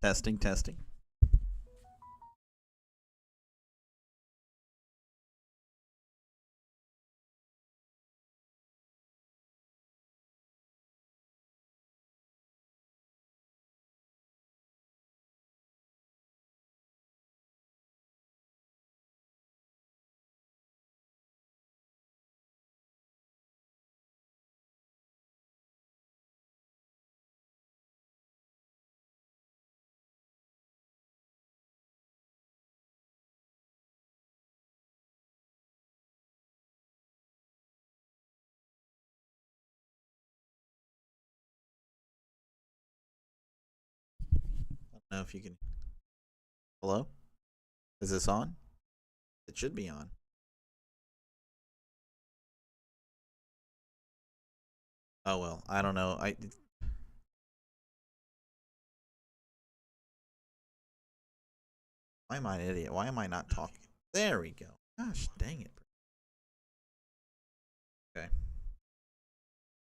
Testing, testing. I don't know if you can. Hello? Is this on? It should be on. Oh well, I don't know. Why am I an idiot? Why am I not talking? There we go. Gosh, dang it. Okay.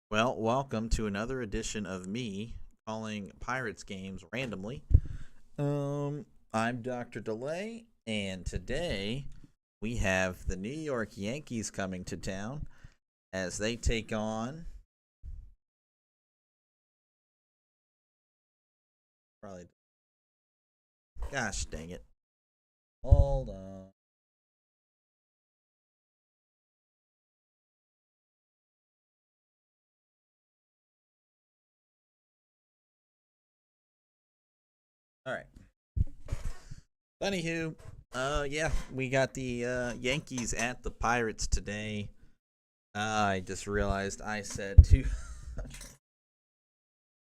Well, welcome to another edition of me calling Pirates games randomly. I'm Dr. Delay, and today we have the New York Yankees coming to town as they take on probably. Gosh, dang it. Hold on. All right. Anywho, yeah, we got the Yankees at the Pirates today. I just realized I said two.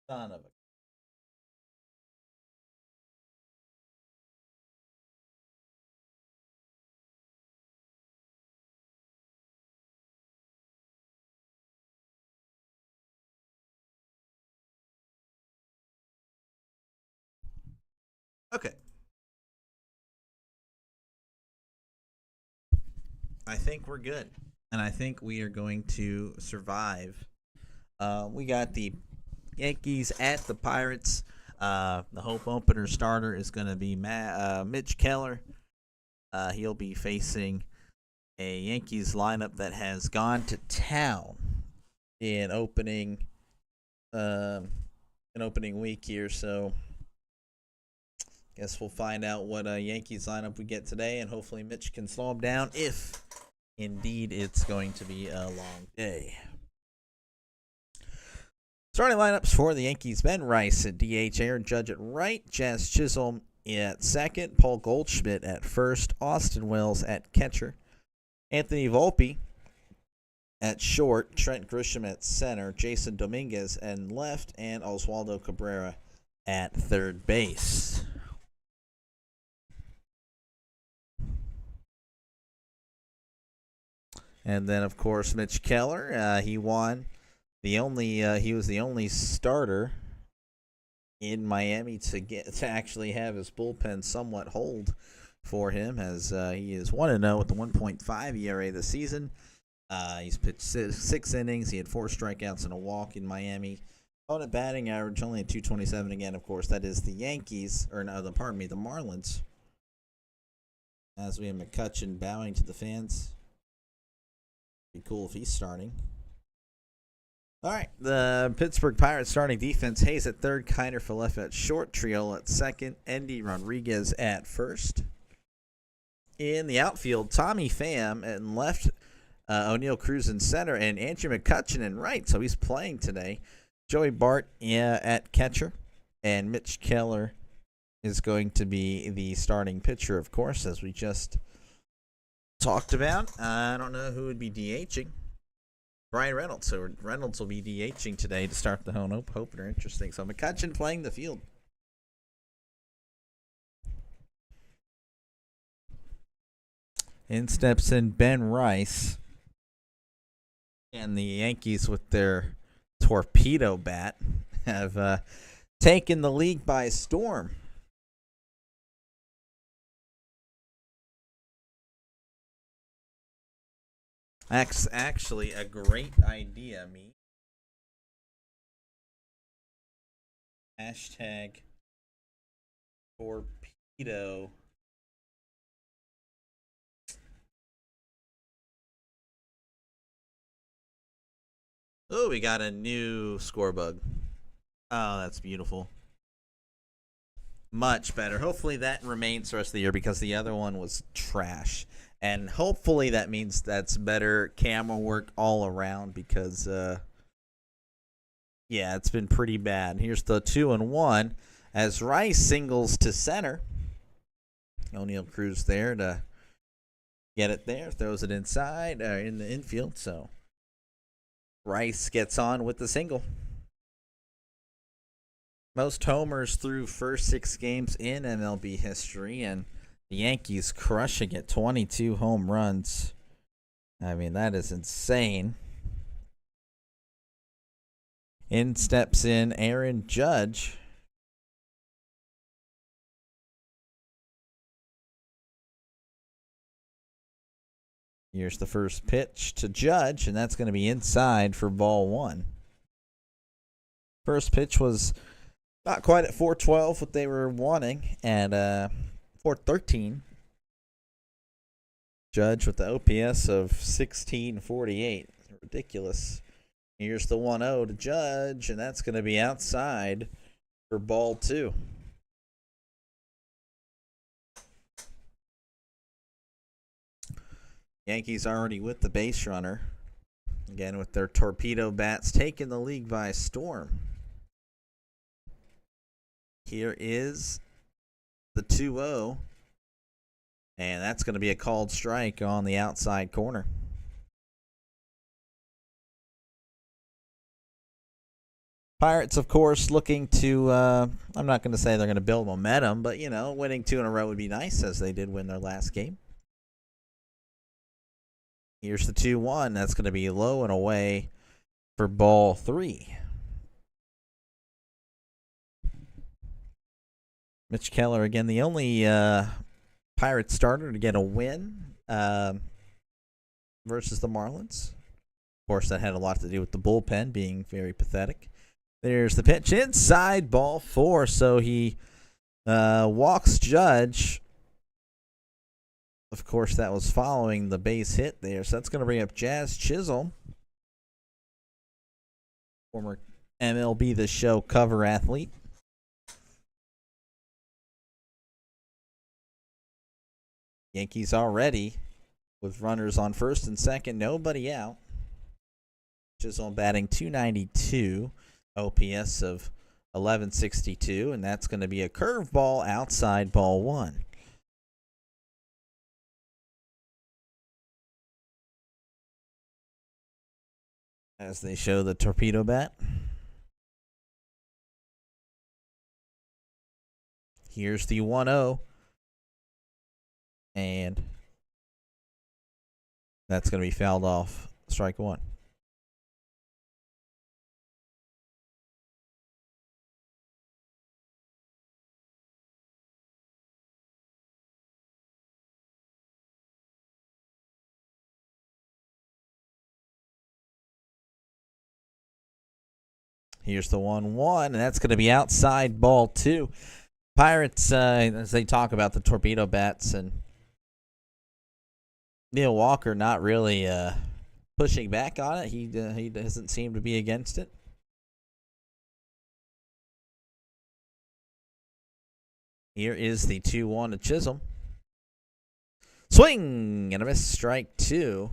Son of a. Okay. I think we're good, and I think we are going to survive. We got the Yankees at the Pirates. The Hope opener starter is going to be Mitch Keller. He'll be facing a Yankees lineup that has gone to town in opening week here. So, guess we'll find out what Yankees lineup we get today, and hopefully Mitch can slow him down if indeed it's going to be a long day. Starting lineups for the Yankees: Ben Rice at DH, Aaron Judge at right, Jazz Chisholm at second, Paul Goldschmidt at first, Austin Wells at catcher, Anthony Volpe at short, Trent Grisham at center, Jason Dominguez at left, and Oswaldo Cabrera at third base. And then, of course, Mitch Keller. He won. He was the only starter in Miami to actually have his bullpen somewhat hold for him, as he is 1-0 with the 1.5 ERA this season. He's pitched six innings. He had 4 strikeouts and a walk in Miami. Opponent batting average only at 227. Again, of course, that is the Yankees, or no, the Marlins. As we have McCutchen bowing to the fans. Be cool if he's starting. All right, the Pittsburgh Pirates starting defense: Hayes at third, Kiner Falefa at short, Triola at second, Endy Rodriguez at first. In the outfield, Tommy Pham at left, O'Neill Cruz in center, and Andrew McCutchen in right. So he's playing today. Joey Bart at catcher, and Mitch Keller is going to be the starting pitcher, of course, as we just talked about. I don't know who would be DHing. Brian Reynolds. So Reynolds will be DHing today to start the home opener. Interesting. So McCutchen playing the field. In steps in Ben Rice. And the Yankees, with their torpedo bat, have taken the league by storm. Actually, a great idea, me. Hashtag Torpedo. Oh, we got a new score bug. Oh, that's beautiful. Much better. Hopefully that remains the rest of the year because the other one was trash. And hopefully that means that's better camera work all around because, yeah, it's been pretty bad. Here's the 2-1 as Rice singles to center. O'Neal Cruz there to get it there. Throws it inside, in the infield. So Rice gets on with the single. Most homers through first 6 games in MLB history, and the Yankees crushing it, 22 home runs. I mean, that is insane. In steps in Aaron Judge. Here's the first pitch to Judge, and that's going to be inside for ball 1. First pitch was not quite at 412, what they were wanting, and 413. Judge with the OPS of 1648. Ridiculous. Here's the 1-0 to Judge, and that's going to be outside for ball 2. Yankees already with the base runner. Again, with their torpedo bats taking the league by storm. Here is the 2-0. And that's going to be a called strike on the outside corner. Pirates, of course, looking to, I'm not going to say they're going to build momentum, but, winning 2 in a row would be nice as they did win their last game. Here's the 2-1. That's going to be low and away for ball 3. Mitch Keller, again, the only Pirates starter to get a win versus the Marlins. Of course, that had a lot to do with the bullpen being very pathetic. There's the pitch inside ball 4. So he walks Judge. Of course, that was following the base hit there. So that's going to bring up Jazz Chisholm, former MLB The Show cover athlete. Yankees already with runners on first and second, nobody out. Chisholm batting .292, OPS of 1162, and that's going to be a curveball outside ball 1. As they show the torpedo bat. Here's the 1-0. And that's going to be fouled off. Strike 1. Here's the 1-1, and that's going to be outside ball 2. Pirates, as they talk about the torpedo bats, and Neil Walker not really pushing back on it. He doesn't seem to be against it. Here is the 2-1 to Chisholm. Swing and a miss, strike 2.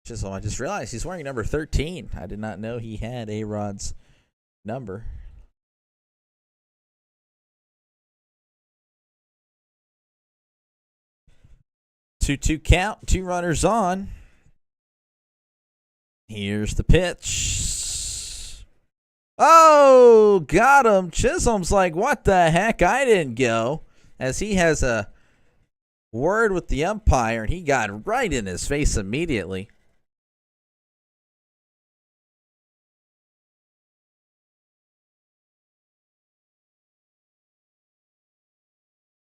Chisholm, I just realized he's wearing number 13. I did not know he had A-Rod's number. Two count, 2 runners on. Here's the pitch. Oh, got him. Chisholm's like, what the heck? I didn't go. As he has a word with the umpire, and he got right in his face immediately.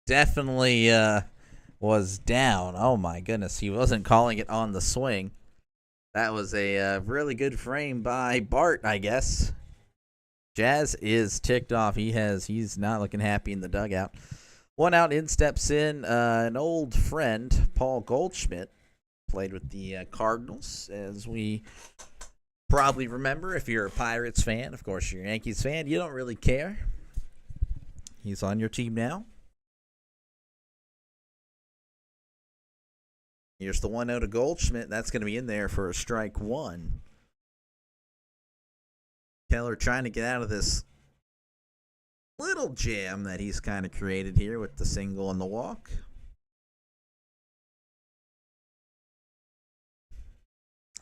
Definitely was down. Oh my goodness, he wasn't calling it on the swing. That was a really good frame by Bart, I guess. Jazz is ticked off. He's not looking happy in the dugout. One out, in steps in an old friend, Paul Goldschmidt. Played with the Cardinals, as we probably remember. If you're a Pirates fan, of course you're a Yankees fan, you don't really care. He's on your team now. Here's the 1-0 to Goldschmidt. That's going to be in there for a strike one. Keller trying to get out of this little jam that he's kind of created here with the single and the walk.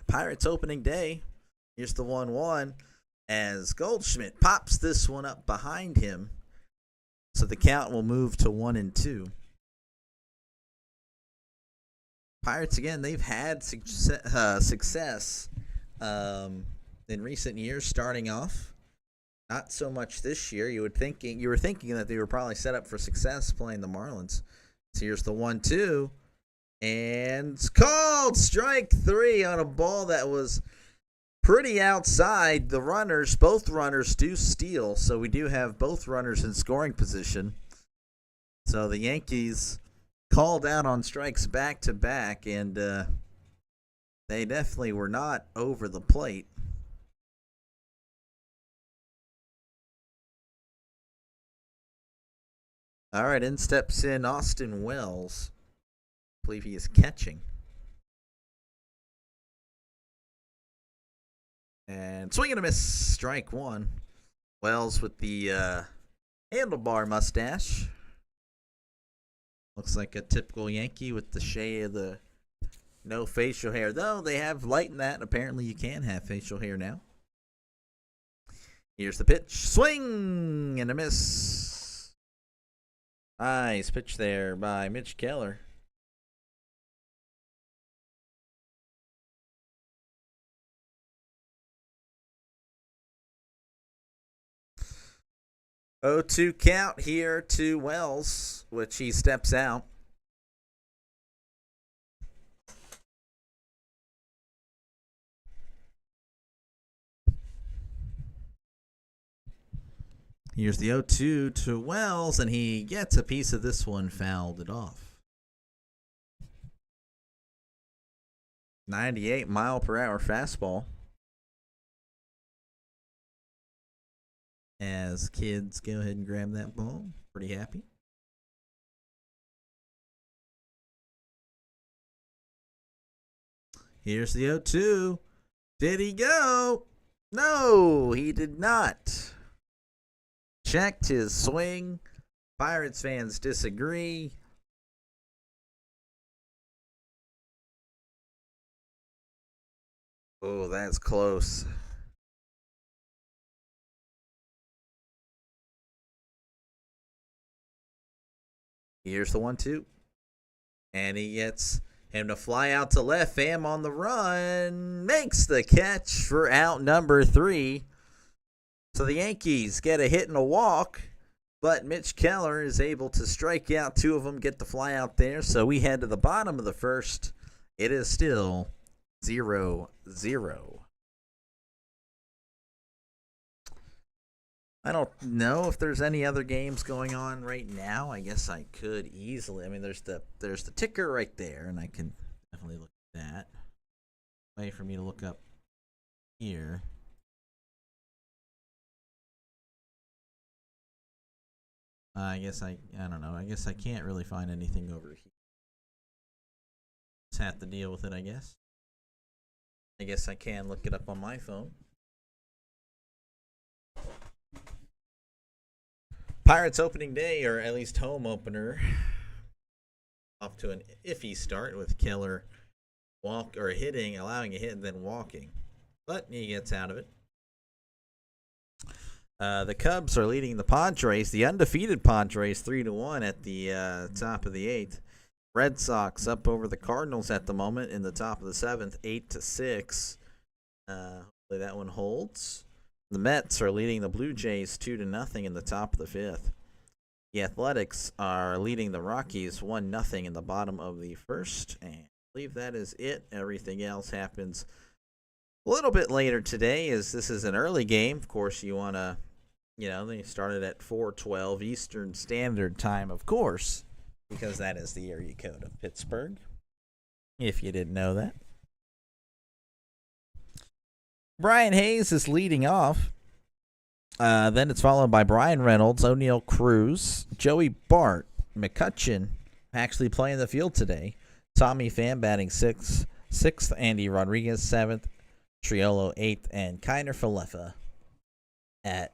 Pirates opening day. Here's the 1-1 as Goldschmidt pops this one up behind him. So the count will move to 1-2. Pirates, again, they've had success in recent years starting off. Not so much this year. You were thinking that they were probably set up for success playing the Marlins. So here's the 1-2. And it's called strike three on a ball that was pretty outside. Both runners do steal, so we do have both runners in scoring position. So the Yankees called out on strikes back to back, and they definitely were not over the plate. All right, in steps in Austin Wells. I believe he is catching. And swing and a miss, strike one. Wells with the handlebar mustache. Looks like a typical Yankee with the shade of the no facial hair. Though they have lightened that. Apparently you can have facial hair now. Here's the pitch. Swing and a miss. Nice pitch there by Mitch Keller. Oh, 2 count here to Wells, which he steps out. Here's the 0-2 to Wells, and he gets a piece of this one, fouled it off. 98-mile-per-hour fastball. As kids go ahead and grab that ball. Pretty happy. Here's the 0-2. Did he go? No, he did not. Checked his swing. Pirates fans disagree. Oh, that's close. Here's the 1-2. And he gets him to fly out to left. Pham on the run. Makes the catch for out number 3. So the Yankees get a hit and a walk. But Mitch Keller is able to strike out 2 of them, get the fly out there. So we head to the bottom of the first. It is still 0-0. I don't know if there's any other games going on right now. I guess I could easily. I mean, there's the ticker right there, and I can definitely look at that. Wait for me to look up here. I don't know. I guess I can't really find anything over here. Just have to deal with it, I guess. I guess I can look it up on my phone. Pirates opening day, or at least home opener, off to an iffy start with Keller allowing a hit and then walking. But he gets out of it. The Cubs are leading the Padres, the undefeated Padres, 3-1 at the top of the 8th. Red Sox up over the Cardinals at the moment in the top of the 7th, 8-6. Hopefully that one holds. The Mets are leading the Blue Jays 2-0 in the top of the 5th. The Athletics are leading the Rockies 1-0 in the bottom of the 1st. And I believe that is it. Everything else happens a little bit later today, as this is an early game. Of course, you want to You know, they started at 4:12 Eastern Standard Time, of course, because that is the area code of Pittsburgh. If you didn't know that. Brian Hayes is leading off. Then it's followed by Brian Reynolds, O'Neill Cruz, Joey Bart, McCutcheon actually playing the field today. Tommy Pham batting sixth, Andy Rodriguez 7th, Triolo 8th, and Kiner Falefa at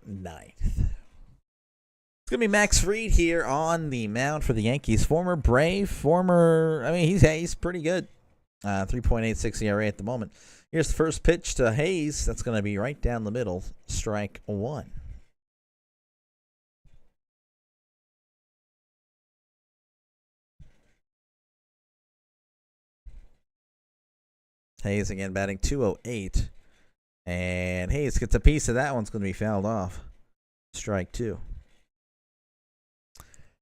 9th. It's going to be Max Fried here on the mound for the Yankees. Former Brave, he's pretty good. 3.86 ERA at the moment. Here's the first pitch to Hayes. That's going to be right down the middle. Strike one. Hayes again batting 208. And Hayes gets a piece of that one's going to be fouled off. Strike two.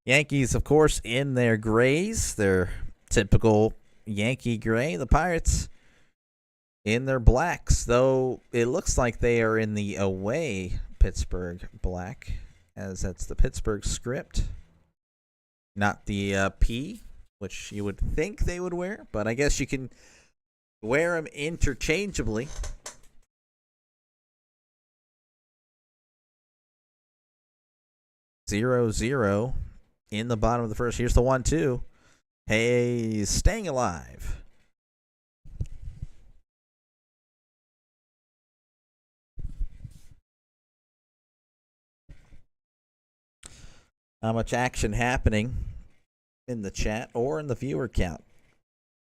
Yankees, of course, in their grays. Their typical Yankee gray. The Pirates in their blacks, though it looks like they are in the away Pittsburgh black, as that's the Pittsburgh script, not the P, which you would think they would wear, but I guess you can wear them interchangeably. Zero zero in the bottom of the first. Here's the 1-2. Hayes staying alive. Not much action happening in the chat or in the viewer count.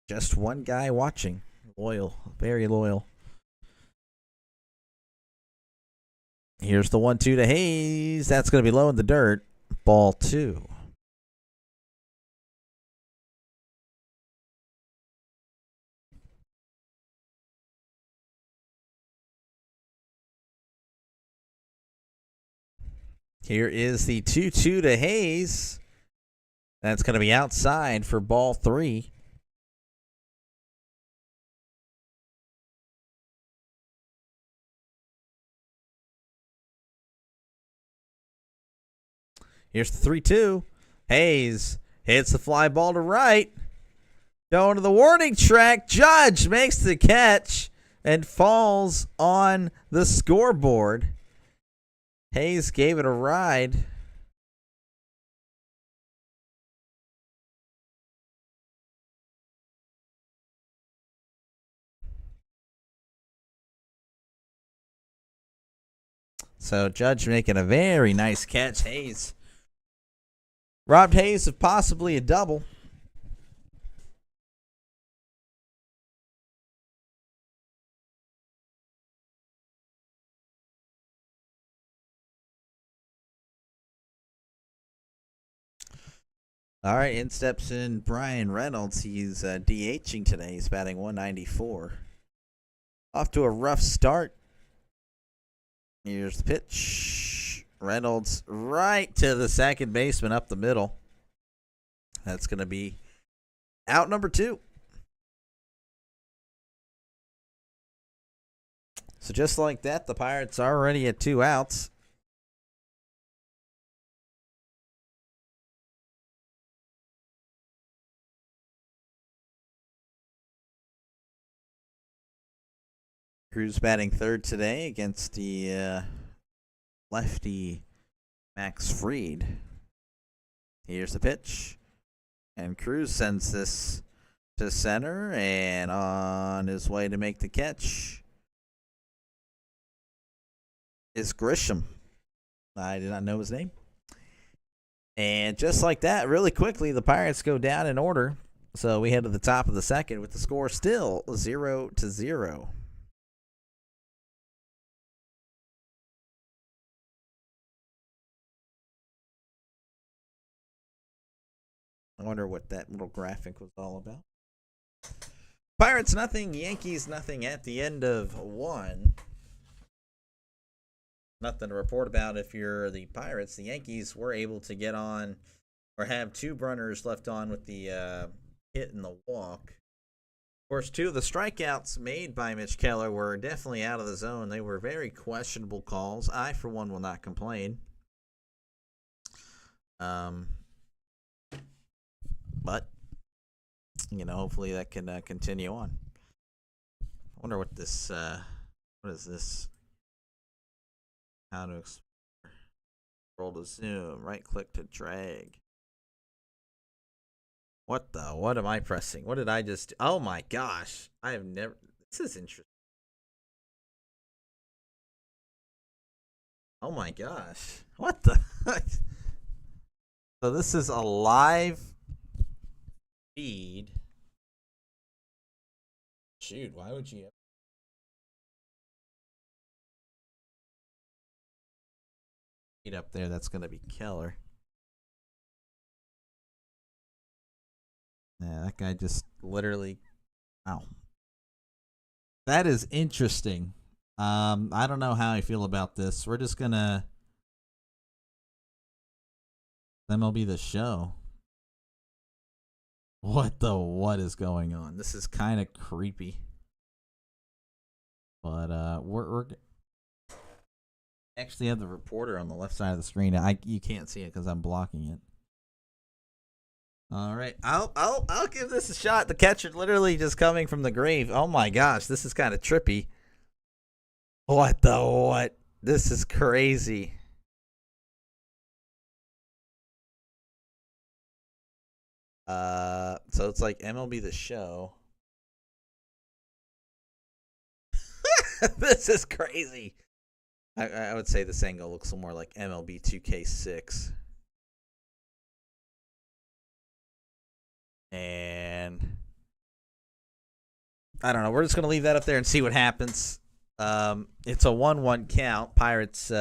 Just one guy watching. Loyal. Very loyal. Here's the 1-2 to Hayes. That's going to be low in the dirt. Ball two. Here is the 2-2 to Hayes. That's going to be outside for ball three. Here's the 3-2. Hayes hits the fly ball to right. Going to the warning track. Judge makes the catch and falls on the scoreboard. Hayes gave it a ride. So Judge making a very nice catch. Hayes robbed Hayes of possibly a double. All right, in steps in Brian Reynolds. He's DHing today. He's batting 194. Off to a rough start. Here's the pitch. Reynolds right to the second baseman up the middle. That's going to be out number two. So just like that, the Pirates are already at 2 outs. Cruz batting third today against the lefty Max Fried. Here's the pitch. And Cruz sends this to center and on his way to make the catch is Grisham. I did not know his name. And just like that, really quickly, the Pirates go down in order. So we head to the top of the second with the score still 0-0. I wonder what that little graphic was all about. Pirates nothing, Yankees nothing at the end of one. Nothing to report about if you're the Pirates. The Yankees were able to get on or have 2 runners left on with the hit and the walk. Of course, two of the strikeouts made by Mitch Keller were definitely out of the zone. They were very questionable calls. I, for one, will not complain. But hopefully that can continue on. I wonder what this. What is this? How to scroll to zoom. Right click to drag. What the? What am I pressing? What did I just? Oh my gosh! I have never. This is interesting. Oh my gosh! What the? So this is a live feed. Shoot! Why would you? Feed up there. That's gonna be Keller. Yeah, that guy just literally. Wow. That is interesting. I don't know how I feel about this. We're just gonna MLB The Show. What is going on? This is kind of creepy. But we're actually have the reporter on the left side of the screen. You can't see it because I'm blocking it. All right, I'll give this a shot. The catcher literally just coming from the grave. Oh my gosh, this is kind of trippy. What the what? This is crazy. So it's like MLB The Show. This is crazy. I would say this angle looks more like MLB 2K6. And I don't know. We're just gonna leave that up there and see what happens. It's a 1-1 count. Pirates.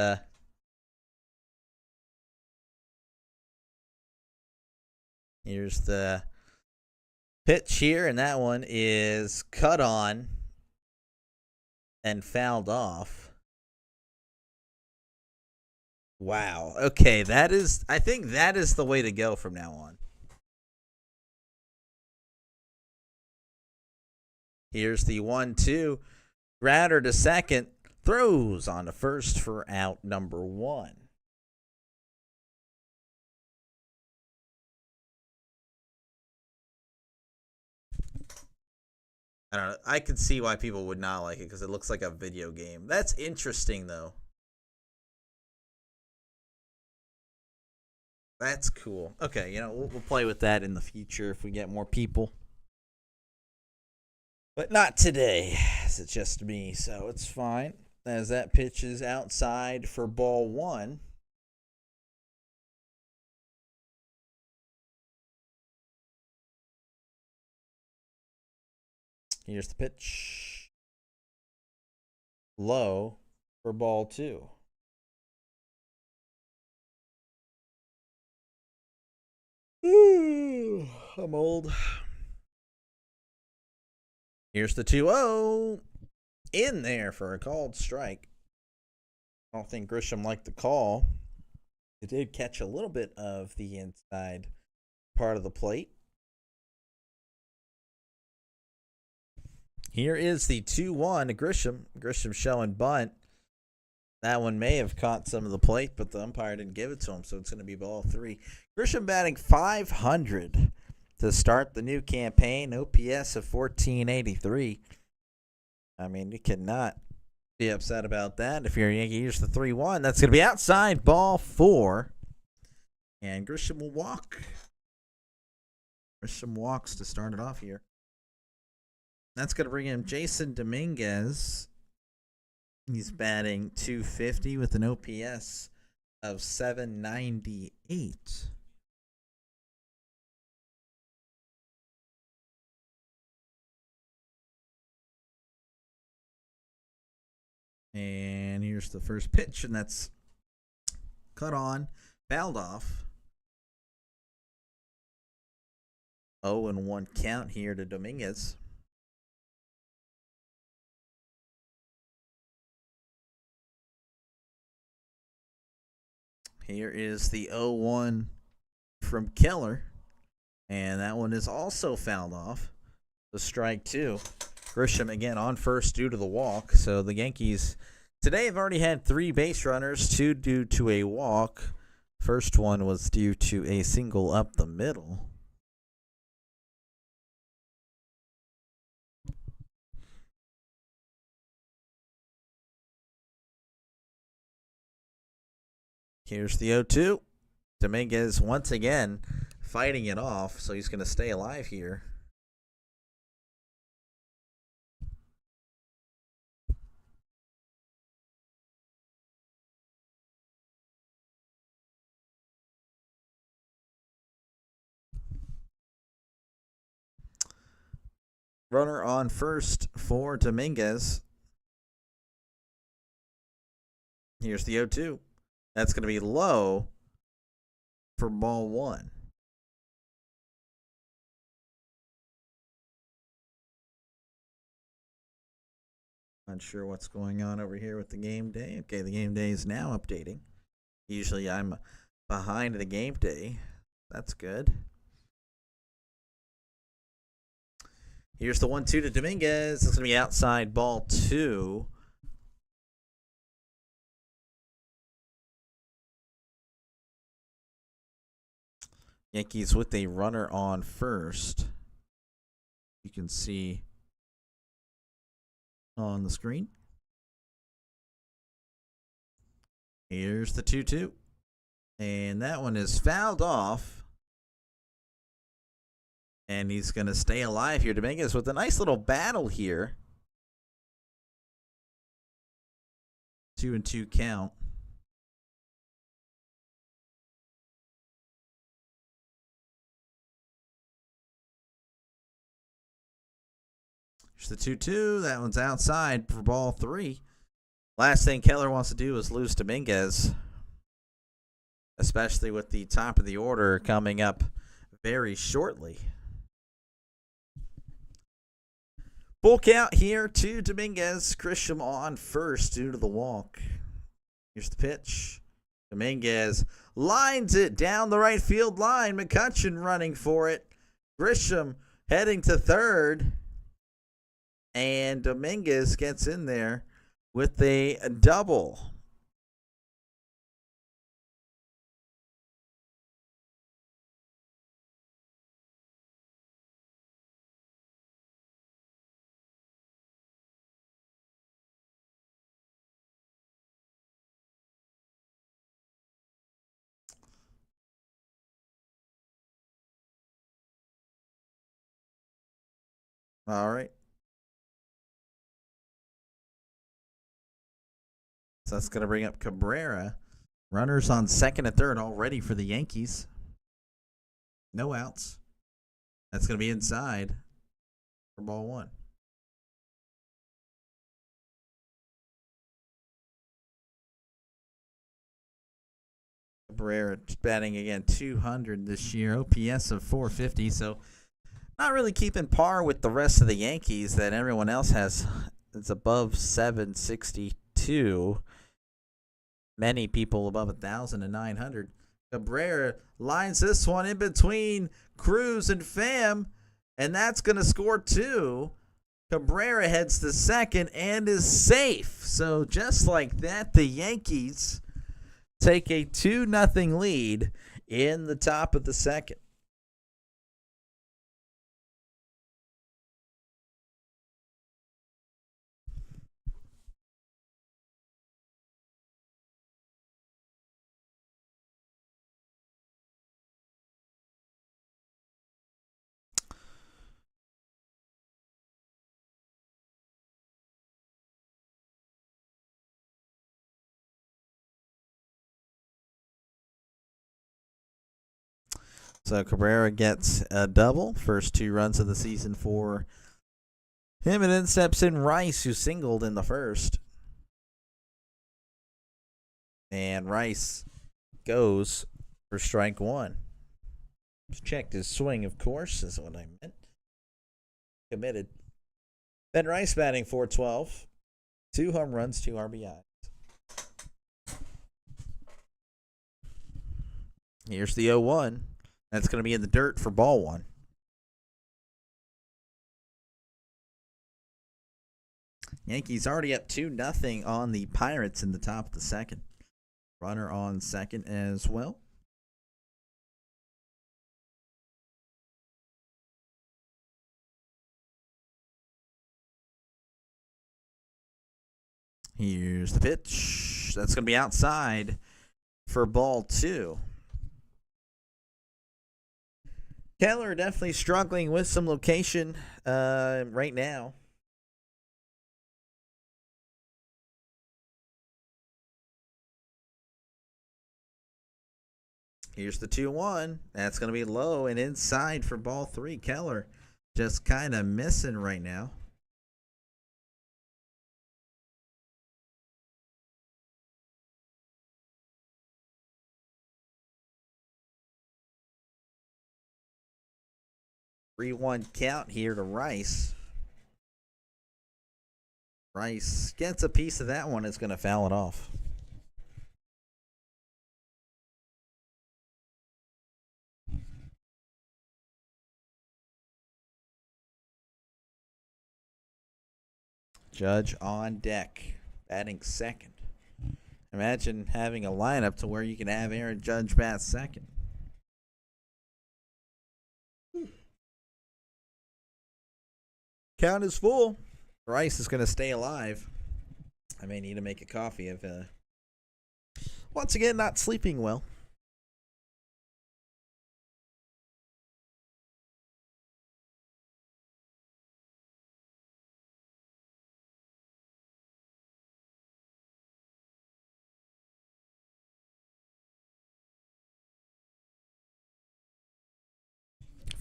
Here's the pitch here, and that one is cut on and fouled off. Wow. Okay, I think that is the way to go from now on. Here's the 1-2. Grounder to second. Throws on to first for out number 1. I don't know. I could see why people would not like it because it looks like a video game. That's interesting, though. That's cool. Okay, we'll play with that in the future if we get more people. But not today, as it's just me, so it's fine. As that pitch is outside for ball 1. Here's the pitch. Low for ball 2. Ooh, I'm old. Here's the 2-0. In there for a called strike. I don't think Grisham liked the call. It did catch a little bit of the inside part of the plate. Here is the 2-1 to Grisham. Grisham showing bunt. That one may have caught some of the plate, but the umpire didn't give it to him, so it's going to be ball 3. Grisham batting .500 to start the new campaign. OPS of 1483. I mean, you cannot be upset about that. If you're a Yankee, here's the 3-1. That's going to be outside ball 4. And Grisham will walk. Grisham walks to start it off here. That's going to bring in Jason Dominguez. He's batting .250 with an OPS of 798. And here's the first pitch, and that's cut on, fouled off. 0-1 count here to Dominguez. Here is the 0-1 from Keller, and that one is also fouled off. The strike two. Grisham again on first due to the walk. So the Yankees today have already had 3 base runners, 2 due to a walk. First one was due to a single up the middle. Here's the 0-2. Dominguez once again fighting it off, so he's going to stay alive here. Runner on first for Dominguez. Here's the 0-2. That's going to be low for ball 1. Not sure what's going on over here with the game day. Okay, the game day is now updating. Usually I'm behind the game day. That's good. Here's the 1-2 to Dominguez. It's going to be outside ball 2. Yankees with a runner on first. You can see on the screen. Here's the 2-2. And that one is fouled off. And he's going to stay alive here. Dominguez with a nice little battle here. 2-2 count. Here's the 2-2. That one's outside for ball 3. Last thing Keller wants to do is lose Dominguez, especially with the top of the order coming up very shortly. Full count here to Dominguez. Grisham on first due to the walk. Here's the pitch. Dominguez lines it down the right field line. McCutchen running for it. Grisham heading to third. And Dominguez gets in there with a double. All right. So that's going to bring up Cabrera. Runners on second and third already for the Yankees. No outs. That's going to be inside for ball 1. Cabrera batting again 200 this year. OPS of 450. So not really keeping par with the rest of the Yankees that everyone else has. It's above 762. Many people above 1,900. Cabrera lines this one in between Cruz and Pham, and that's going to score 2. Cabrera heads to second and is safe. So just like that, the Yankees take a 2-0 lead in the top of the second. So Cabrera gets a double. First 2 runs of the season for him. And then steps in Rice, who singled in the first. And Rice goes for strike 1. Just checked his swing, of course, is what I meant. Committed. Ben Rice batting .412. 2 home runs, 2 RBIs. Here's the 0-1. That's going to be in the dirt for ball 1. Yankees already up 2-0 on the Pirates in the top of the second. Runner on second as well. Here's the pitch. That's going to be outside for ball 2. Keller definitely struggling with some location right now. Here's the 2-1. That's going to be low and inside for ball 3. Keller just kind of missing right now. Three-one count here to Rice. Rice gets a piece of that one. Is going to foul it off. Judge on deck, batting second. Imagine having a lineup to where you can have Aaron Judge bat second. Count is full. Rice is going to stay alive. I may need to make a coffee if, once again, not sleeping well.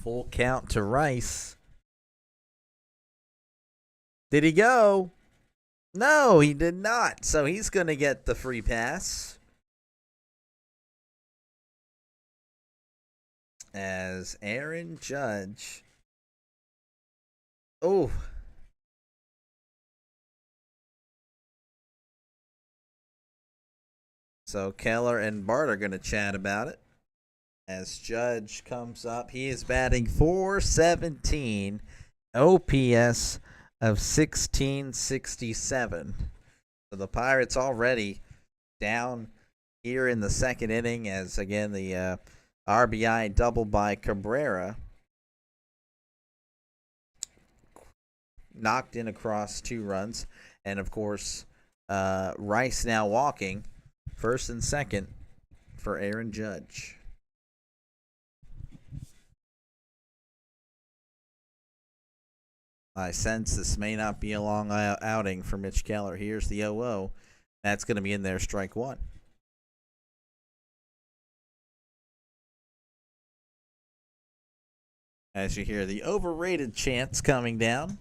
Full count to Rice. Did he go? No, he did not. So he's going to get the free pass. As Aaron Judge. Oh. So Keller and Bart are going to chat about it. As Judge comes up, he is batting .417, OPS of 1667. So the Pirates already down here in the second inning, as again the RBI double by Cabrera knocked in across 2 runs, and of course Rice now walking first and second for Aaron Judge. I sense this may not be a long outing for Mitch Keller. Here's the 0-0. That's going to be in there, strike 1. As you hear the overrated chants coming down.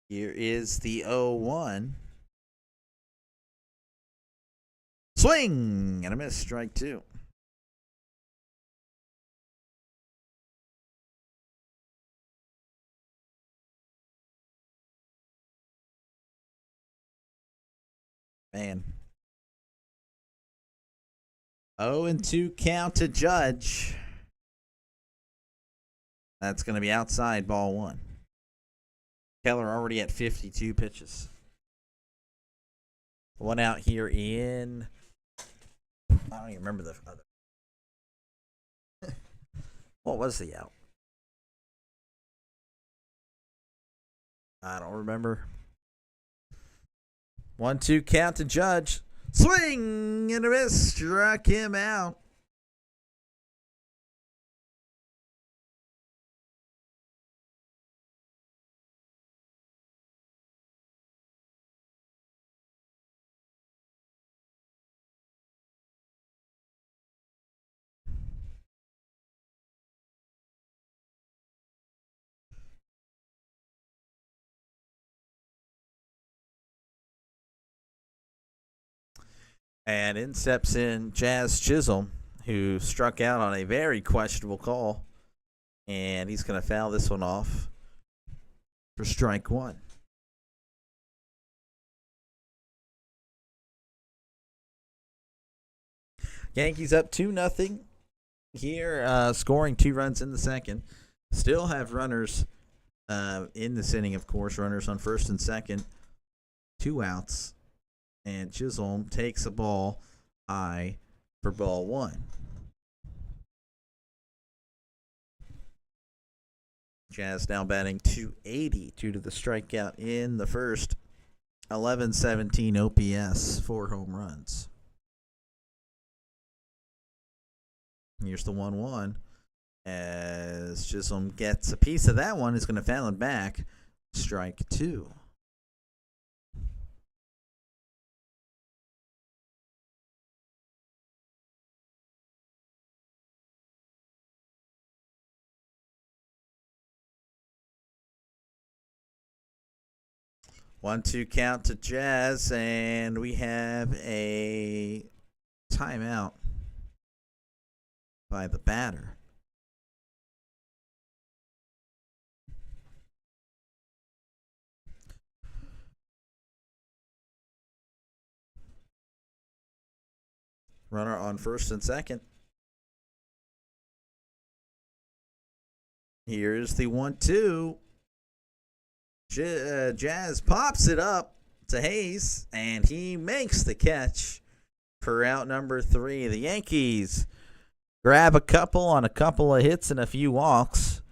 Here is the 0-1. Swing and a miss, strike 2. Man. 0-2 count to Judge. That's going to be outside ball 1. Keller already at 52 pitches. One out here in... I don't even remember the other. What was the out? I don't remember. 1-2 count to Judge. Swing and a miss. Struck him out. And in steps in Jazz Chisholm, who struck out on a very questionable call. And he's going to foul this one off for strike 1. Yankees up 2-0 here, scoring 2 runs in the second. Still have runners In this inning, of course, runners on first and second, 2 outs, and Chisholm takes a ball high for ball one. Jazz now batting .280 due to the strikeout in the first. 11-17 OPS, 4 home runs. Here's the 1-1. As Chisholm gets a piece of that one, is going to foul it back. Strike two. One-two count to Jazz, and we have a timeout by the batter. Runner on first and second. Here's the 1-2. Jazz pops it up to Hayes, and he makes the catch for out number 3. The Yankees grab a couple on a couple of hits and a few walks.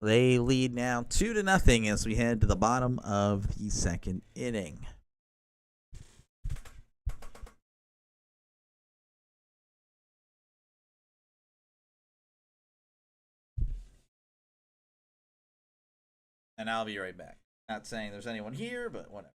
They lead now 2-0 as we head to the bottom of the second inning. And I'll be right back. Not saying there's anyone here, but whatever.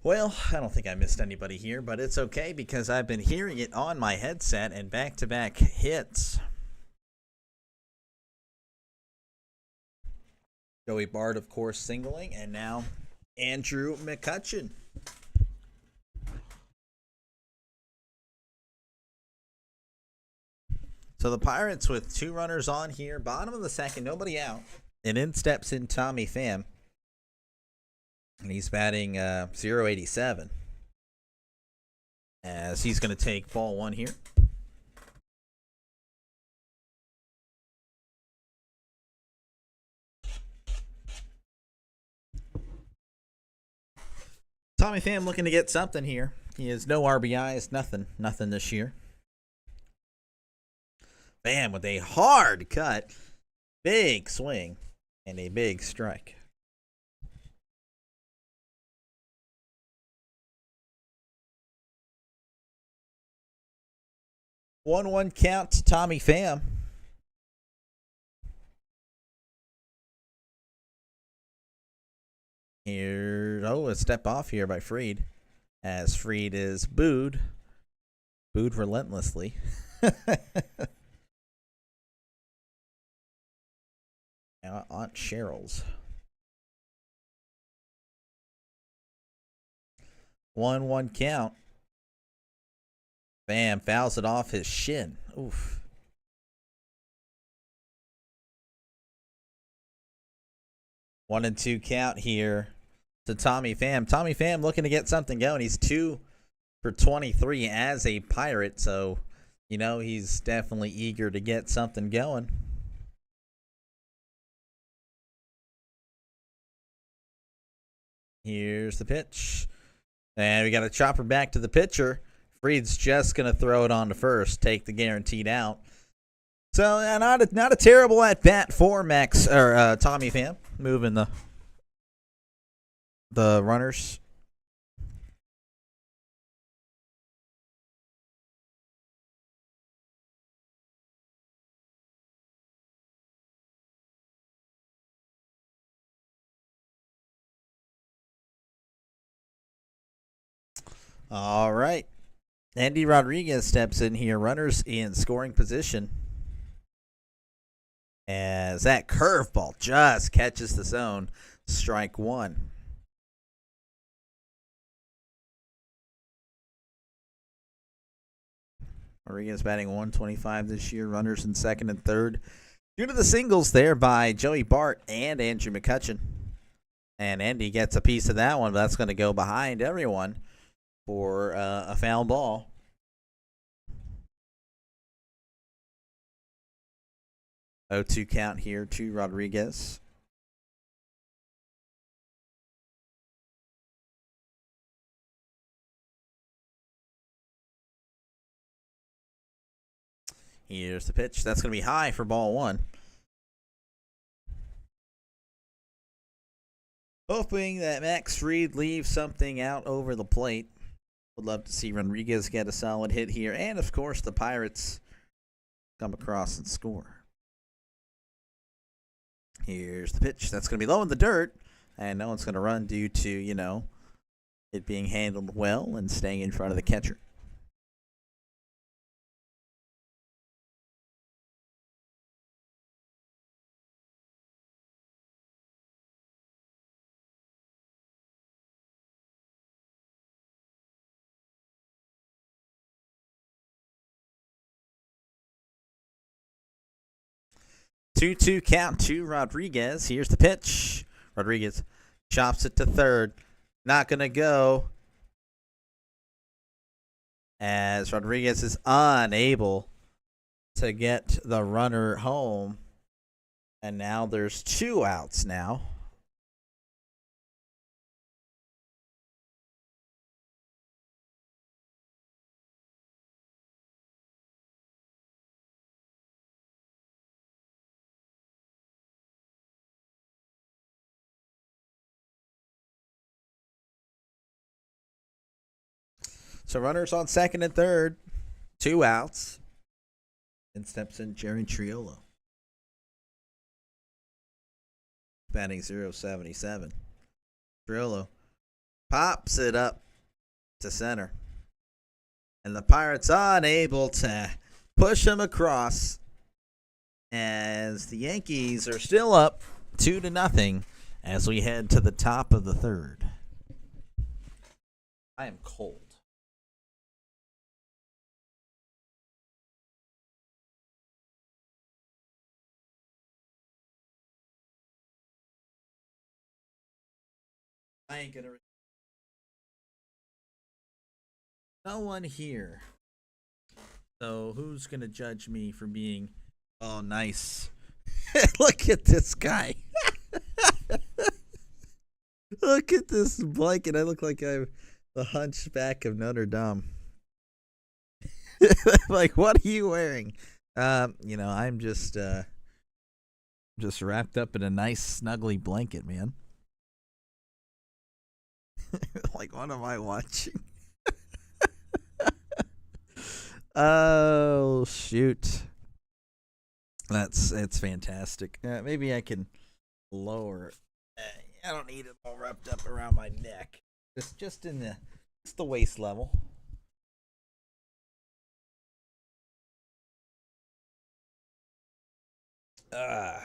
Well, I don't think I missed anybody here, but it's okay because I've been hearing it on my headset and back-to-back hits. Joey Bart, of course, singling, and now Andrew McCutcheon. So the Pirates with 2 runners on here, bottom of the second, nobody out. And in steps in Tommy Pham. And he's batting .087. As he's going to take ball 1 here. Tommy Pham looking to get something here. He has no RBIs, nothing this year. Pham with a hard cut, big swing, and a big strike. One count to Tommy Pham. Here, a step off here by Fried, as Fried is booed relentlessly. Now Aunt Cheryl's. 1-1 count. Pham fouls it off his shin. Oof. One and 2 count here to Tommy Pham. Tommy Pham looking to get something going. He's 2 for 23 as a Pirate, so he's definitely eager to get something going. Here's the pitch. And we got a chopper back to the pitcher. Fried's just going to throw it on to first, take the guaranteed out. So not a terrible at bat for Tommy Pham, moving the runners. All right. Andy Rodriguez steps in here, runners in scoring position. As that curveball just catches the zone, strike 1. Rodriguez batting 125 this year, runners in second and third. Due to the singles there by Joey Bart and Andrew McCutcheon. And Andy gets a piece of that one, but that's going to go behind everyone for a foul ball. Oh, 2 count here to Rodriguez. Here's the pitch. That's going to be high for ball 1. Hoping that Max Fried leaves something out over the plate. Would love to see Rodriguez get a solid hit here. And, of course, the Pirates come across and score. Here's the pitch. That's going to be low in the dirt. And no one's going to run due to, it being handled well and staying in front of the catcher. Two count to Rodriguez. Here's the pitch. Rodriguez chops it to third. Not going to go. As Rodriguez is unable to get the runner home. And now there's 2 outs now. So runners on second and third. 2 outs. And steps in Jerry Triolo. Batting .077. Triolo Pops it up to center. And the Pirates unable to push him across, as the Yankees are still up 2-0 as we head to the top of the third. I am cold. I ain't gonna. No one here. So who's gonna judge me for being? Oh, nice. Look at this guy. Look at this blanket. I look like I'm the hunchback of Notre Dame. Like, what are you wearing? I'm just wrapped up in a nice snuggly blanket, man. Like, what am I watching? Oh, shoot. It's fantastic. Maybe I can lower. I don't need it all wrapped up around my neck. Just in the waist level. Oh,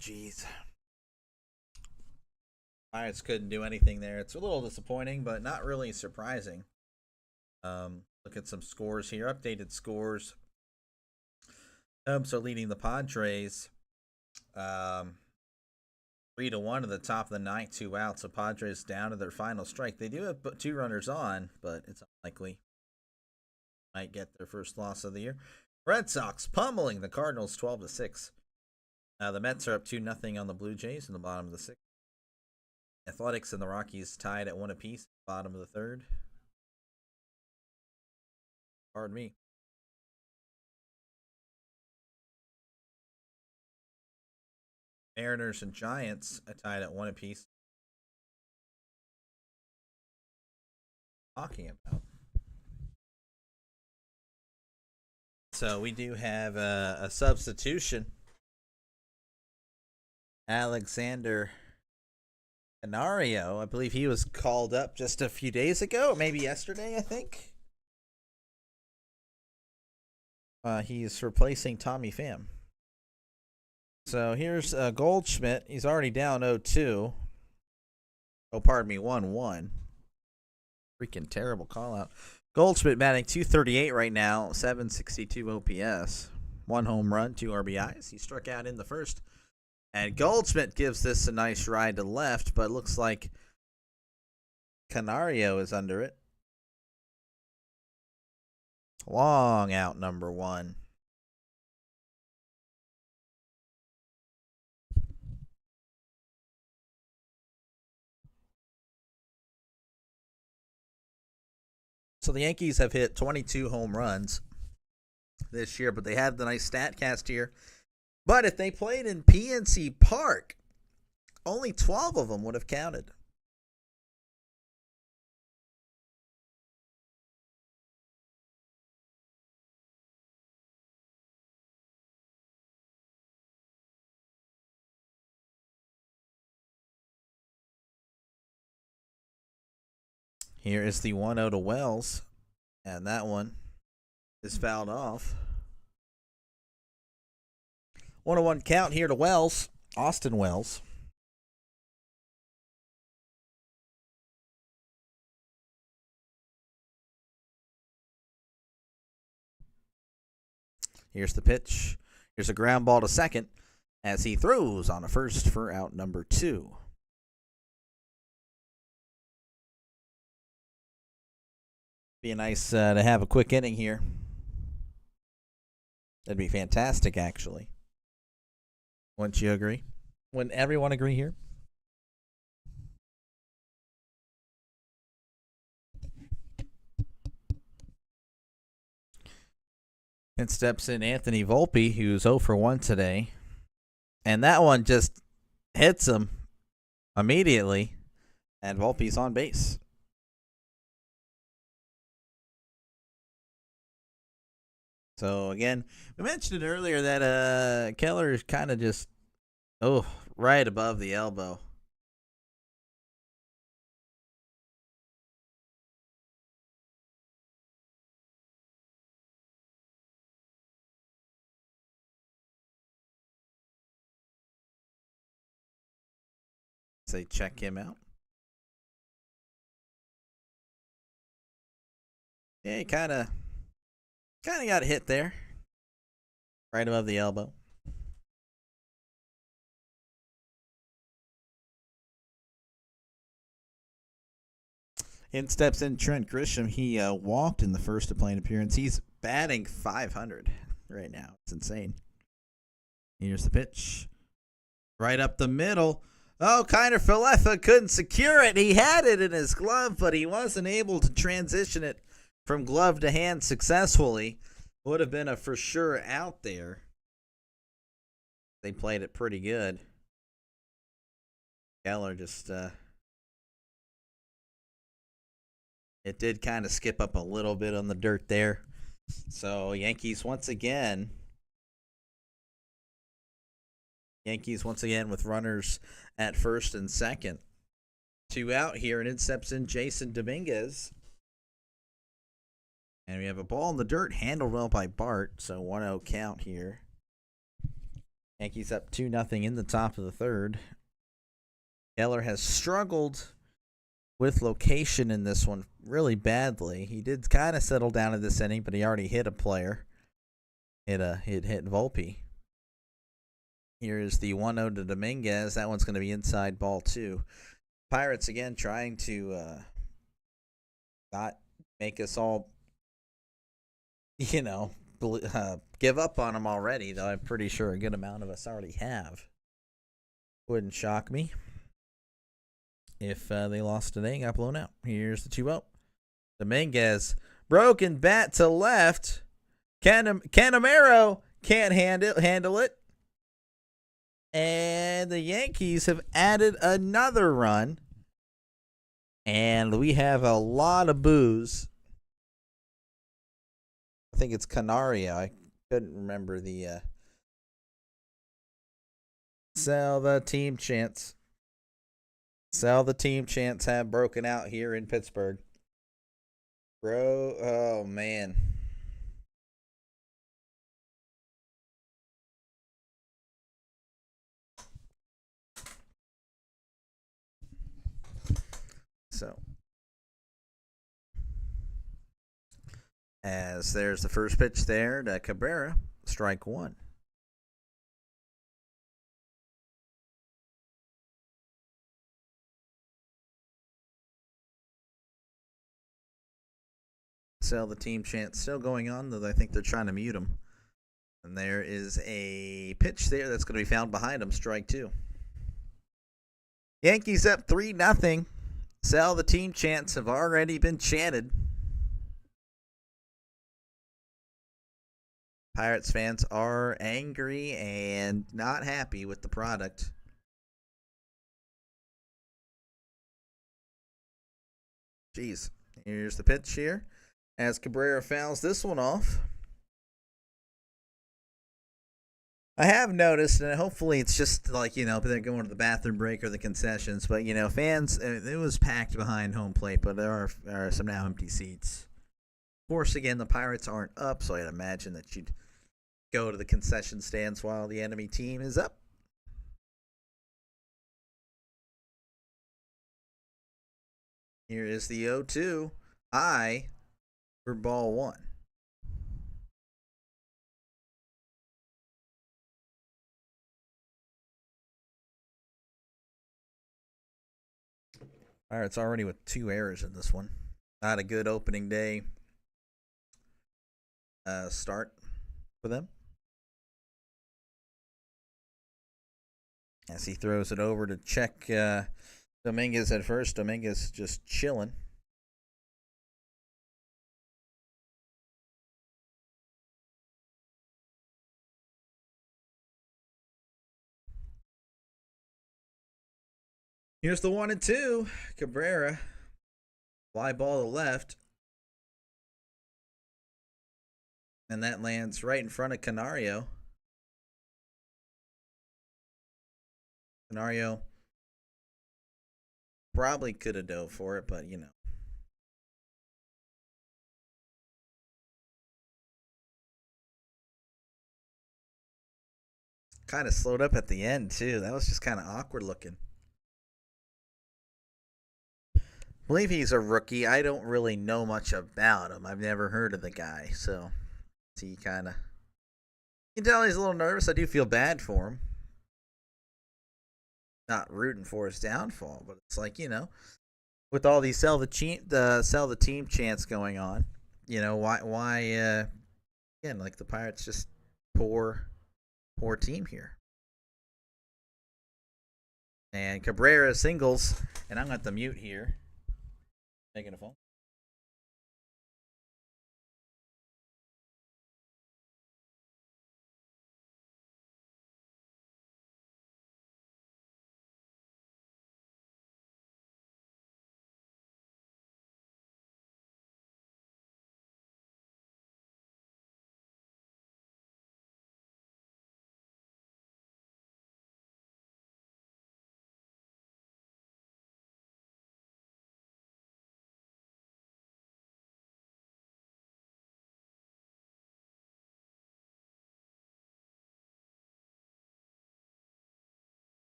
jeez. Pirates couldn't do anything there. It's a little disappointing, but not really surprising. Look at some scores here. Updated scores. Cubs are leading the Padres 3-1 at the top of the ninth, 2 outs. So Padres down to their final strike. They do have 2 runners on, but it's unlikely. Might get their first loss of the year. Red Sox pummeling the Cardinals 12-6. The Mets are up 2-0 on the Blue Jays in the bottom of the 6th. Athletics and the Rockies tied at 1 apiece, bottom of the 3rd. Pardon me. Mariners and Giants are tied at 1 apiece. Talking about. So we do have a substitution. Alexander Canario, I believe he was called up just a few days ago, or maybe yesterday, I think. He's replacing Tommy Pham. So here's Goldschmidt. He's already down 0-2. Oh, pardon me, 1-1. Freaking terrible call out. Goldschmidt batting .238 right now, .762 OPS. 1 home run, 2 RBIs. He struck out in the first. And Goldschmidt gives this a nice ride to left, but looks like Canario is under it. Long out, number 1. So the Yankees have hit 22 home runs this year, but they had the nice StatCast here. But if they played in PNC Park, only 12 of them would have counted. Here is the 1-0 to Wells, and that one is fouled off. 1-1 count here to Wells, Austin Wells. Here's the pitch. Here's a ground ball to second as he throws on a first for out number 2. Be nice to have a quick inning here. That'd be fantastic, actually. Wouldn't you agree? Wouldn't everyone agree here? And steps in Anthony Volpe, who's 0 for 1 today. And that one just hits him immediately. And Volpe's on base. So, again, we mentioned it earlier that Keller is kind of just Oh, right above the elbow. Say check him out. Yeah, he kind of got hit there, right above the elbow. In steps in Trent Grisham. He walked in the first plate appearance. He's batting .500 right now. It's insane. Here's the pitch. Right up the middle. Oh, Kiner Falefa couldn't secure it. He had it in his glove, but he wasn't able to transition it from glove to hand successfully. Would have been a for sure out there. They played it pretty good. Keller just it did kind of skip up a little bit on the dirt there. So Yankees once again with runners at first and second. 2 out here, and in steps in Jason Dominguez. And we have a ball in the dirt, handled well by Bart, so 1-0 count here. Yankees up 2-0 in the top of the third. Keller has struggled with location in this one really badly. He did kind of settle down in this inning, but he already hit a player. Hit Volpe. Here is the 1-0 to Dominguez. That one's going to be inside ball 2. Pirates again trying to not make us all, give up on them already, though I'm pretty sure a good amount of us already have. Wouldn't shock me if they lost today and got blown out. Here's the 2-0. Dominguez, broken bat to left. Canamero can't handle it. And the Yankees have added another run. And we have a lot of boos. I think it's Canario. I couldn't remember the sell the team chants. Sell the team chants have broken out here in Pittsburgh. Bro, oh man. So, as there's the first pitch there to Cabrera, strike 1. Sell the team chant still going on, though I think they're trying to mute him. And there is a pitch there that's going to be found behind him, strike 2. Yankees up 3-0. Sell the team chants have already been chanted. Pirates fans are angry and not happy with the product. Jeez. Here's the pitch here as Cabrera fouls this one off. I have noticed, and hopefully it's just like, they're going to the bathroom break or the concessions, but, fans, it was packed behind home plate, but there are some now empty seats. Of course, again, the Pirates aren't up, so I'd imagine that you'd go to the concession stands while the enemy team is up. Here is the 0-2. High for ball 1. Pirates already with 2 errors in this one. Not a good opening day start for them. As he throws it over to check Dominguez at first. Dominguez just chilling. Here's the 1-2. Cabrera. Fly ball to left. And that lands right in front of Canario. scenario. Probably could have dove for it, but you know. Kind of slowed up at the end too. That was just kind of awkward looking. I believe he's a rookie. I don't really know much about him. I've never heard of the guy, so he kind of. You can tell he's a little nervous. I do feel bad for him. Not rooting for his downfall, but it's like, you know, with all these sell the team chants going on, you know, why again, like the Pirates just poor team here. And Cabrera singles, and I'm going to mute here. Making a phone.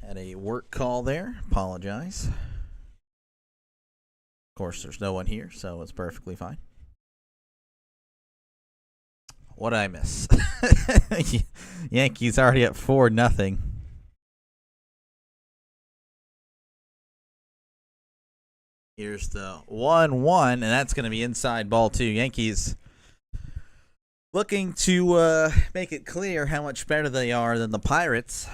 Had a work call there. Apologize. Of course, there's no one here, so it's perfectly fine. What did I miss? Yankees already at 4-0. Here's the 1-1, and that's going to be inside ball two. Yankees looking to make it clear how much better they are than the Pirates.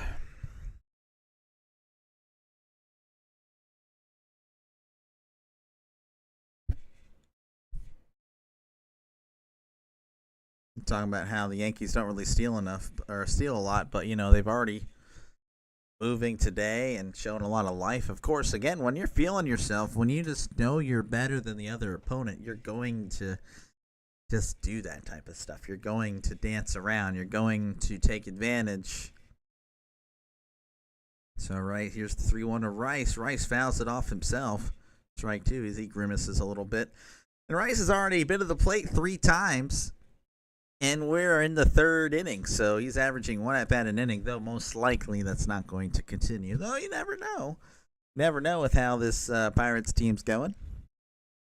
Talking about how the Yankees don't really steal enough or steal a lot, but you know they've already moving today and showing a lot of life. Of course, again, when you're feeling yourself, when you just know you're better than the other opponent, you're going to just do that type of stuff. You're going to dance around. You're going to take advantage. So right here's the 3-1 to Rice. Rice fouls it off himself. Strike two as he grimaces a little bit. And Rice has already been to the plate 3 times. And we're in the 3rd inning, so he's averaging 1 at bat an inning, though most likely that's not going to continue. Though you never know. Never know with how this Pirates team's going.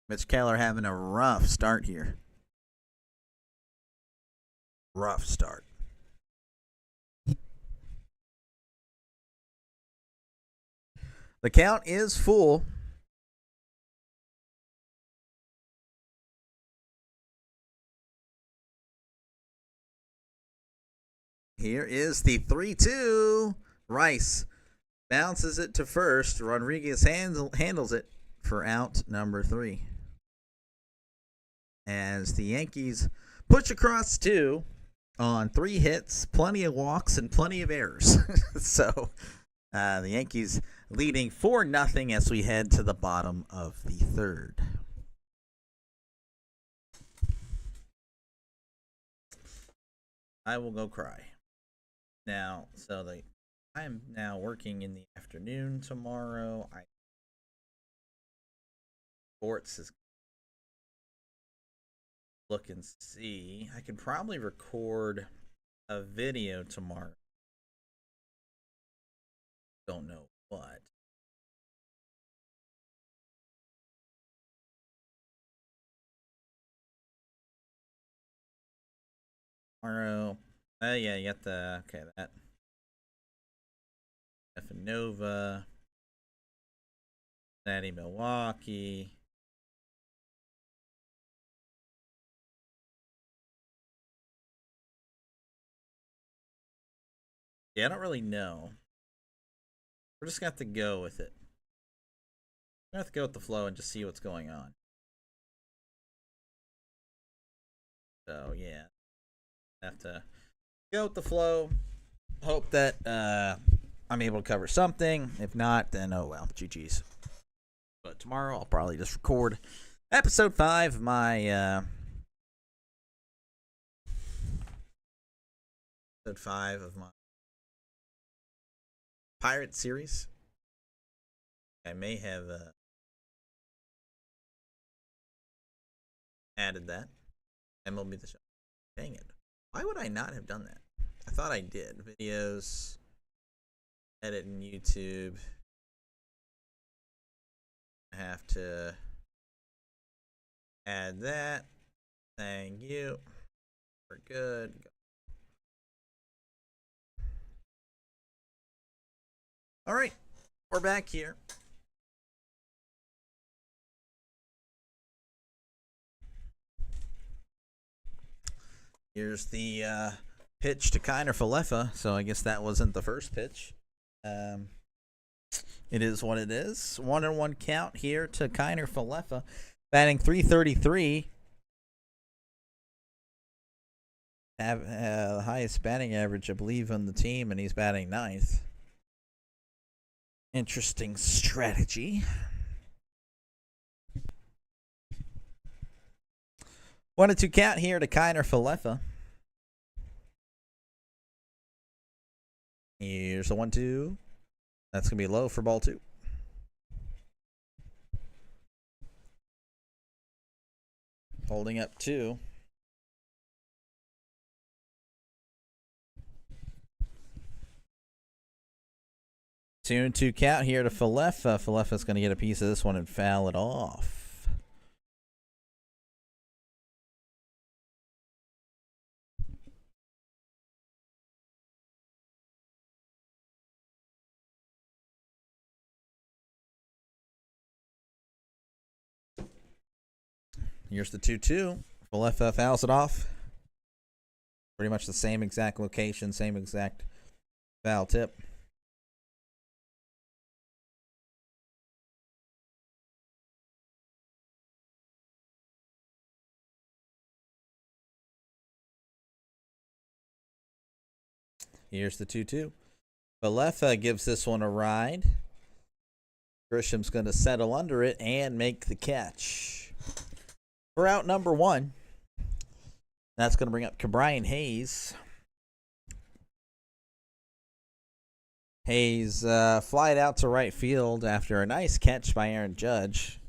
Mitch Keller having a rough start here. Rough start. The count is full. Here is the 3-2. Rice bounces it to first. Rodriguez handles it for out number 3. As the Yankees push across 2 on 3 hits, plenty of walks, and plenty of errors. So the Yankees leading 4-0 as we head to the bottom of the 3rd. I will go cry. Now, I am now working in the afternoon tomorrow. Sports is look and see. I could probably record a video tomorrow. Don't know what. Tomorrow. Oh yeah, you got the that. Nova. Cincinnati, Milwaukee. Yeah, I don't really know. We're just gonna have to go with it. We're gonna have to go with the flow and just see what's going on. So yeah, have to go with the flow. Hope that I'm able to cover something. If not, then oh well, GG's. But tomorrow I'll probably just record episode 5 of my episode 5 of my Pirate series. I may have added that. MLB The Show. Dang it. Why would I not have done that? I thought I did. Videos, edit in YouTube. I have to add that. Thank you. We're good. All right. We're back here. Here's the pitch to Kiner Falefa. So I guess that wasn't the first pitch. It is what it is. 1-1 count here to Kiner Falefa. Batting .333. Have the highest batting average, I believe, on the team, and he's batting 9th. Interesting strategy. 1-2 count here to Kiner Falefa. Here's the 1-2. That's going to be low for ball 2. Holding up 2. Soon 2 count here to Falefa. Falefa's going to get a piece of this one and foul it off. Here's the 2-2. Falefa fouls it off. Pretty much the same exact location, same exact foul tip. Here's the 2-2. Falefa gives this one a ride. Grisham's going to settle under it and make the catch. For out number 1. That's going to bring up Brian Hayes. Hayes flied out to right field after a nice catch by Aaron Judge.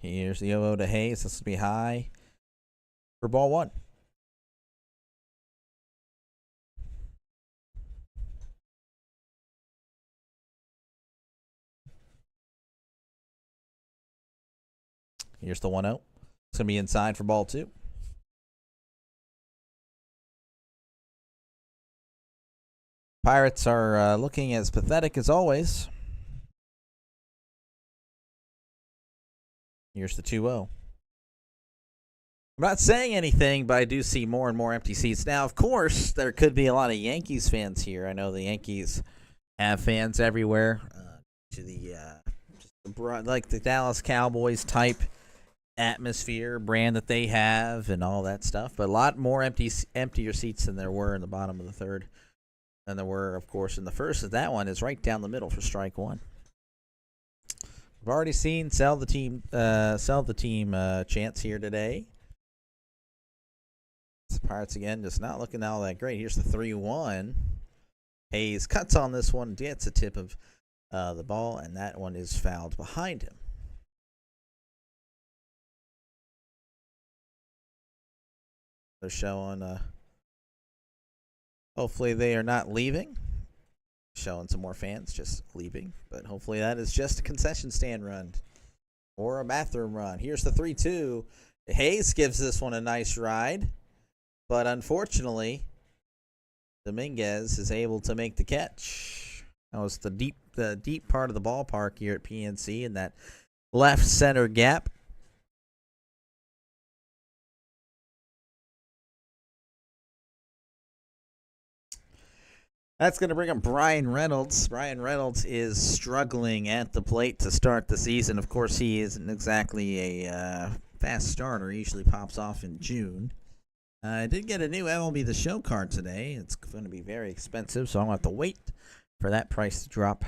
Here's the 0-0 to Hayes. This will be high for ball 1. Here's the 1-0. It's going to be inside for ball 2. Pirates are looking as pathetic as always. Here's the 2-0. I'm not saying anything, but I do see more and more empty seats. Now, of course, there could be a lot of Yankees fans here. I know the Yankees have fans everywhere. To the like the Dallas Cowboys type atmosphere brand that they have and all that stuff, but a lot more emptier seats than there were in the bottom of the 3rd than there were, of course, in the 1st. That one is right down the middle for strike 1. We've already seen sell the team chance here today. The Pirates again just not looking all that great. Here's the 3-1. Hayes cuts on this one, gets a tip of the ball, and that one is fouled behind him. They're showing, hopefully they are not leaving. Showing some more fans just leaving. But hopefully that is just a concession stand run or a bathroom run. Here's the 3-2. Hayes gives this one a nice ride. But unfortunately, Dominguez is able to make the catch. That was the deep part of the ballpark here at PNC in that left center gap. That's going to bring up Brian Reynolds. Brian Reynolds is struggling at the plate to start the season. Of course, he isn't exactly a fast starter. He usually pops off in June. I did get a new MLB The Show card today. It's going to be very expensive, so I'm going to have to wait for that price to drop.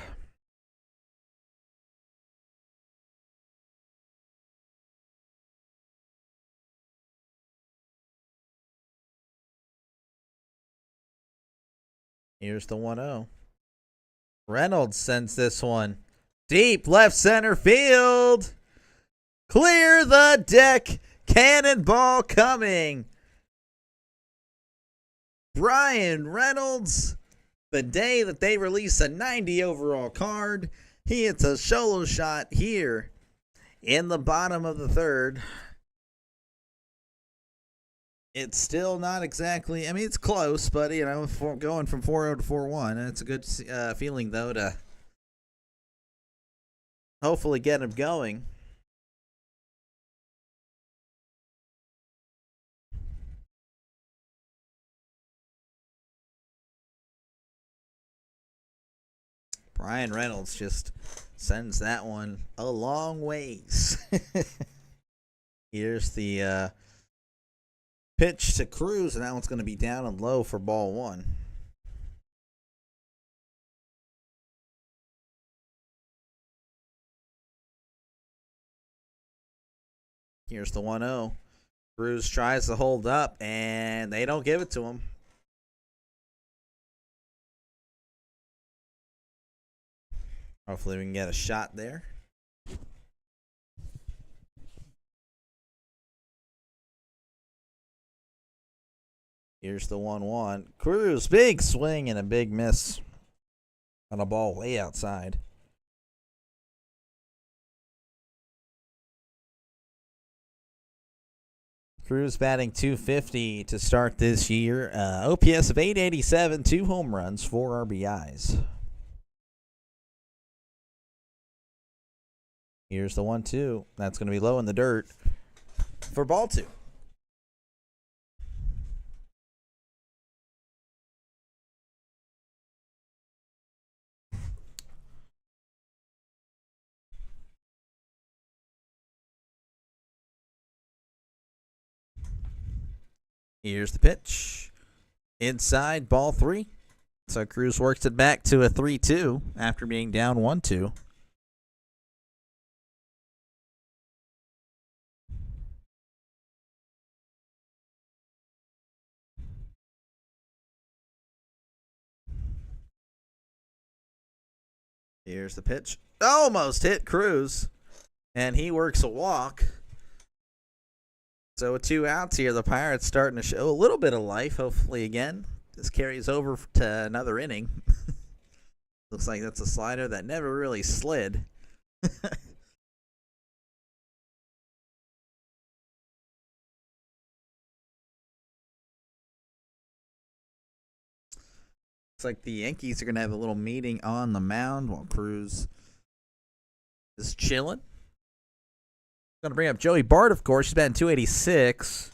Here's the 1-0. Reynolds sends this one deep left center field. Clear the deck. Cannonball coming. Brian Reynolds, the day that they release a 90 overall card, he hits a solo shot here in the bottom of the third. It's still not exactly, I mean, it's close, but, you know, going from 4-0 to 4-1, it's a good feeling, though, to hopefully get him going. Brian Reynolds just sends that one a long ways. Here's the pitch to Cruz, and that one's going to be down and low for ball one. Here's the 1-0. Cruz tries to hold up, and they don't give it to him. Hopefully we can get a shot there. Here's the 1-1. Cruz, big swing and a big miss on a ball way outside. Cruz batting .250 to start this year. OPS of .887, 2 home runs, 4 RBIs. Here's the 1-2. That's going to be low in the dirt for ball 2. Here's the pitch. Inside, ball 3. So Cruz works it back to a 3-2 after being down 1-2. Here's the pitch. Almost hit Cruz, and he works a walk. So with 2 outs here, the Pirates starting to show a little bit of life. Hopefully, again, this carries over to another inning. Looks like that's a slider that never really slid. Looks like the Yankees are going to have a little meeting on the mound while Cruz is chilling. Going to bring up Joey Bart, of course. He's batting .286.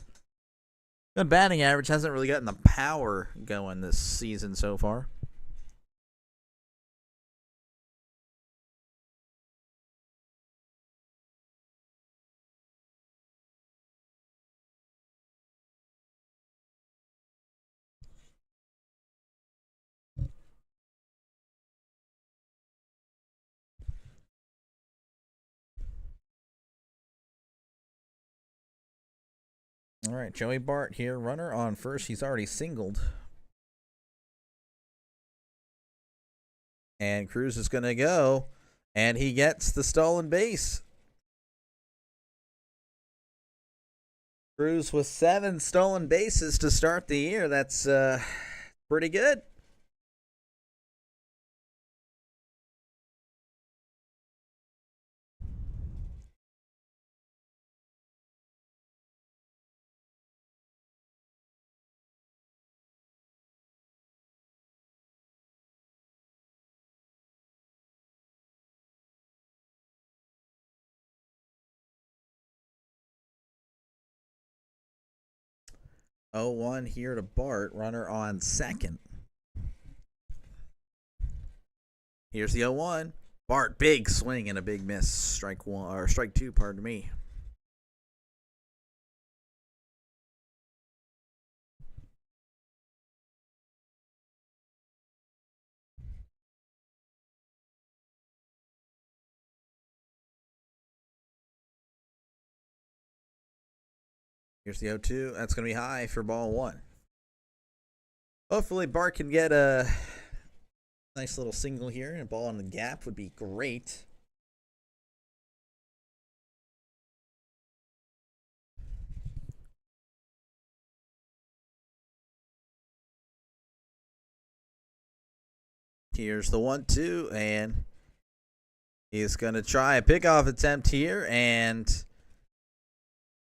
Good batting average. Hasn't really gotten the power going this season so far. All right, Joey Bart here. Runner on first. He's already singled. And Cruz is going to go. And he gets the stolen base. Cruz with 7 stolen bases to start the year. That's pretty good. Oh, 1 here to Bart. Runner on second. Here's the 0-1. Bart, big swing and a big miss. Strike one or strike two, pardon me. Here's the 0-2. That's going to be high for ball one. Hopefully, Bart can get a nice little single here, and a ball on the gap would be great. Here's the 1-2, and he's going to try a pickoff attempt here, and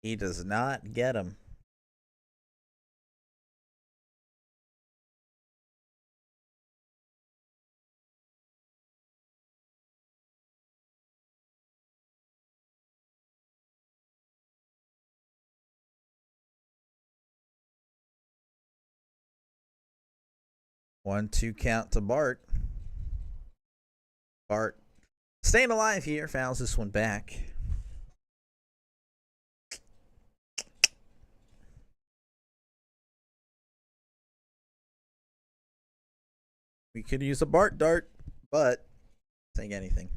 he does not get him. One, two count to Bart. Bart staying alive here, fouls this one back. We could use a Bart dart, but take anything.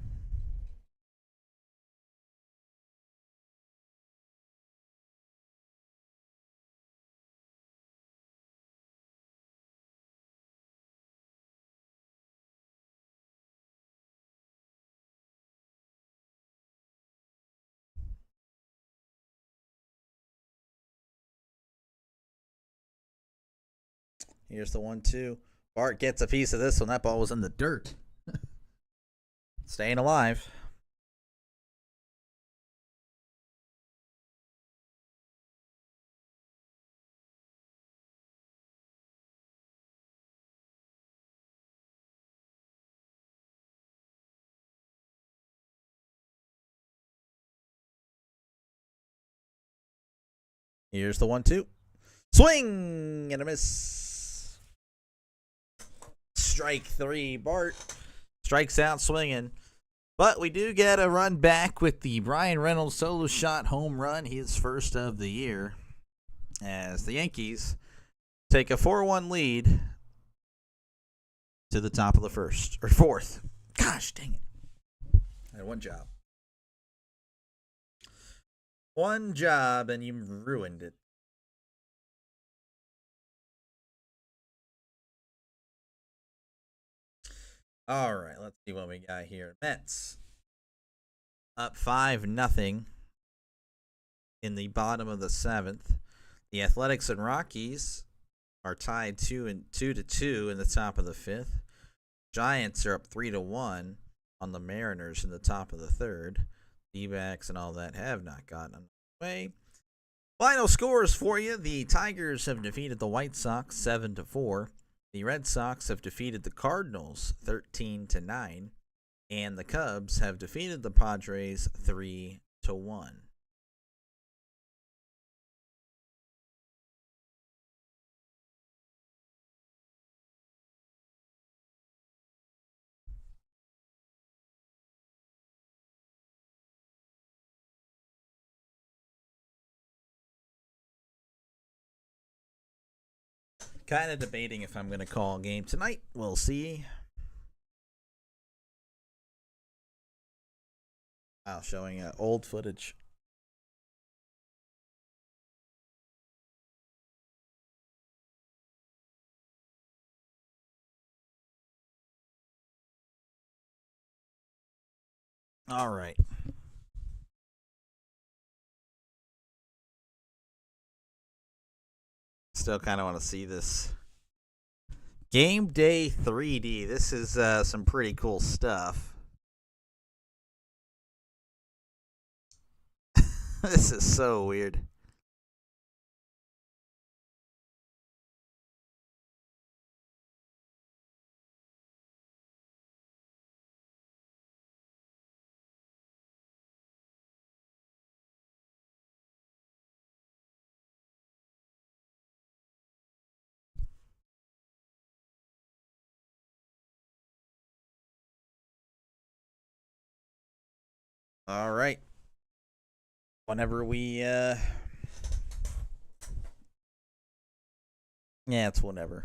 Here's the 1-2. Bart gets a piece of this one. That ball was in the dirt. Staying alive. Here's the 1-2. Swing and a miss. Strike three. Bart strikes out swinging. But we do get a run back with the Brian Reynolds solo shot home run, his first of the year, as the Yankees take a 4-1 lead to the top of the first, or fourth. Gosh, dang it. I had one job. One job, and you ruined it. All right, let's see what we got here. Mets up 5-0 in the bottom of the seventh. The Athletics and Rockies are tied 2-2 in the top of the fifth. Giants are up 3-1 on the Mariners in the top of the third. D-backs and all that have not gotten away. Final scores for you: the Tigers have defeated the White Sox 7-4. The Red Sox have defeated the Cardinals 13-9, and the Cubs have defeated the Padres 3-1. Kind of debating if I'm going to call a game tonight. We'll see. Wow, showing old footage. All right. Still kind of want to see this. Game Day 3D. This is some pretty cool stuff. This is so weird. All right. Whenever we, yeah, it's whenever.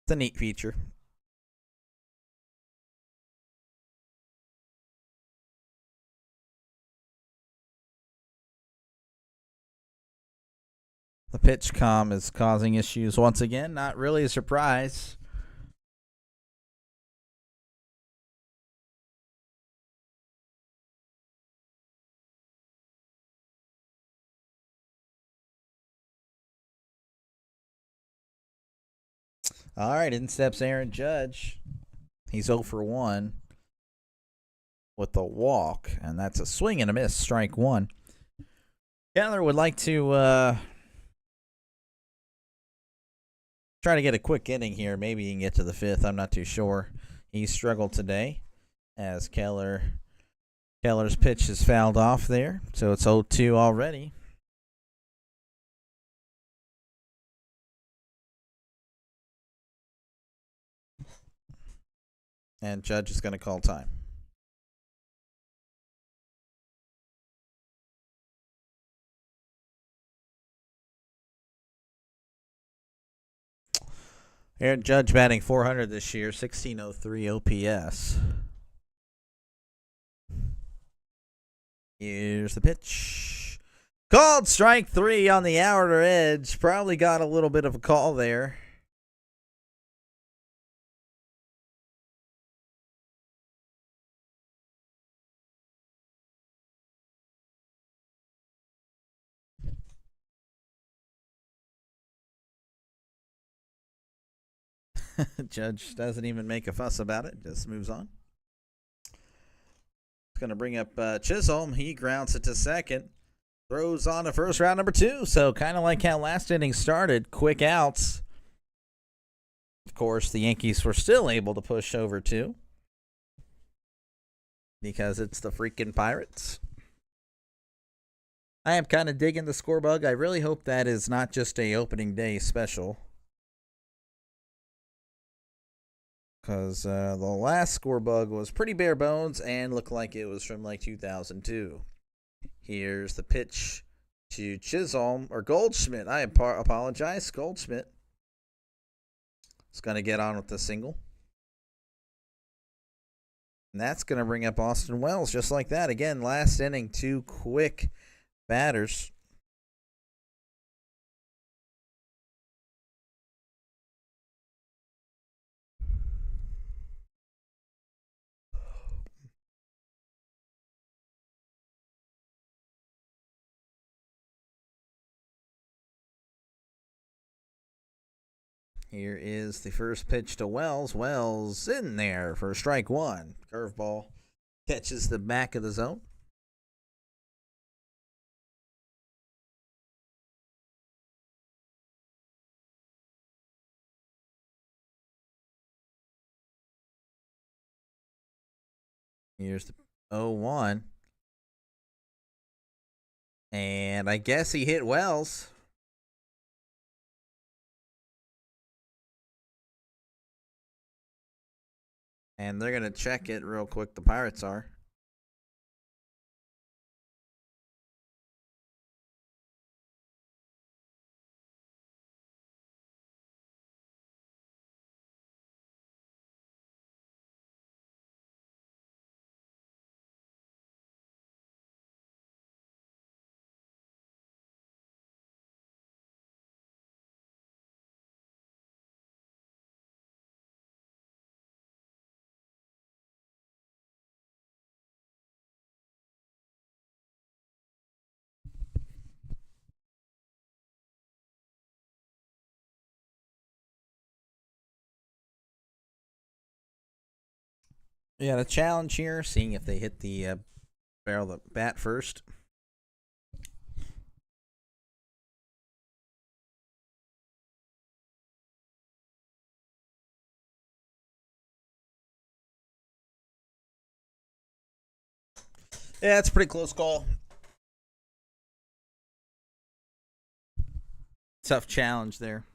It's a neat feature. The pitch com is causing issues once again. Not really a surprise. All right, in steps Aaron Judge. He's 0 for 1 with the walk, and that's a swing and a miss, strike one. Keller would like to try to get a quick inning here. Maybe he can get to the fifth. I'm not too sure. He struggled today as Keller's pitch is fouled off there, so it's 0-2 already. And Judge is going to call time. Aaron Judge batting .400 this year, 1603 OPS. Here's the pitch. Called strike three on the outer edge. Probably got a little bit of a call there. Judge doesn't even make a fuss about it, just moves on. It's going to bring up Chisholm. He grounds it to second. Throws on to first, round number 2. So kind of like how last inning started, quick outs. Of course, the Yankees were still able to push over 2 because it's the freaking Pirates. I am kind of digging the score bug. I really hope that is not just a opening day special, because the last score bug was pretty bare bones and looked like it was from like 2002. Here's the pitch to Chisholm, or Goldschmidt. I apologize. Goldschmidt is going to get on with the single. And that's going to bring up Austin Wells just like that. Again, last inning, 2 quick batters. Here is the first pitch to Wells. Wells in there for strike one. Curveball catches the back of the zone. Here's the 0-1. And I guess he hit Wells. And they're going to check it real quick. The Pirates are. Yeah, the challenge here, seeing if they hit the barrel of the bat first. Yeah, it's a pretty close call. Tough challenge there.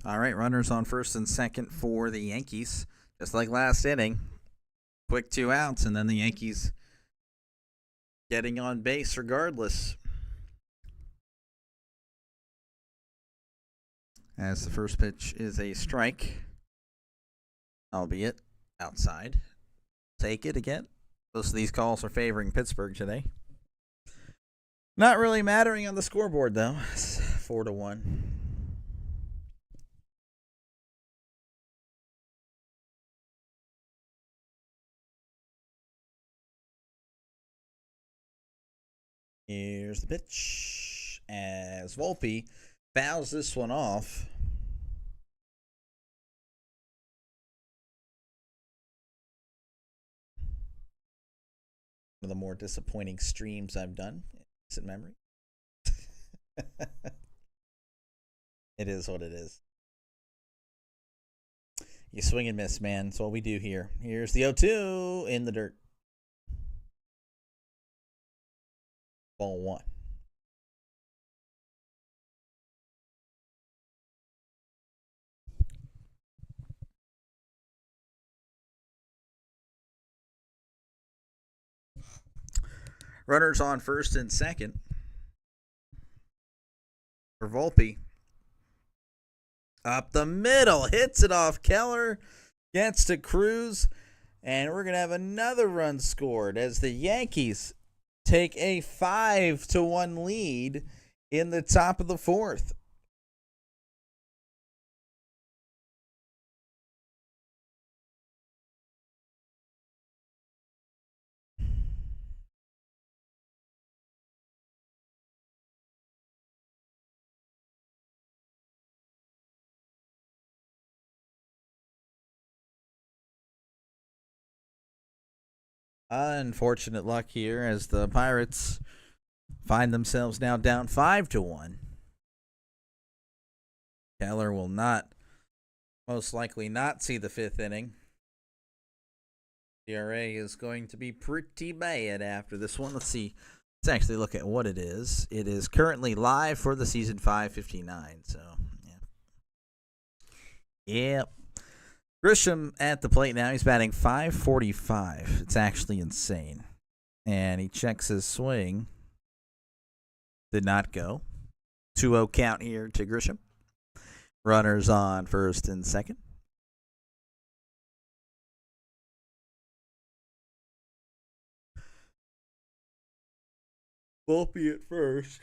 All right, runners on first and second for the Yankees. Just like last inning, quick 2 outs, and then the Yankees getting on base regardless. As the first pitch is a strike, albeit outside. Take it again. Most of these calls are favoring Pittsburgh today. Not really mattering on the scoreboard, though. It's 4-1. Here's the pitch as Volpe fouls this one off. One of the more disappointing streams I've done in recent memory. It is what it is. You swing and miss, man. That's what we do here. Here's the 0-2 in the dirt. Ball 1. Runners on first and second for Volpe. Up the middle, hits it off Keller, gets to Cruz, and we're going to have another run scored as the Yankees take a 5-1 lead in the top of the fourth. Unfortunate luck here as the Pirates find themselves now down 5-1. Keller will most likely not see the fifth inning. ERA is going to be pretty bad after this one. Let's see. Let's actually look at what it is. It is currently live for the season 559. So, yeah. Yep. Grisham at the plate now. He's batting .545. It's actually insane. And he checks his swing. Did not go. 2-0 count here to Grisham. Runners on first and second. Volpe at first.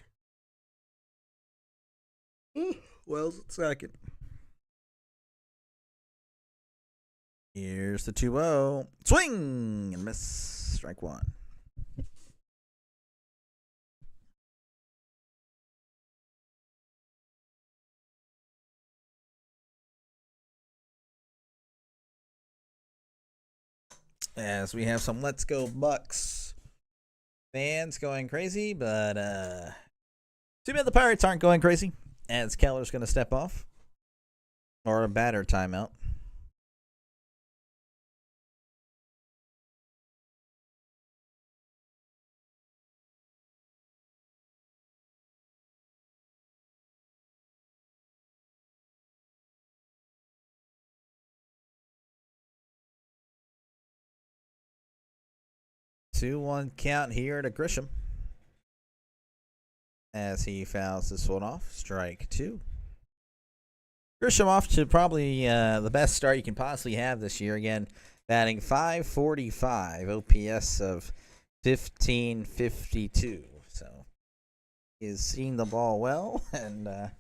Wells at second. Here's the 2-0. Swing and miss. Strike one. As we have some Let's Go Bucks fans going crazy, but too bad the Pirates aren't going crazy as Keller's going to step off. Or a batter timeout. Two-one count here to Grisham as he fouls this one off. Strike two. Grisham off to probably the best start you can possibly have this year. Again, batting .545, OPS of 1552. So he's seen the ball well, and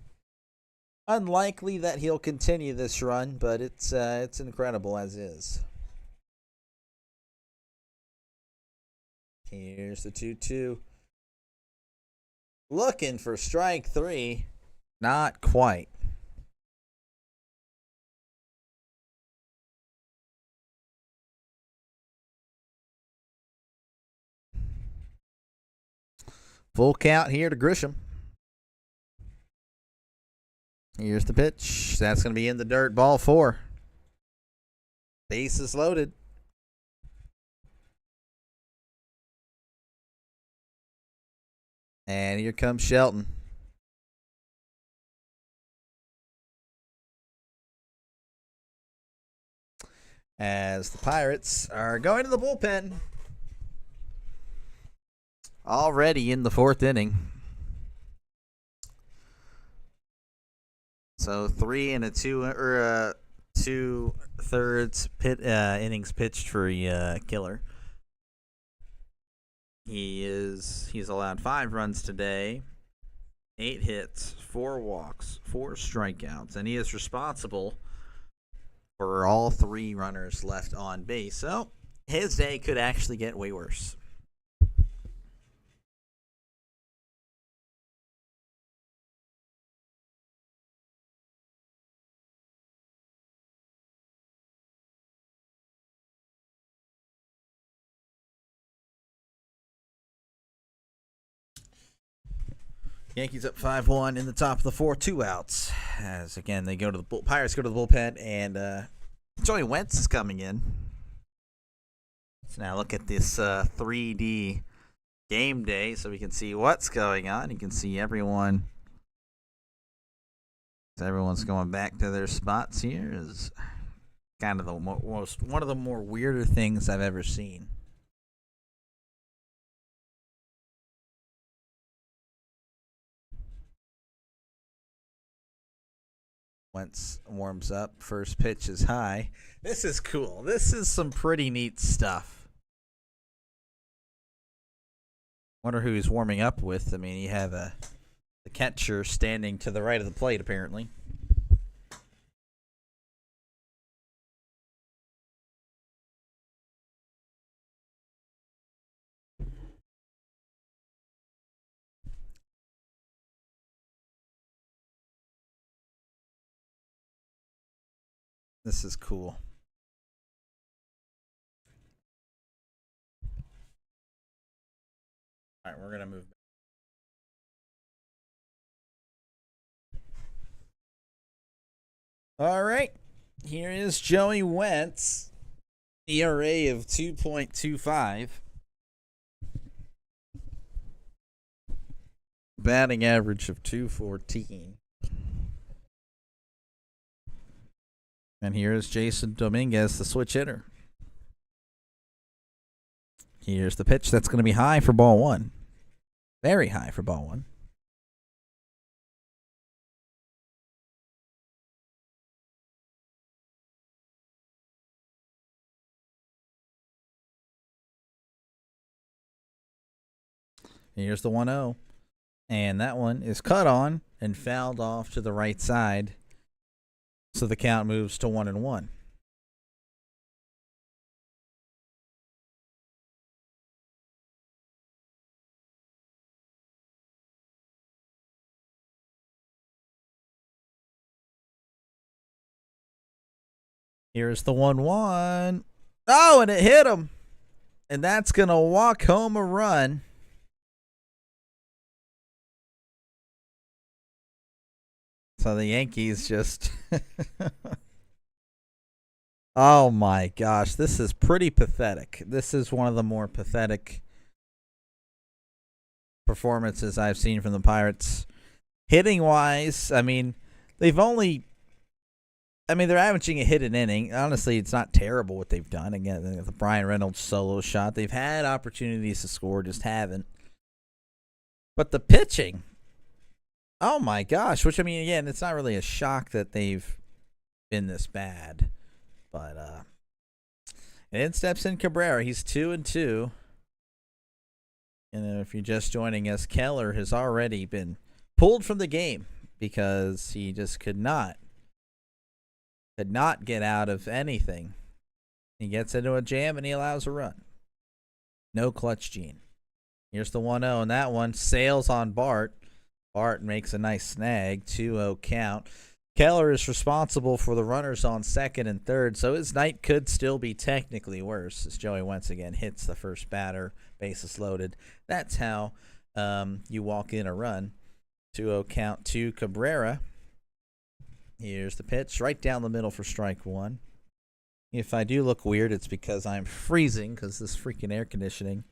unlikely that he'll continue this run, but it's incredible as is. Here's the 2-2. Looking for strike three. Not quite. Full count here to Grisham. Here's the pitch. That's going to be in the dirt. Ball 4. Bases loaded. And here comes Shelton. as the Pirates are going to the bullpen. Already in the 4th inning. So 3 and 2/3 innings pitched for Killer. He's allowed 5 runs today, 8 hits, 4 walks, 4 strikeouts, and he is responsible for all 3 runners left on base. So his day could actually get way worse. Yankees up 5-1 in the top of the 4th, 2 outs. As again they go to the Pirates go to the bullpen, and Joey Wentz is coming in. So now look at this 3D game day, so we can see what's going on. You can see everyone's going back to their spots here. Is kind of the one of the more weirder things I've ever seen. Wentz warms up. First pitch is high. This is cool. This is some pretty neat stuff. Wonder who he's warming up with. I mean, you have the catcher standing to the right of the plate, apparently. This is cool. All right, we're going to move back. All right. Here is Joey Wentz. ERA of 2.25. Batting average of 214. And here is Jason Dominguez, the switch hitter. Here's the pitch. That's going to be high for ball 1. Very high for ball 1. Here's the 1-0. And that one is cut on and fouled off to the right side. So the count moves to 1-1. Here's the 1-1. Oh, and it hit him. And that's going to walk home a run. So the Yankees just... Oh my gosh, this is pretty pathetic. This is one of the more pathetic performances I've seen from the Pirates. Hitting wise, I mean, they're averaging a hit an inning. Honestly, it's not terrible what they've done. Again, the Brian Reynolds solo shot. They've had opportunities to score, just haven't. But the pitching, oh my gosh, which, I mean, again, it's not really a shock that they've been this bad. But and in steps in Cabrera. He's 2-2. And if you're just joining us, Keller has already been pulled from the game because he just could not get out of anything. He gets into a jam and he allows a run. No clutch gene. Here's the 1-0, and that one sails on Bart. Bart makes a nice snag. 2-0 count. Keller is responsible for the runners on second and third, so his night could still be technically worse as Joey Wentz again hits the first batter, bases loaded. That's how you walk in a run. 2-0 count to Cabrera. Here's the pitch right down the middle for strike 1. If I do look weird, it's because I'm freezing because this freaking air conditioning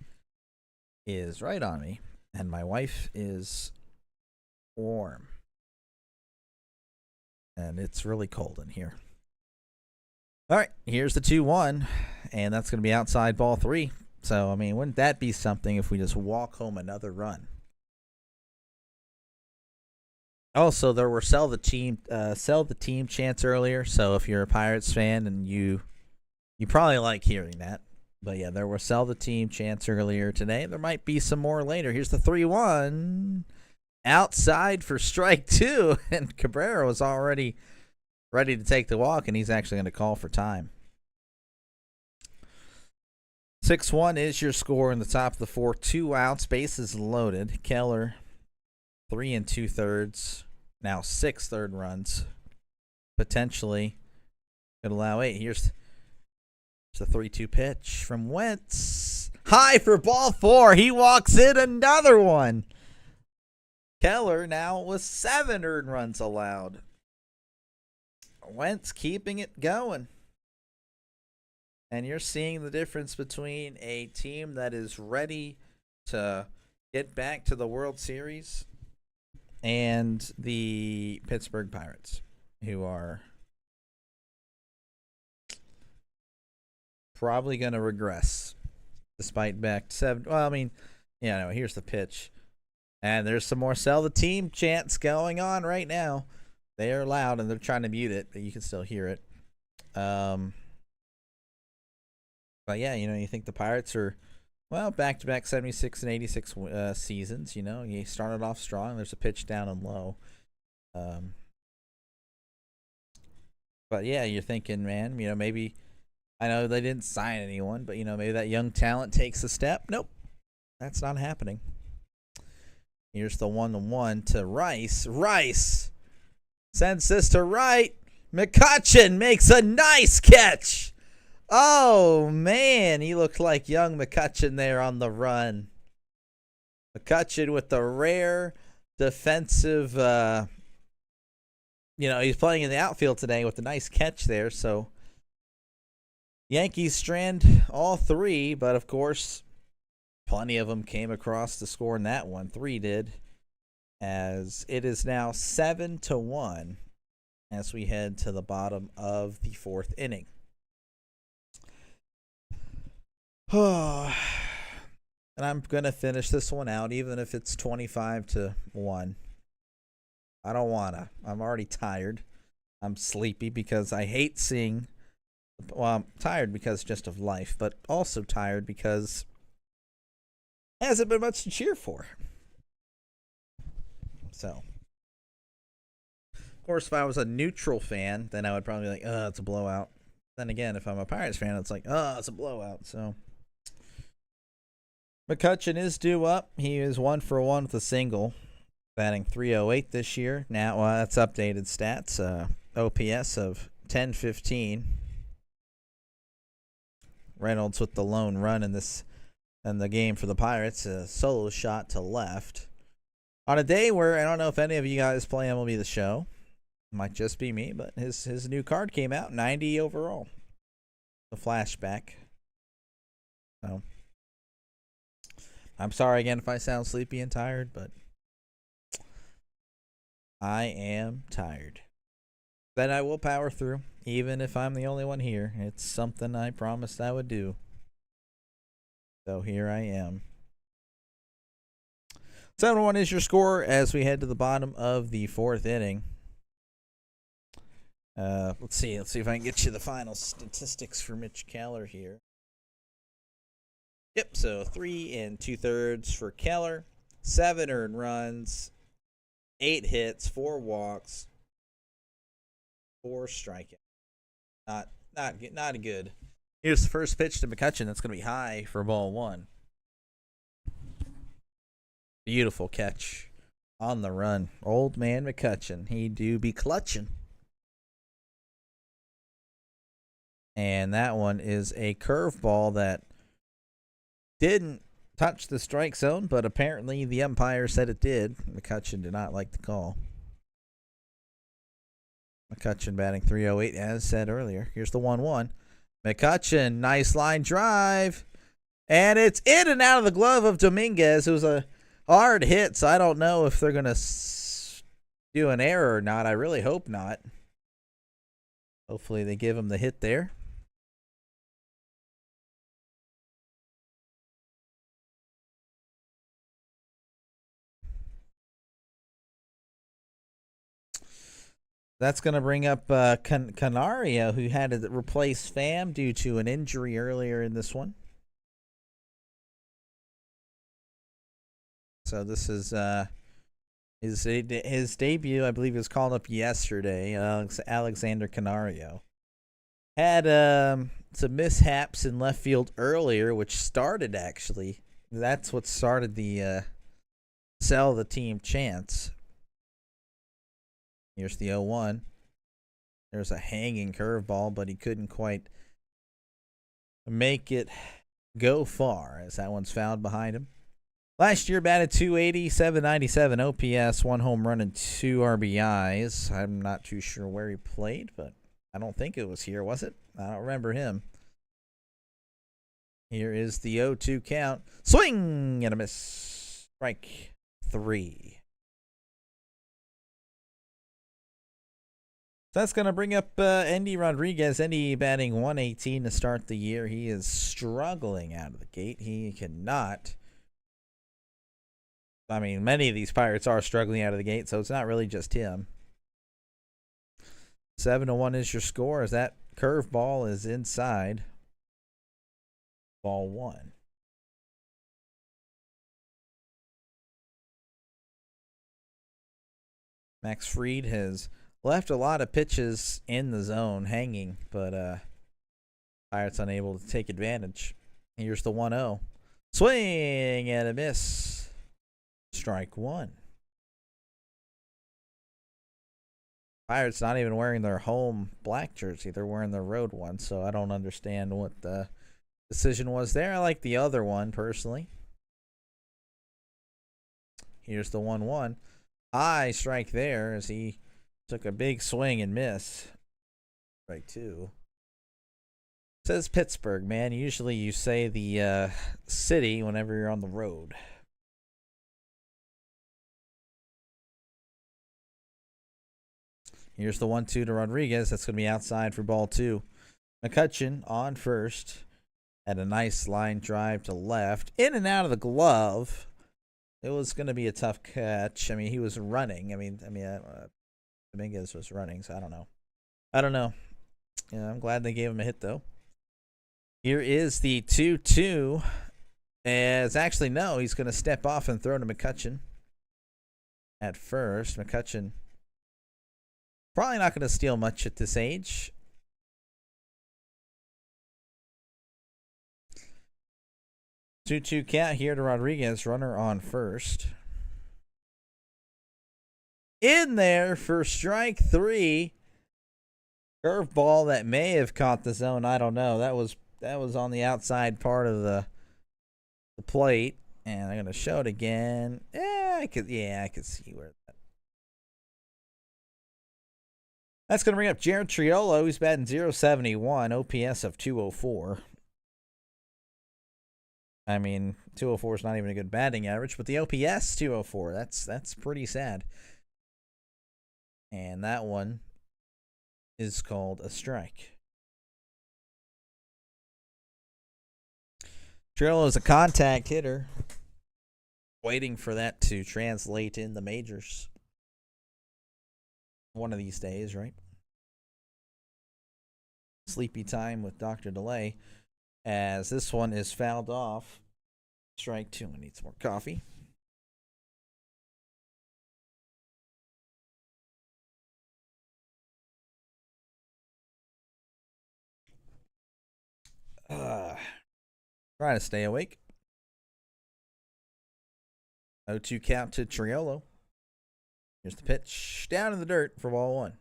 is right on me, and my wife is warm. And it's really cold in here. All right, here's the 2-1, and that's going to be outside ball 3. So, I mean, wouldn't that be something if we just walk home another run? Also, there were sell the team chants earlier. So if you're a Pirates fan and you probably like hearing that. But yeah, there were sell the team chants earlier today. There might be some more later. Here's the 3-1 outside for strike 2, and Cabrera was already ready to take the walk, and he's actually going to call for time. 6-1 is your score in the top of the 4. 2 outs, bases loaded. Keller 3 2/3. Now 6 third runs. Potentially could allow 8. Here's the 3-2 pitch from Wentz. High for ball 4. He walks in another one. Keller now with 7 earned runs allowed. Wentz keeping it going. And you're seeing the difference between a team that is ready to get back to the World Series and the Pittsburgh Pirates, who are probably going to regress despite back 7. Well, I mean, no, here's the pitch. And there's some more sell the team chants going on right now. They are loud and they're trying to mute it, but you can still hear it. But yeah, you think the Pirates are, well, back-to-back 76 and 86 seasons. You started off strong. There's a pitch down and low. But yeah, you're thinking, man, maybe, I know they didn't sign anyone, but maybe that young talent takes a step. Nope, that's not happening. Here's the 1-1 to Rice. Rice sends this to right. McCutchen makes a nice catch. Oh, man, he looked like young McCutchen there on the run. McCutchen with the rare defensive, he's playing in the outfield today with a nice catch there. So Yankees strand all 3, but of course, plenty of them came across to score in that one. 3 did, as it is now 7-1 as we head to the bottom of the 4th inning. And I'm going to finish this one out, even if it's 25-1. I don't want to. I'm already tired. I'm sleepy because I hate seeing. Well, I'm tired because just of life, but also tired because there hasn't been much to cheer for. So, of course, if I was a neutral fan, then I would probably be like, it's a blowout. Then again, if I'm a Pirates fan, it's like, it's a blowout. So, McCutchen is due up. He is 1 for 1 with a single, batting .308 this year. Now, that's updated stats. OPS of 1015. Reynolds with the lone run in the game for the Pirates. A solo shot to left. On a day where I don't know if any of you guys play MLB The Show. Might just be me, but his new card came out, 90 overall. The flashback. So, I'm sorry again if I sound sleepy and tired, but I am tired. Then I will power through, even if I'm the only one here. It's something I promised I would do. So here I am. 7-1 is your score as we head to the bottom of the 4th inning. Let's see if I can get you the final statistics for Mitch Keller here. Yep, so 3 2/3 for Keller, 7 earned runs, 8 hits, 4 walks, 4 strikeouts. Not good. Here's the first pitch to McCutchen. That's going to be high for ball 1. Beautiful catch on the run. Old man McCutchen. He do be clutching. And that one is a curveball that didn't touch the strike zone, but apparently the umpire said it did. McCutchen did not like the call. McCutchen batting .308, as said earlier. Here's the 1-1. McCutchen, nice line drive. And it's in and out of the glove of Dominguez. It was a hard hit, so I don't know if they're going to do an error or not. I really hope not. Hopefully they give him the hit there. That's going to bring up Canario, who had to replace Pham due to an injury earlier in this one. So this is his debut, I believe, was called up yesterday. Alexander Canario had some mishaps in left field earlier, which started actually. That's what started the sell the team chance. Here's the 0-1. There's a hanging curveball, but he couldn't quite make it go far as that one's fouled behind him. Last year batted .280, .797 OPS, 1 home run and 2 RBIs. I'm not too sure where he played, but I don't think it was here, was it? I don't remember him. Here is the 0-2 count. Swing and a miss. Strike 3. So that's going to bring up Endy Rodriguez. Endy batting 118 to start the year. He is struggling out of the gate. He cannot. I mean, many of these Pirates are struggling out of the gate, so it's not really just him. 7-1 is your score as that curveball is inside. Ball 1. Max Fried has left a lot of pitches in the zone hanging, but Pirates unable to take advantage. Here's the 1-0. Swing and a miss. Strike 1. Pirates not even wearing their home black jersey. They're wearing their road one, so I don't understand what the decision was there. I like the other one, personally. Here's the 1-1. High strike there as he took a big swing and miss. Strike 2. Says Pittsburgh, man. Usually you say the city whenever you're on the road. Here's the 1-2 to Rodriguez. That's going to be outside for ball 2. McCutchen on first. Had a nice line drive to left. In and out of the glove. It was going to be a tough catch. I mean, he was running. Dominguez was running, so I don't know. Yeah, I'm glad they gave him a hit, though. Here is the 2-2. As actually, no, he's going to step off and throw to McCutchen. At first, McCutchen probably not going to steal much at this age. Two count here to Rodriguez. Runner on first. In there for strike 3. Curveball that may have caught the zone. I don't know. That was on the outside part of the plate. And I'm going to show it again. I could see where that. That's going to bring up Jared Triolo. He's batting .071, OPS of 204. I mean, 204 is not even a good batting average, but the OPS 204. That's pretty sad. And that one is called a strike. Triolo is a contact hitter. Waiting for that to translate in the majors. One of these days, right? Sleepy time with Dr. Delay. As this one is fouled off. Strike 2. I need some more coffee. Trying to stay awake. 0-2 count to Triolo. Here's the pitch. Down in the dirt for ball 1.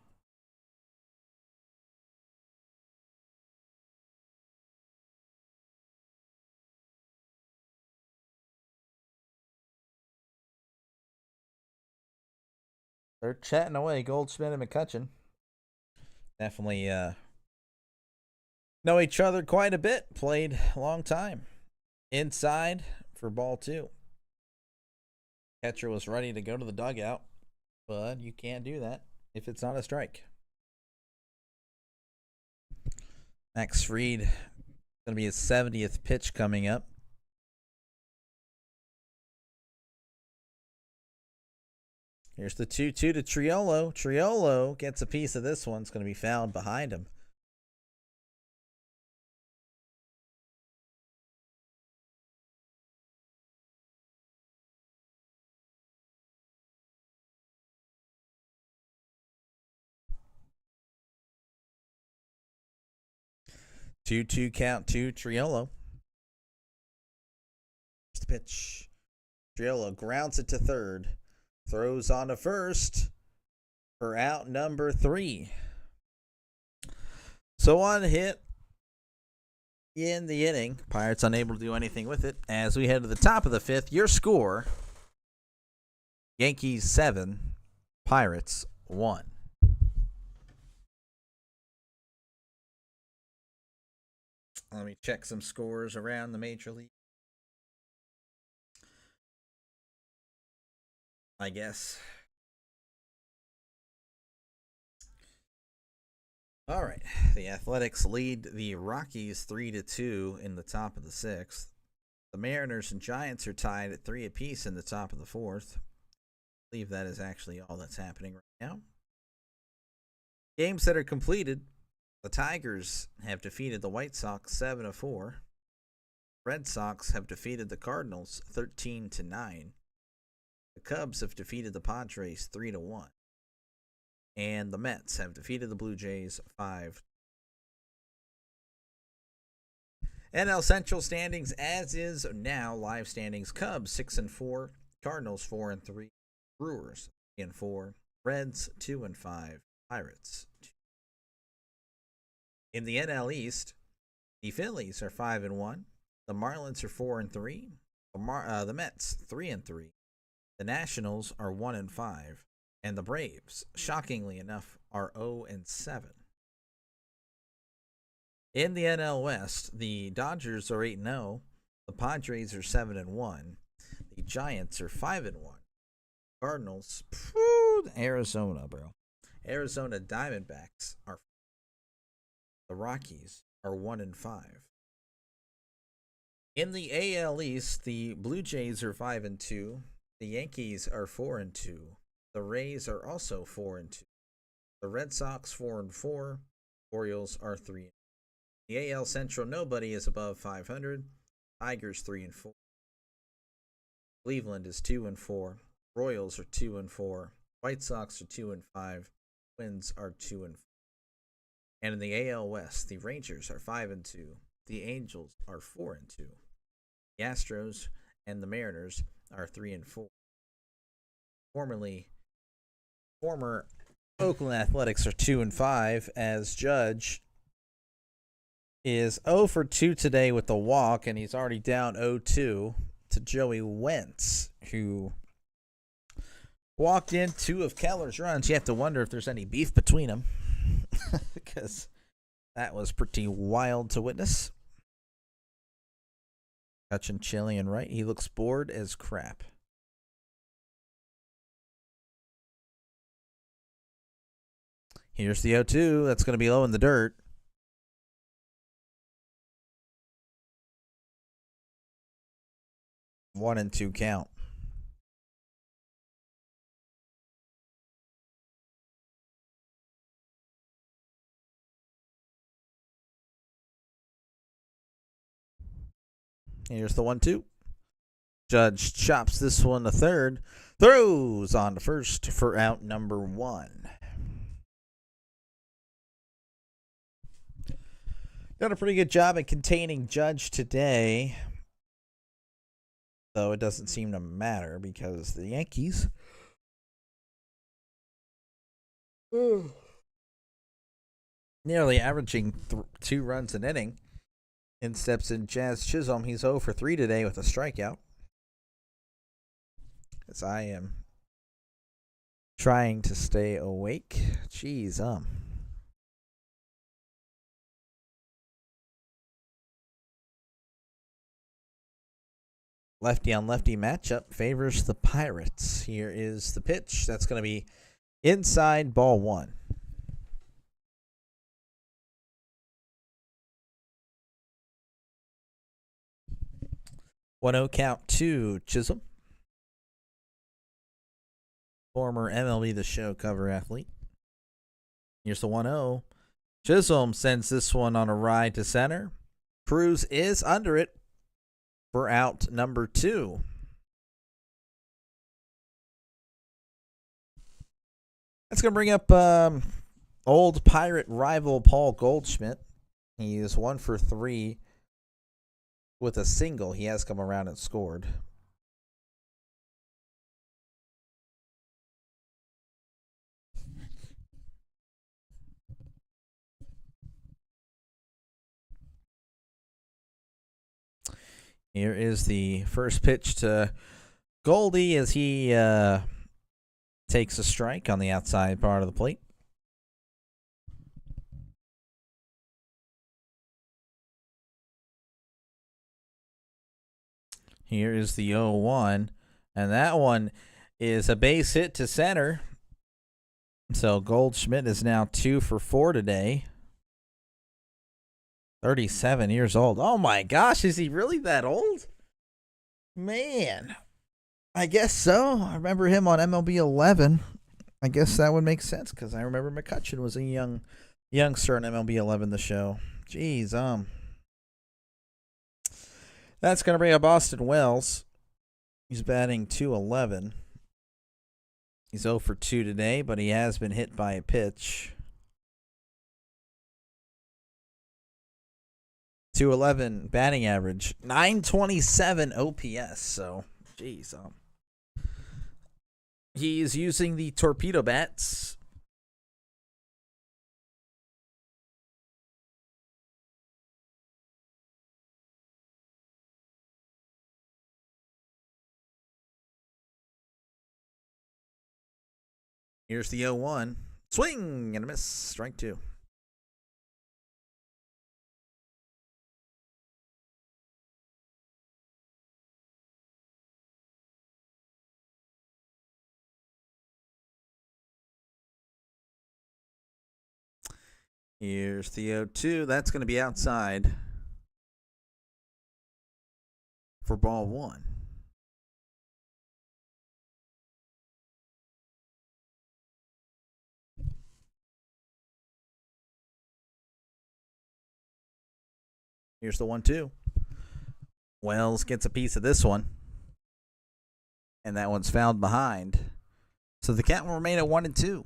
They're chatting away, Goldschmidt and McCutchen. Definitely know each other quite a bit. Played a long time. Inside for ball 2. Catcher was ready to go to the dugout, but you can't do that if it's not a strike. Max Fried, going to be his 70th pitch coming up. Here's the 2-2 to Triolo. Triolo gets a piece of this one. It's going to be fouled behind him. Two count to Triolo. Here's the pitch. Triolo grounds it to third. Throws on to first for out number 3. So one hit in the inning. Pirates unable to do anything with it. As we head to the top of the 5th, your score: Yankees 7, Pirates 1. Let me check some scores around the Major League. I guess. All right. The Athletics lead the Rockies 3-2 in the top of the 6th. The Mariners and Giants are tied at 3 apiece in the top of the 4th. I believe that is actually all that's happening right now. Games that are completed: the Tigers have defeated the White Sox 7-4. Red Sox have defeated the Cardinals 13-9. The Cubs have defeated the Padres 3-1. And the Mets have defeated the Blue Jays 5. NL Central standings as is now. Live standings: Cubs 6-4, Cardinals 4-3, Brewers 3-4, Reds 2-5, Pirates 2. In the NL East, the Phillies are 5-1, the Marlins are 4-3, the Mets 3-3, the Nationals are 1-5, and the Braves, shockingly enough, are 0-7. In the NL West, the Dodgers are 8-0, the Padres are 7-1, the Giants are 5-1, Cardinals, Arizona, bro. Arizona Diamondbacks are. The Rockies are 1-5. In the AL East, the Blue Jays are 5-2. The Yankees are 4-2. The Rays are also 4-2. The Red Sox 4-4. Orioles are 3. The AL Central, nobody is above 500. Tigers 3-4. Cleveland is 2-4. Royals are 2-4. White Sox are 2-5. Twins are 2-4. And in the AL West, the Rangers are 5-2. The Angels are 4-2. The Astros and the Mariners are 3-4. Former Oakland Athletics are 2-5, as Judge is 0-2 today with the walk, and he's already down 0-2 to Joey Wentz, who walked in 2 of Keller's runs. You have to wonder if there's any beef between them, because that was pretty wild to witness. Touching Chillian right. He looks bored as crap. Here's the 0-2. That's going to be low in the dirt. One and two count. Here's the 1-2. Judge chops this one to third. Throws on to first for out number 1. Done a pretty good job at containing Judge today, though it doesn't seem to matter because the Yankees nearly averaging 2 runs an inning. In steps in Jazz Chisholm. He's 0-3 today with a strikeout. As I am trying to stay awake. Jeez, Lefty on lefty matchup favors the Pirates. Here is the pitch. That's going to be inside, ball 1. 1-0 count to Chisholm. Former MLB The Show cover athlete. Here's the 1-0. Chisholm sends this one on a ride to center. Cruz is under it for out number 2. That's going to bring up old Pirate rival Paul Goldschmidt. He is 1 for 3 with a single. He has come around and scored. Here is the first pitch to Goldie as he takes a strike on the outside part of the plate. Here is the 0-1, and that one is a base hit to center. So Goldschmidt is now 2 for 4 today. 37 years old. Oh my gosh, is he really that old? Man, I guess so. I remember him on MLB 11. I guess that would make sense because I remember McCutcheon was a youngster on MLB 11, the show. Jeez, that's going to bring up Austin Wells. He's batting .211. He's 0 for 2 today, but he has been hit by a pitch. .211 batting average, .927 OPS. So, geez, he's using the torpedo bats. Here's the 0-1. Swing and a miss. Strike 2. Here's the 0-2. That's going to be outside for ball 1. Here's the 1-2. Wells gets a piece of this one. And that one's fouled behind. So the count will remain at 1-2.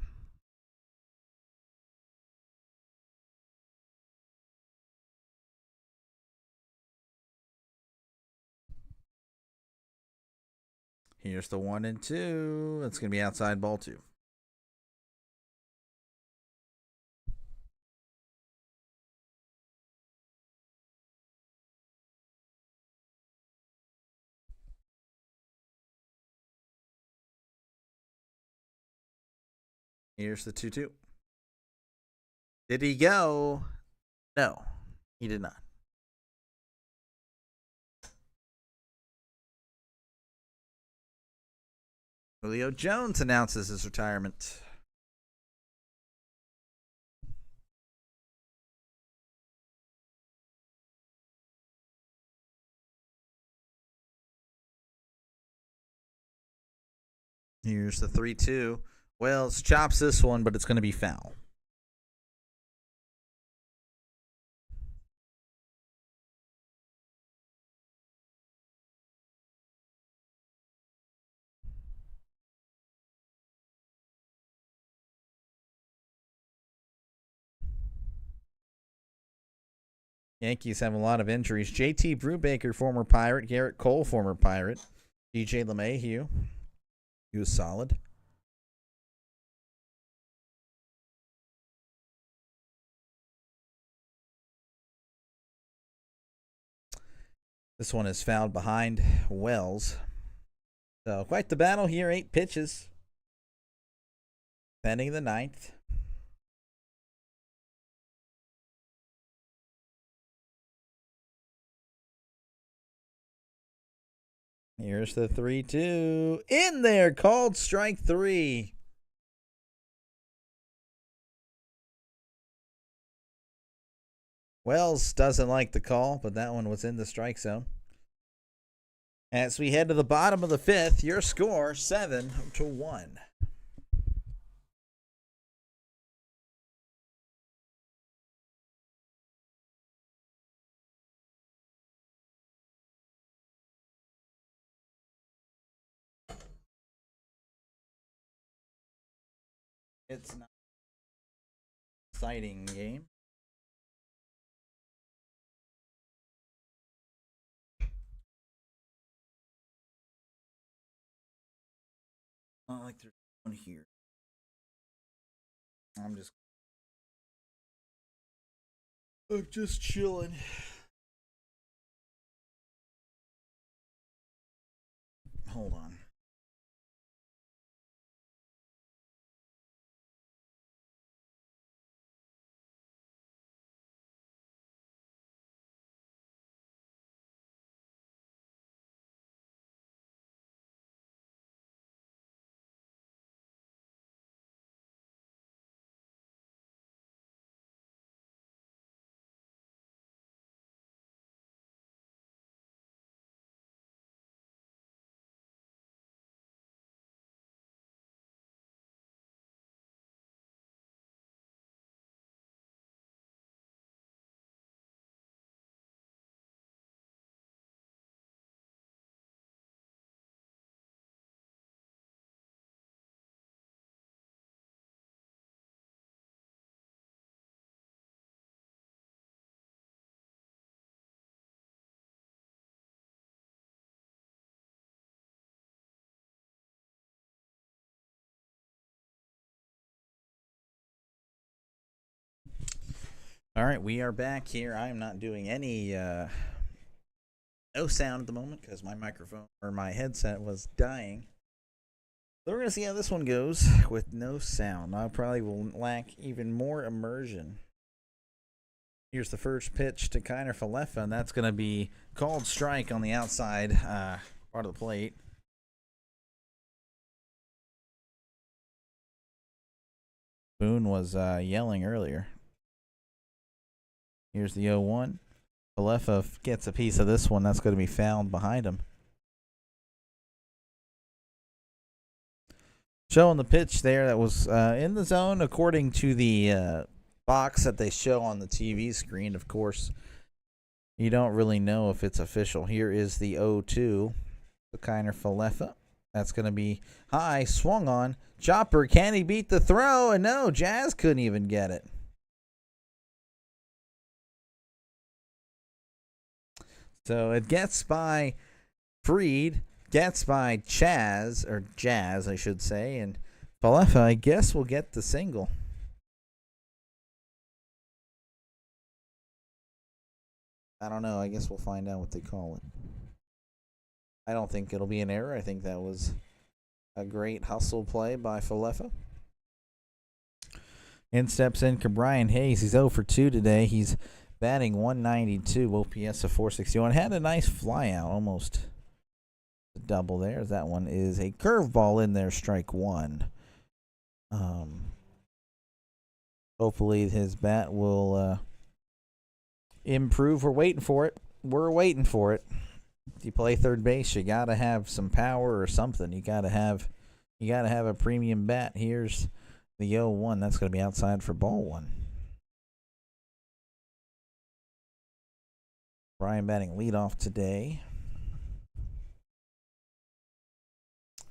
Here's the 1-2. That's going to be outside ball 2. Here's the 2-2. Did he go? No, he did not. Julio Jones announces his retirement. Here's the 3-2. Wells chops this one, but it's going to be foul. Yankees have a lot of injuries. JT Brubaker, former Pirate. Garrett Cole, former Pirate. DJ LeMahieu, he was solid. This one is fouled behind Wells. So quite the battle here. 8 pitches. Pending the 9th. Here's the 3-2. In there, called strike 3. Wells doesn't like the call, but that one was in the strike zone. As we head to the bottom of the fifth, your score 7-1. It's not an exciting game. Not like there's one here. I'm just chilling. Hold on. All right, we are back here. I am not doing any no sound at the moment because my microphone or my headset was dying. So we're gonna see how this one goes with no sound. I probably will lack even more immersion. Here's the first pitch to Kiner Falefa, and that's gonna be called strike on the outside part of the plate. Boone was yelling earlier. Here's the 0-1. Falefa gets a piece of this one. That's going to be fouled behind him. Showing the pitch there that was in the zone according to the box that they show on the TV screen. Of course, you don't really know if it's official. Here is the 0-2. The Kiner Falefa. That's going to be high. Swung on. Chopper. Can he beat the throw? And no, Jazz couldn't even get it. So it gets by Freed, gets by Chaz, or Jazz, I should say, and Falefa, I guess, will get the single. I don't know. I guess we'll find out what they call it. I don't think it'll be an error. I think that was a great hustle play by Falefa. In steps in Brian Hayes. He's 0 for 2 today. He's batting 192, OPS of 461. Had a nice fly out, almost a double there. That one is a curveball in there, strike one. Hopefully his bat will improve. We're waiting for it. If you play third base, you gotta have some power or something. You gotta have a premium bat. Here's the 0-1. That's gonna be outside for ball one. Brian batting leadoff today.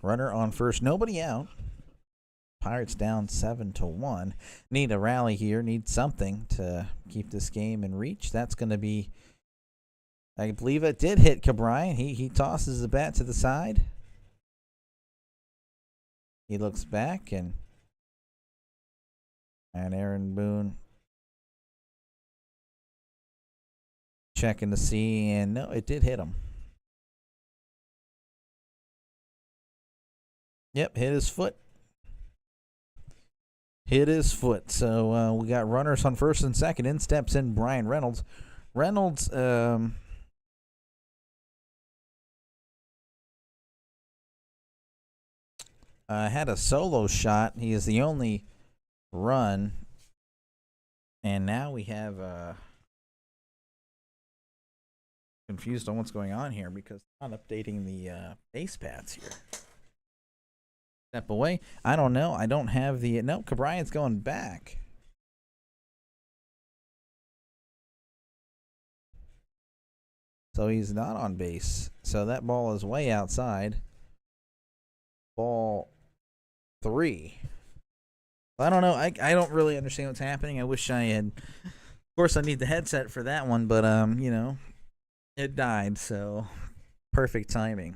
Runner on first, nobody out. Pirates down 7-1. Need a rally here. Need something to keep this game in reach. That's going to be, I believe it did hit Cabrian. He tosses the bat to the side. He looks back and Aaron Boone checking to see, and no, it did hit him. Yep, hit his foot. So we got runners on first and second. In steps in Brian Reynolds. Reynolds had a solo shot. He is the only run. And now we have confused on what's going on here because I'm not updating the base pads here. Step away. I don't know. I don't have the... Nope, Cabrian's going back. So he's not on base. So that ball is way outside. Ball 3. I don't know. I don't really understand what's happening. I wish I had... Of course, I need the headset for that one, but, you know, it died, so perfect timing.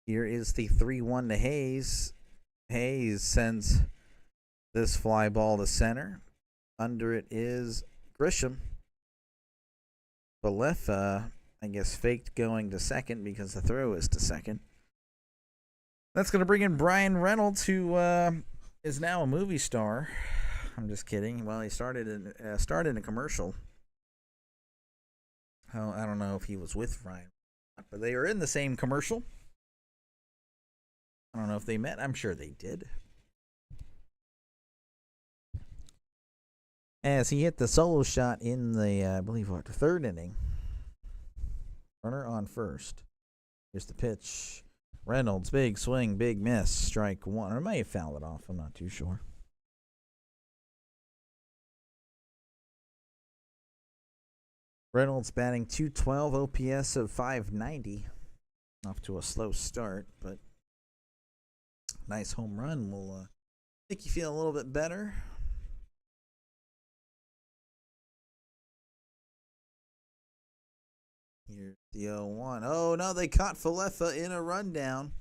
Here is the 3-1 to Hayes. Hayes sends this fly ball to center. Under it is Grisham. Balefa, I guess, faked going to second because the throw is to second. That's going to bring in Brian Reynolds, who is now a movie star. I'm just kidding. Well, he started in a commercial. Oh, I don't know if he was with Ryan, but they were in the same commercial. I don't know if they met. I'm sure they did. As he hit the solo shot in the, I believe, the third inning. Runner on first. Here's the pitch. Reynolds, big swing, big miss. Strike one. Or may have fouled it off. I'm not too sure. Reynolds batting .212, OPS of .590. Off to a slow start, but nice home run will make you feel a little bit better. Here's the 0-1. Oh, no, they caught Falefa in a rundown.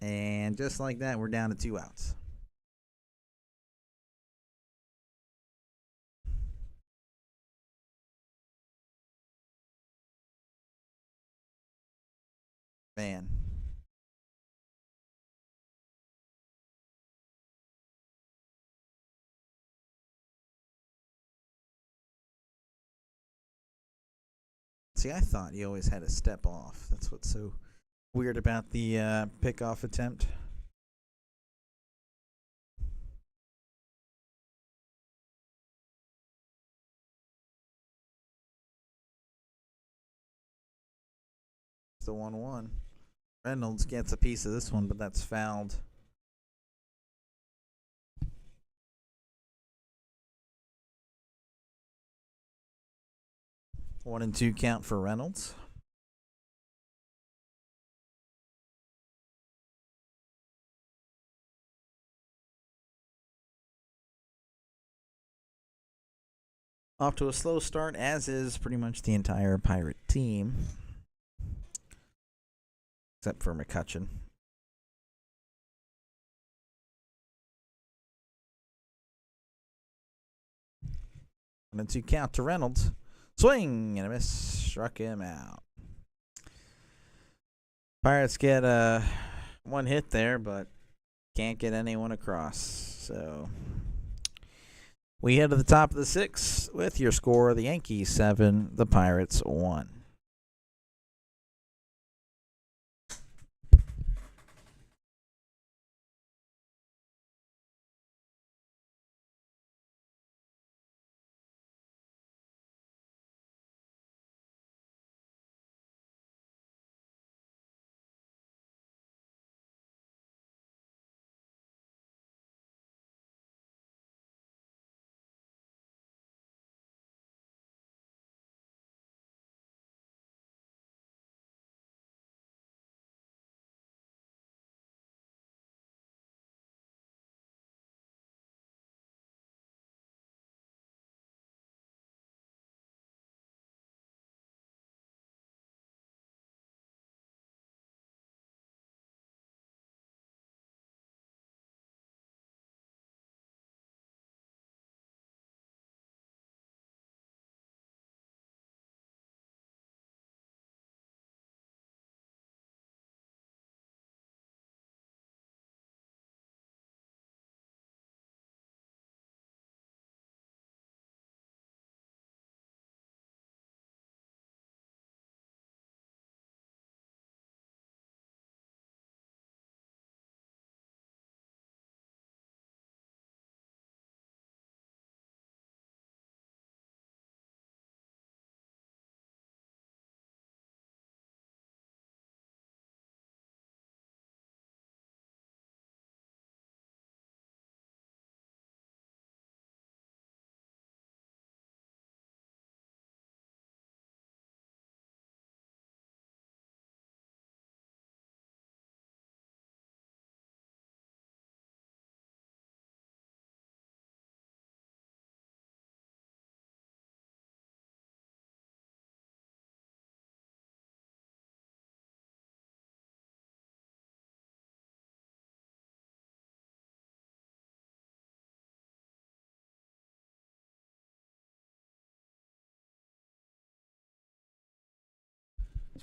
And just like that, we're down to 2 outs. Man. See, I thought he always had a step off. That's what's so weird about the pickoff attempt. It's the 1-1. Reynolds gets a piece of this one, but that's fouled. One and two count for Reynolds. Off to a slow start, as is pretty much the entire Pirate team. Except for McCutcheon. One and two count to Reynolds. Swing and a miss. Struck him out. Pirates get one hit there, but can't get anyone across. So we head to the top of the 6th with your score: the Yankees 7, the Pirates 1.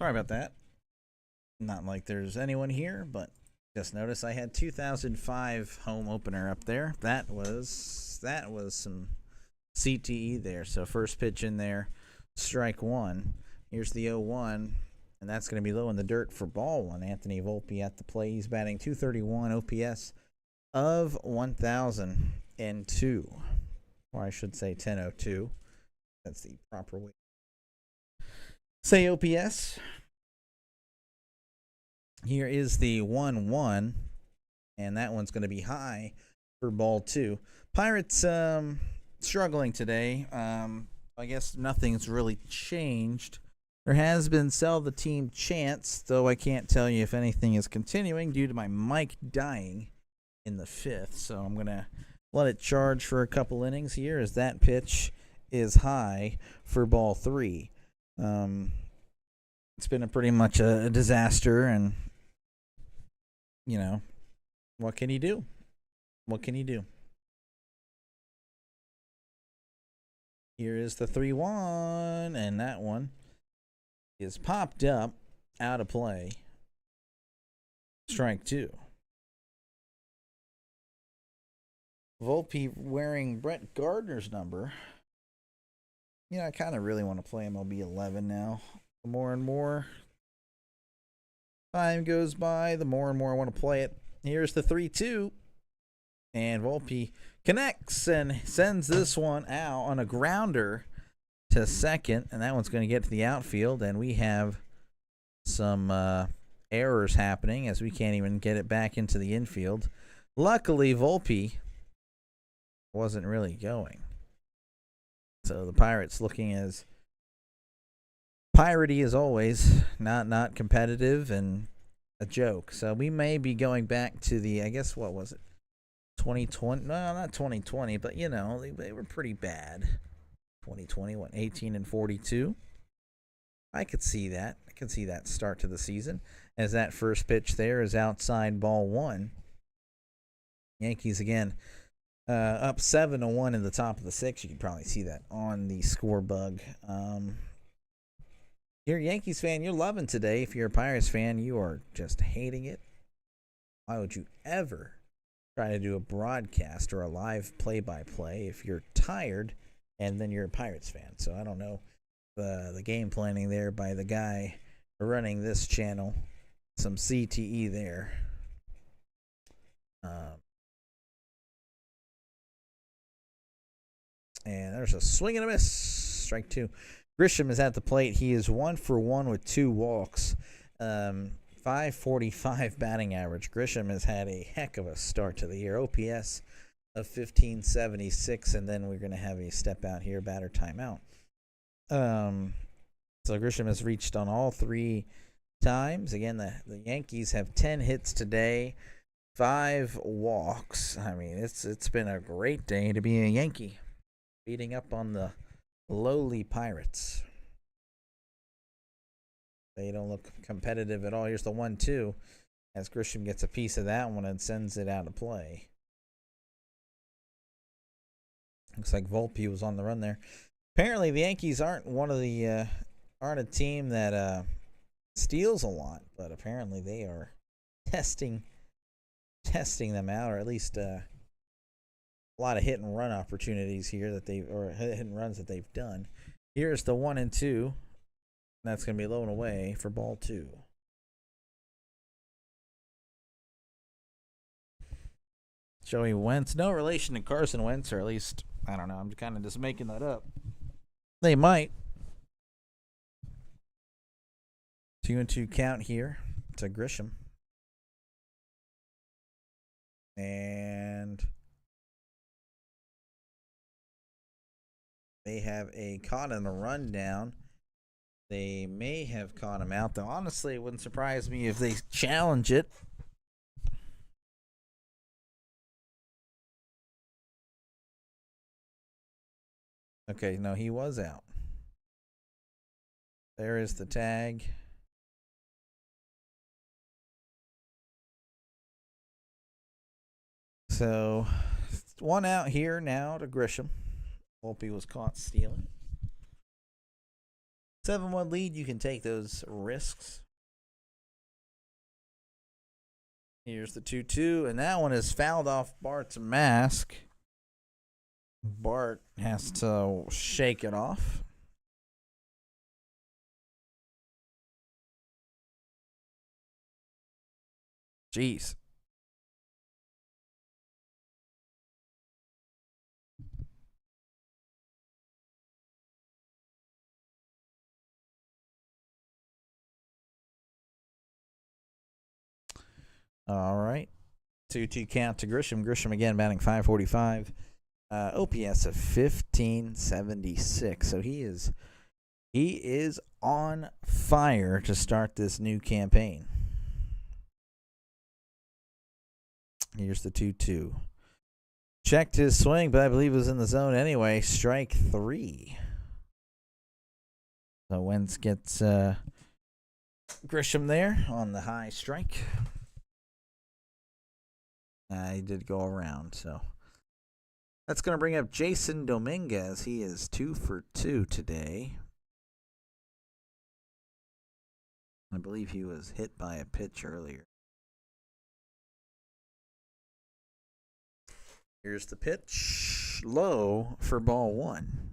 Sorry about that. Not like there's anyone here, but just notice I had 2005 home opener up there. That was some CTE there. So first pitch in there, strike one. Here's the 0-1, and that's going to be low in the dirt for ball one. Anthony Volpe at the play. He's batting .231 OPS of 1,002, or I should say 1002. That's the proper way. Say OPS. Here is the 1-1, and that one's going to be high for ball two. Pirates struggling today. I guess nothing's really changed. There has been sell the team chance, though I can't tell you if anything is continuing due to my mic dying in the fifth. So I'm going to let it charge for a couple innings here as that pitch is high for ball three. It's been pretty much a disaster, and, you know, what can you do? What can you do? Here is the 3-1, and that one is popped up, out of play. Strike two. Volpe wearing Brett Gardner's number. You know, I kind of really want to play MLB 11 now. The more and more time goes by, the more and more I want to play it. Here's the 3-2. And Volpe connects and sends this one out on a grounder to second. And that one's going to get to the outfield. And we have some errors happening as we can't even get it back into the infield. Luckily, Volpe wasn't really going. So the Pirates looking as piratey as always, not competitive and a joke. So we may be going back to the, I guess, what was it? 2020? No, not 2020, but, you know, they were pretty bad. 2020, 18-42. I could see that. I can see that start to the season as that first pitch there is outside ball one. Yankees again up 7-1 in the top of the sixth. You can probably see that on the score bug. You're a Yankees fan, you're loving today. If you're a Pirates fan, you are just hating it. Why would you ever try to do a broadcast or a live play-by-play if you're tired and then you're a Pirates fan? So I don't know the game planning there by the guy running this channel. Some CTE there. And there's a swing and a miss. Strike two. Grisham is at the plate. He is 1 for 1 with 2 walks. 545 batting average. Grisham has had a heck of a start to the year. OPS of 1576, and then we're going to have a step out here, batter timeout. So Grisham has reached on all 3 times. Again, the Yankees have 10 hits today, 5 walks. I mean, it's been a great day to be a Yankee, beating up on the lowly Pirates. They don't look competitive at all. Here's the 1-2 as Grisham gets a piece of that one and sends it out of play. Looks like Volpe was on the run there. Apparently, the Yankees aren't aren't a team that steals a lot, but apparently they are testing them out, or at least a lot of hit and run opportunities here or hit and runs that they've done. Here's the 1-2. That's going to be low and away for ball 2. Joey Wentz, no relation to Carson Wentz, or at least, I don't know, I'm kind of just making that up. They might. 2-2 count here to Grisham. And they have a caught in the rundown. They may have caught him out, though. Honestly, it wouldn't surprise me if they challenge it. Okay, no, he was out. There is the tag. So, 1 out here now to Grisham. Volpe was caught stealing. 7-1 lead, you can take those risks. Here's the 2-2, and that one is fouled off Bart's mask. Bart has to shake it off. Jeez. All right. 2-2 count to Grisham. Grisham again batting .545. OPS of 1576. So he is on fire to start this new campaign. Here's the 2-2. Checked his swing, but I believe it was in the zone anyway. Strike 3. So Wentz gets Grisham there on the high strike. He did go around, so that's going to bring up Jason Dominguez. He is 2 for 2 today. I believe he was hit by a pitch earlier. Here's the pitch. Low for ball 1.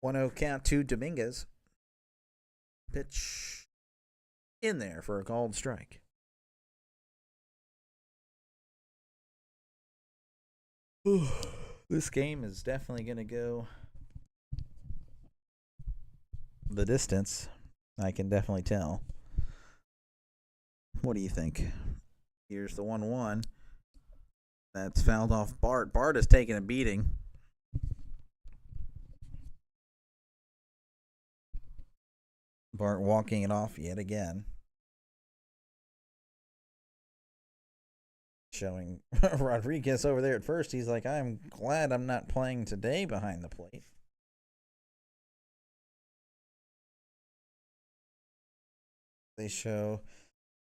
One-0 count to Dominguez. Pitch in there for a called strike. This game is definitely going to go the distance. I can definitely tell. What do you think? Here's the 1-1. That's fouled off Bart. Bart is taking a beating. Bart walking it off yet again. Showing Rodriguez over there at first. He's like, I'm glad I'm not playing today behind the plate. They show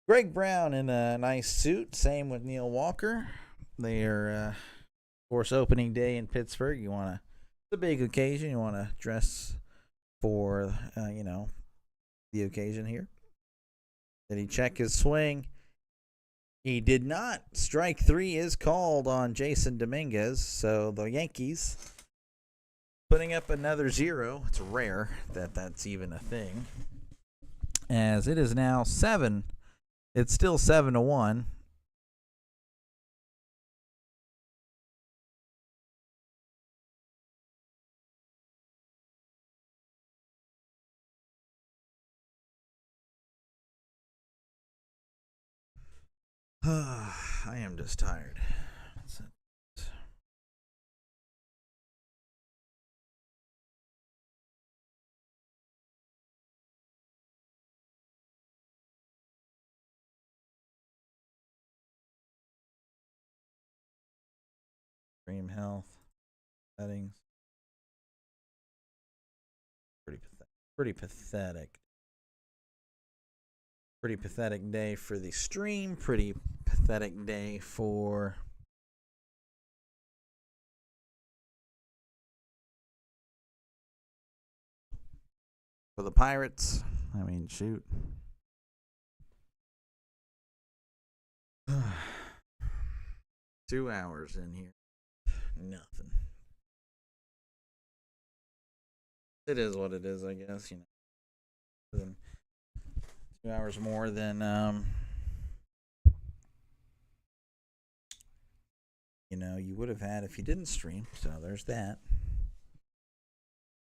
Greg Brown in a nice suit. Same with Neil Walker. They are, of course, opening day in Pittsburgh. You want to, it's a big occasion. You want to dress for, the occasion here. Did he check his swing? He did not. Strike 3 is called on Jason Dominguez. So the Yankees putting up another 0. It's rare that that's even a thing. As it is now 7. It's still 7-1. I am just tired. Extreme health settings. Pretty pathetic. Pretty pathetic day for the stream. Pretty pathetic day for the Pirates. I mean, shoot. Two hours in here. Nothing. It is what it is, I guess, 2 hours more than you would have had if you didn't stream. So there's that.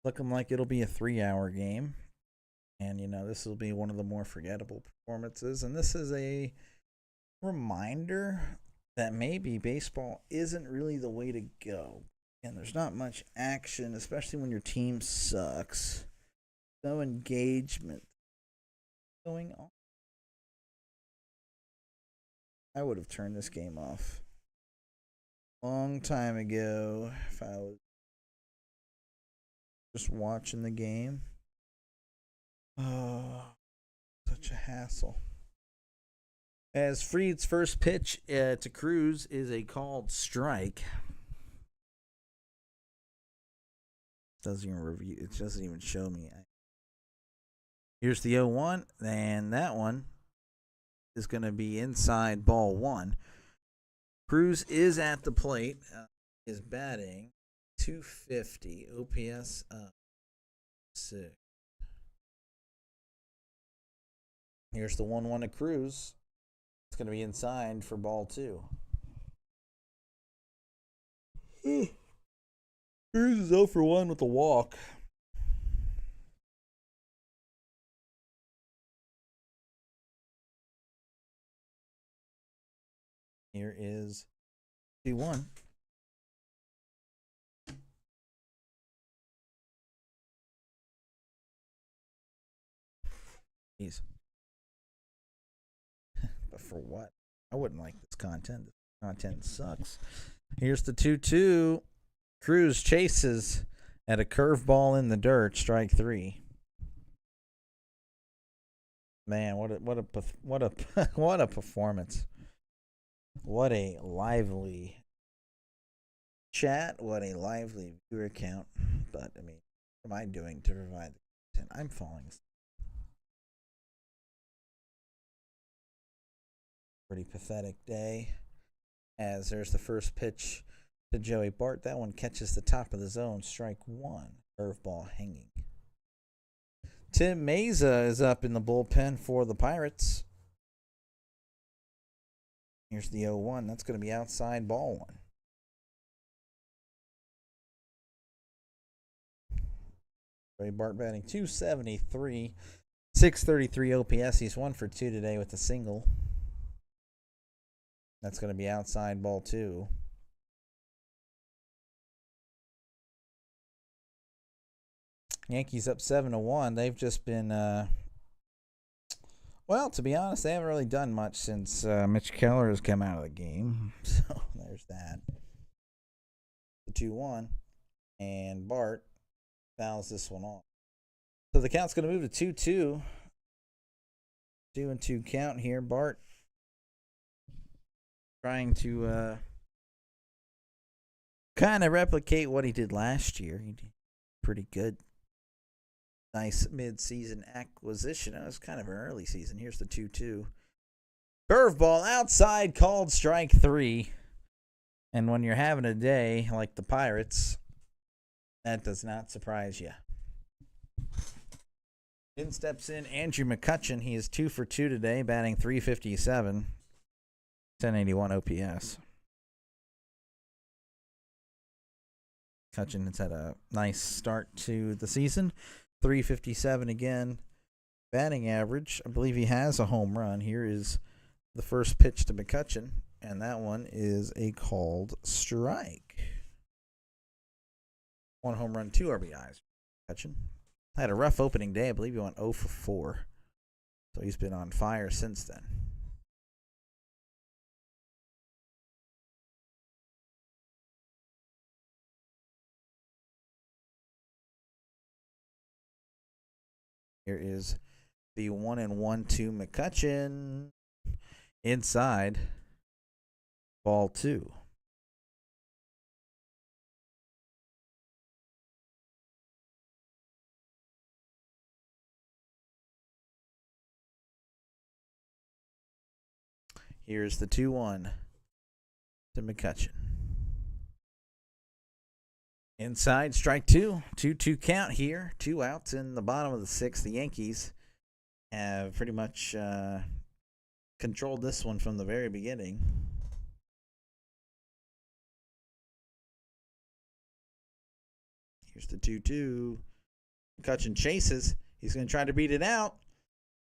Looking like it'll be a 3-hour game. And this will be one of the more forgettable performances. And this is a reminder that maybe baseball isn't really the way to go. And there's not much action, especially when your team sucks. No engagement going on. I would have turned this game off a long time ago if I was just watching the game. Oh, such a hassle. As Fried's first pitch to Cruz is a called strike. Doesn't even review. It doesn't even show me. Here's the 0-1, and that one is going to be inside ball one. Cruz is at the plate. Is batting 250. OPS 6. Here's the 1-1 to Cruz. It's going to be inside for ball two. Cruz is 0 for 1 with a walk. Here is 2-1. Jeez. But for what? I wouldn't like this content. This content sucks. Here's the 2-2. Cruz chases at a curveball in the dirt, strike 3. Man, what a performance. What a lively chat. What a lively viewer count. But I mean, what am I doing to provide the content? I'm falling asleep. Pretty pathetic day. As there's the first pitch to Joey Bart. That one catches the top of the zone. Strike 1. Curveball hanging. Tim Meza is up in the bullpen for the Pirates. Here's the 0-1. That's going to be outside ball one. Joey Bart batting 273. 633 OPS. He's 1 for 2 today with a single. That's going to be outside ball two. Yankees up 7-1. They've just been, well, to be honest, they haven't really done much since Mitch Keller has come out of the game. So there's that. The 2-1. And Bart fouls this one off. So the count's going to move to 2-2. 2-2 count here. Bart trying to kind of replicate what he did last year. He did pretty good. Nice mid-season acquisition. It was kind of an early season. Here's the 2-2. Curveball outside, called strike 3. And when you're having a day like the Pirates, that does not surprise you. In steps in Andrew McCutchen. He is 2 for 2 today, batting 357. 1081 OPS. McCutchen has had a nice start to the season. 357 again. Batting average. I believe he has a home run. Here is the first pitch to McCutchen, and that one is a called strike. 1 home run, 2 RBIs. McCutchen had a rough opening day. I believe he went 0 for 4. So he's been on fire since then. Here is the 1-1 to McCutchen. Inside ball 2. Here's the 2-1 to McCutchen. Inside, strike 2. 2-2 count here. 2 outs in the bottom of the 6th. The Yankees have pretty much controlled this one from the very beginning. Here's the 2-2. McCutchen chases. He's going to try to beat it out.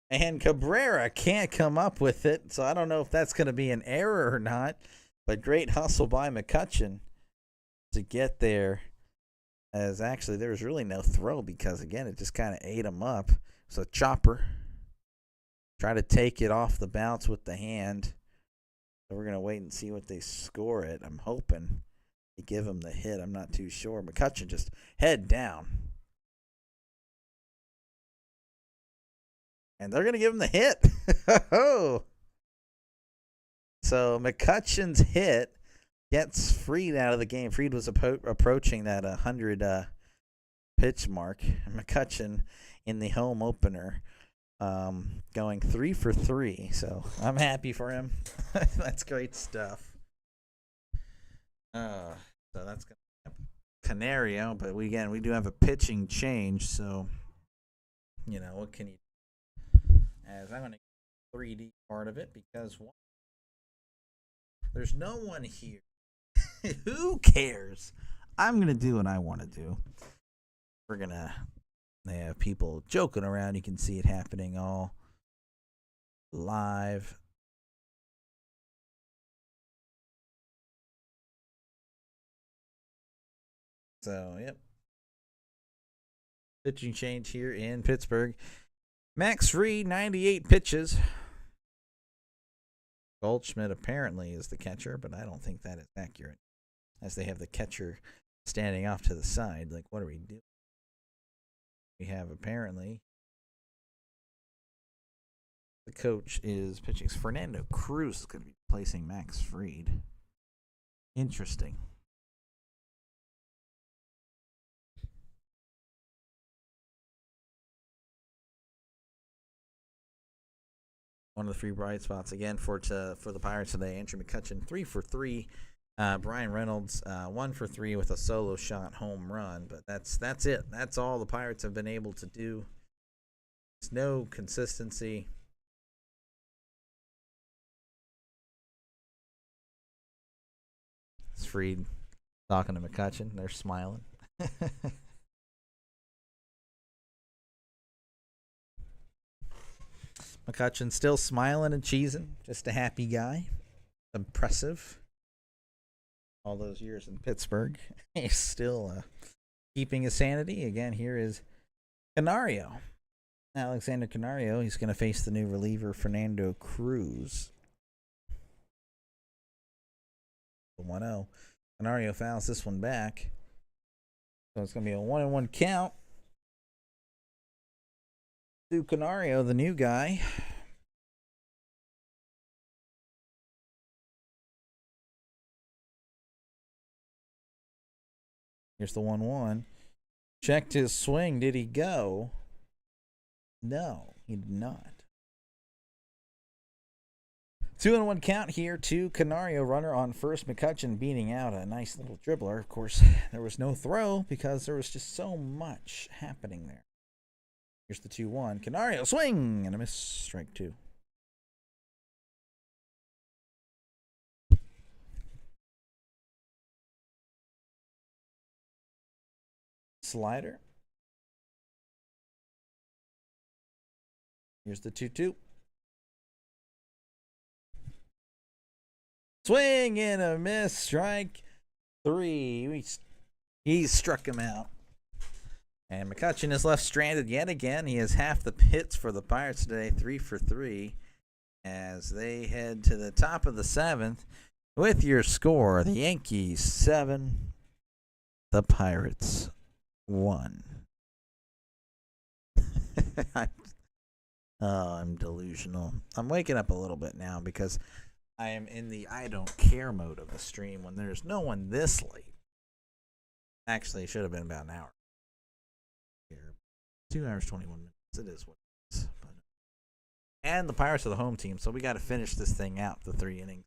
And Cabrera can't come up with it. So I don't know if that's going to be an error or not. But great hustle by McCutchen to get there. As actually there was really no throw because, again, it just kind of ate him up. It's a chopper. Try to take it off the bounce with the hand. So we're going to wait and see what they score it. I'm hoping they give him the hit. I'm not too sure. McCutchen just head down. And they're going to give him the hit. So McCutcheon's hit gets Fried out of the game. Fried was approaching that 100 pitch mark. McCutcheon in the home opener, going 3 for 3. So I'm happy for him. That's great stuff. So that's Canario, but we do have a pitching change. So what can you? As I'm going to 3D part of it because there's no one here. Who cares? I'm going to do what I want to do. We're going to have people joking around. You can see it happening all live. So, yep. Pitching change here in Pittsburgh. Max Fried, 98 pitches. Goldschmidt apparently is the catcher, but I don't think that is accurate, as they have the catcher standing off to the side. Like, what are we doing? We have apparently the coach is pitching. Fernando Cruz is going to be replacing Max Fried. Interesting. One of the 3 bright spots again for the Pirates today. Andrew McCutcheon 3 for 3. Brian Reynolds 1 for 3 with a solo shot home run. But that's it. That's all the Pirates have been able to do. There's no consistency. It's Fried talking to McCutcheon. They're smiling. McCutcheon still smiling and cheesing. Just a happy guy. Impressive. All those years in Pittsburgh. He's still keeping his sanity. Again, here is Canario. Alexander Canario. He's going to face the new reliever, Fernando Cruz. 1-0. Canario fouls this one back. So it's going to be a 1-1 count. Canario, the new guy. Here's the 1-1. Checked his swing. Did he go? No, he did not. 2-1 count here to Canario. Runner on first. McCutcheon beating out a nice little dribbler. Of course, there was no throw because there was just so much happening there. Here's the 2-1. Canario swing and a miss. Strike 2. Slider. Here's the 2-2. Swing and a miss. Strike 3. He struck him out. And McCutcheon is left stranded yet again. He has half the hits for the Pirates today, 3 for 3, as they head to the top of the 7th with your score. The Yankees 7, the Pirates 1. I'm delusional. I'm waking up a little bit now because I am in the I don't care mode of the stream when there's no one this late. Actually, it should have been about an hour. 2 hours, 21 minutes. It is what it is. And the Pirates are the home team, so we got to finish this thing out, the 3 innings.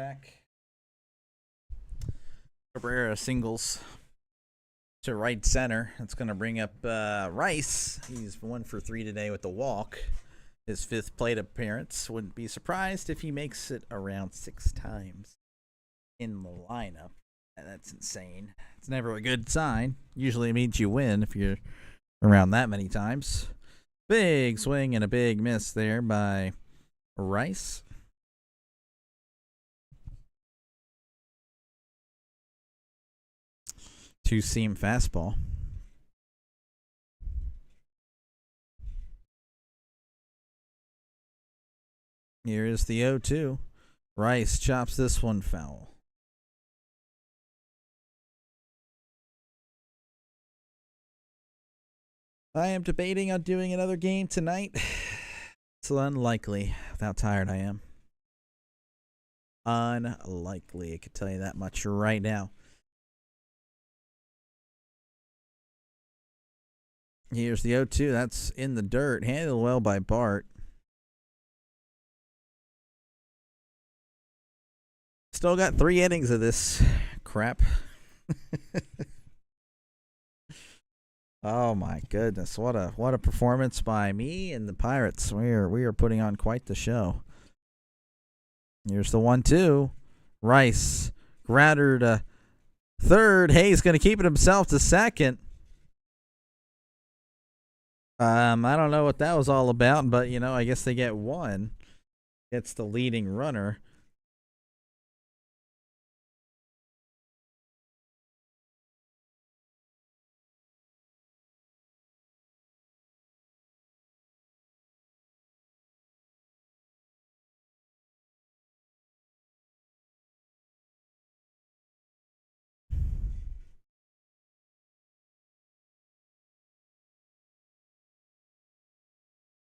back. Cabrera singles to right center. That's going to bring up Rice. He's 1 for 3 today with the walk. His 5th plate appearance. Wouldn't be surprised if he makes it around 6 times in the lineup. That's insane. It's never a good sign. Usually it means you win if you're around that many times. Big swing and a big miss there by Rice. Two-seam fastball. Here is the 0-2. Rice chops this one foul. I am debating on doing another game tonight. It's unlikely with how tired I am. Unlikely, I can tell you that much right now. Here's the 0-2. That's in the dirt. Handled well by Bart. Still got 3 innings of this crap. Oh my goodness. What a performance by me and the Pirates. We are putting on quite the show. Here's the 1-2. Rice grounder to third. Hayes going to keep it himself to second. I don't know what that was all about, but I guess they get 1. It's the leading runner.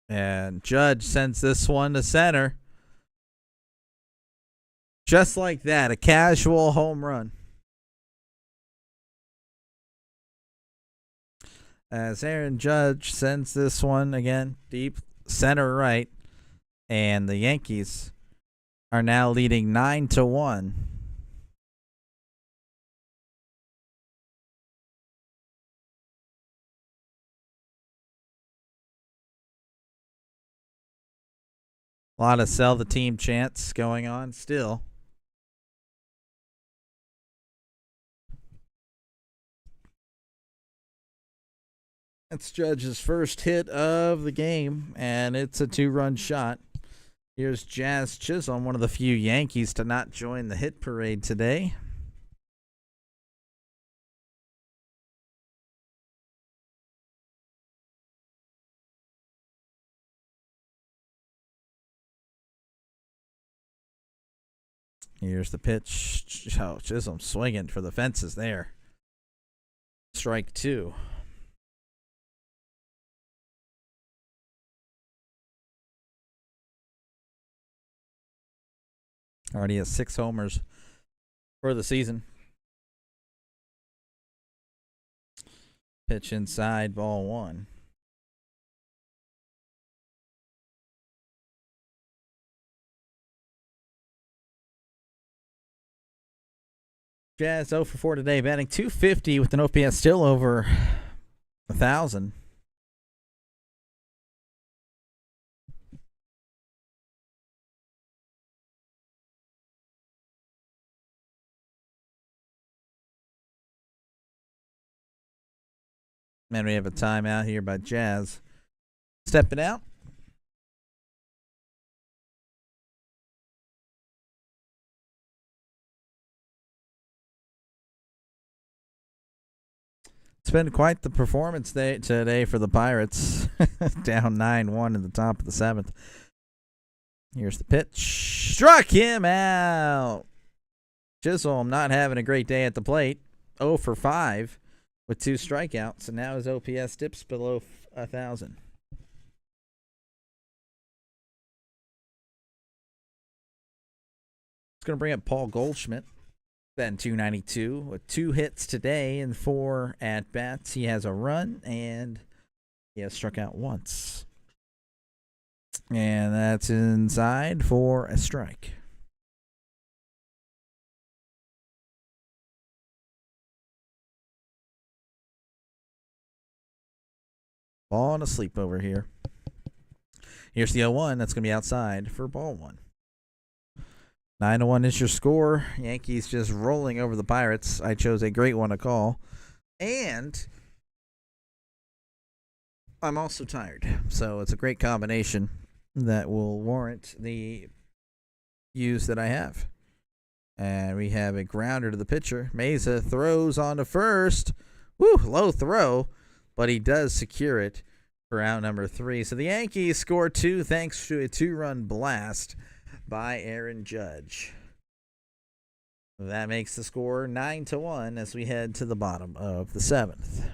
And Judge sends this one to center. Just like that, a casual home run. As Aaron Judge sends this one again deep center right. And the Yankees are now leading 9-1. A lot of sell the team chants going on still. That's Judge's first hit of the game, and it's a 2-run shot. Here's Jazz Chisholm, one of the few Yankees to not join the hit parade today. Here's the pitch. Oh, Chisholm swinging for the fences there. Strike 2. Already has 6 homers for the season. Pitch inside, ball 1. Jazz 0 for 4 today, batting .250 with an OPS still over 1,000. And we have a timeout here by Jazz. Stepping out. It's been quite the performance day today for the Pirates. Down 9-1 in the top of the 7th. Here's the pitch. Struck him out. Chisholm not having a great day at the plate. 0 for 5 with 2 strikeouts. And now his OPS dips below 1,000. It's going to bring up Paul Goldschmidt. Then .292 with 2 hits today and 4 at-bats. He has a run, and he has struck out once. And that's inside for a strike. Falling asleep over here. Here's the 0-1. That's going to be outside for ball one. 9-1 is your score. Yankees just rolling over the Pirates. I chose a great one to call. And I'm also tired. So it's a great combination that will warrant the use that I have. And we have a grounder to the pitcher. Meza throws on to first. Woo, low throw. But he does secure it for out number 3. So the Yankees score 2 thanks to a 2-run blast by Aaron Judge. That makes the score 9-1 as we head to the bottom of the 7th.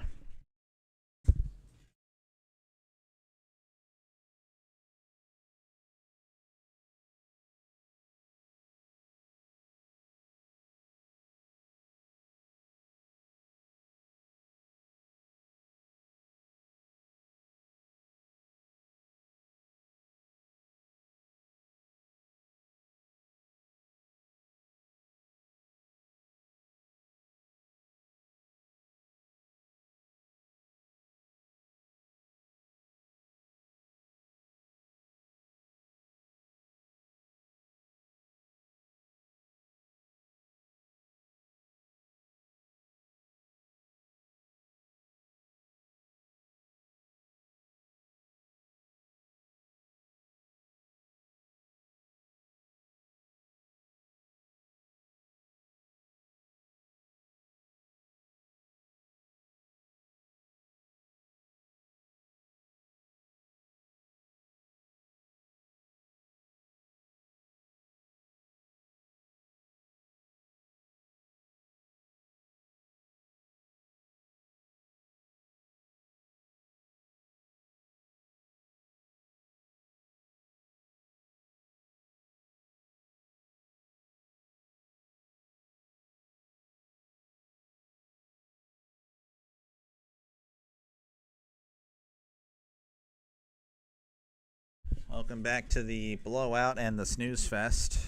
Welcome back to the blowout and the snooze fest.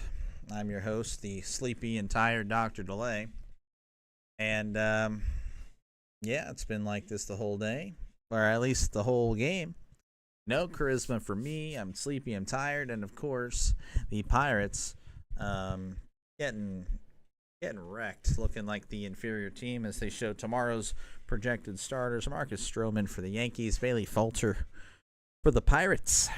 I'm your host, the sleepy and tired Dr. Delay. And, yeah, it's been like this the whole day, or at least the whole game. No charisma for me. I'm sleepy, I'm tired, and of course, the Pirates getting wrecked, looking like the inferior team as they show tomorrow's projected starters. Marcus Stroman for the Yankees, Bailey Falter for the Pirates.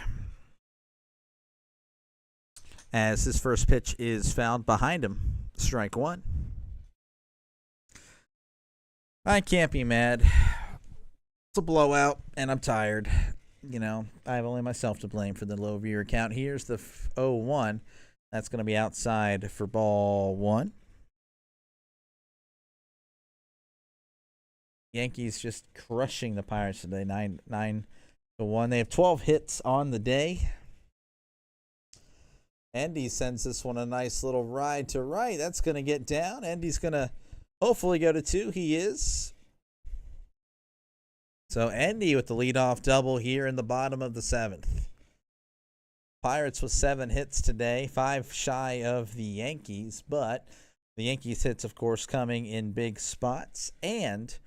As his first pitch is fouled behind him. Strike 1. I can't be mad. It's a blowout, and I'm tired. You know, I have only myself to blame for the low viewer count. Here's the 0-1. That's going to be outside for ball 1. Yankees just crushing the Pirates today, 9-1. They have 12 hits on the day. Endy sends this one a nice little ride to right. That's going to get down. Endy's going to hopefully go to 2. He is. So Endy with the leadoff double here in the bottom of the 7th. Pirates with 7 hits today, 5 shy of the Yankees, but the Yankees hits, of course, coming in big spots, and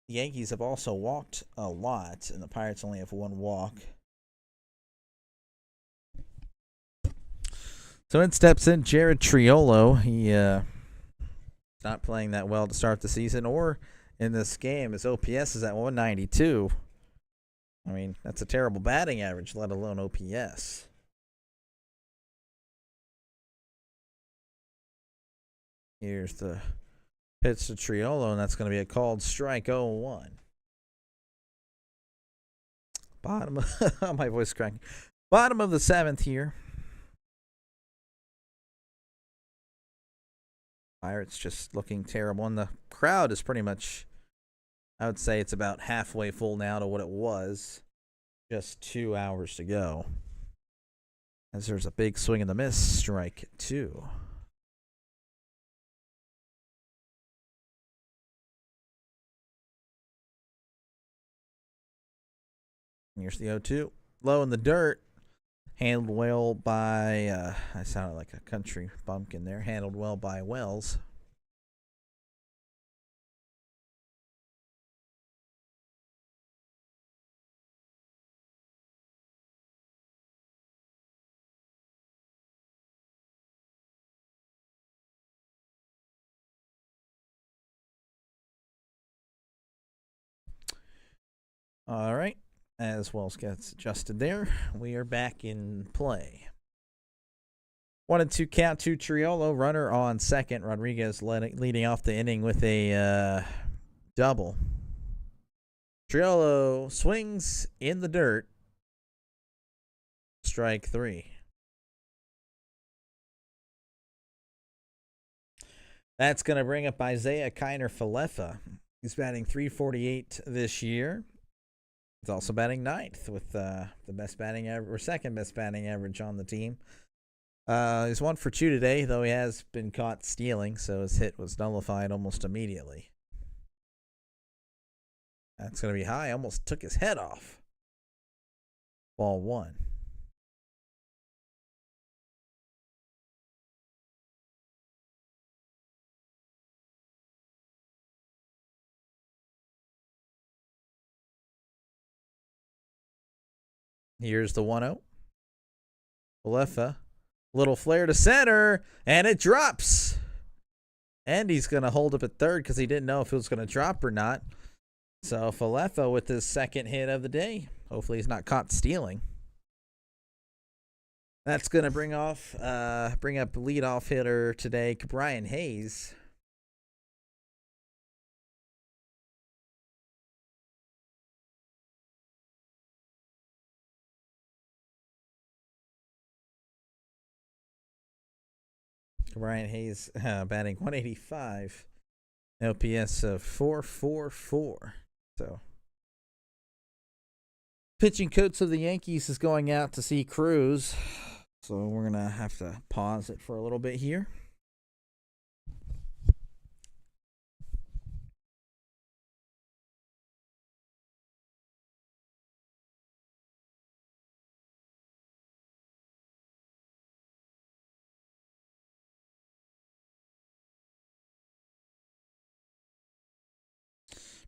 the Yankees have also walked a lot, and the Pirates only have 1 walk. So in steps in Jared Triolo. He not playing that well to start the season or in this game. His OPS is at 192. I mean, that's a terrible batting average, let alone OPS. Here's the pitch to Triolo, and that's going to be a called strike 0-1. Bottom of my voice cracking. Bottom of the 7th here. Pirates just looking terrible, and the crowd is pretty much, I would say it's about halfway full now to what it was just 2 hours to go. As there's a big swing and a miss, strike 2. Here's the 0-2. Low in the dirt. Handled well by, I sounded like a country bumpkin there. Handled well by Wells. All right. As Wells gets adjusted there, we are back in play. 1-2 count to Triolo. Runner on second. Rodriguez leading off the inning with a double. Triolo swings in the dirt. Strike 3. That's going to bring up Isaiah Kiner-Falefa. He's batting .348 this year. He's also batting ninth with the best batting average, or second best batting average on the team. He's 1 for 2 today, though he has been caught stealing, so his hit was nullified almost immediately. That's going to be high. Almost took his head off. Ball 1. Here's the 1-0. Falefa, little flare to center, and it drops. And he's going to hold up at third because he didn't know if it was going to drop or not. So Falefa with his second hit of the day. Hopefully he's not caught stealing. That's going to bring up leadoff hitter today, Brian Hayes. Brian Hayes batting .185, OPS of .444. So, pitching coach of the Yankees is going out to see Cruz. So we're gonna have to pause it for a little bit here.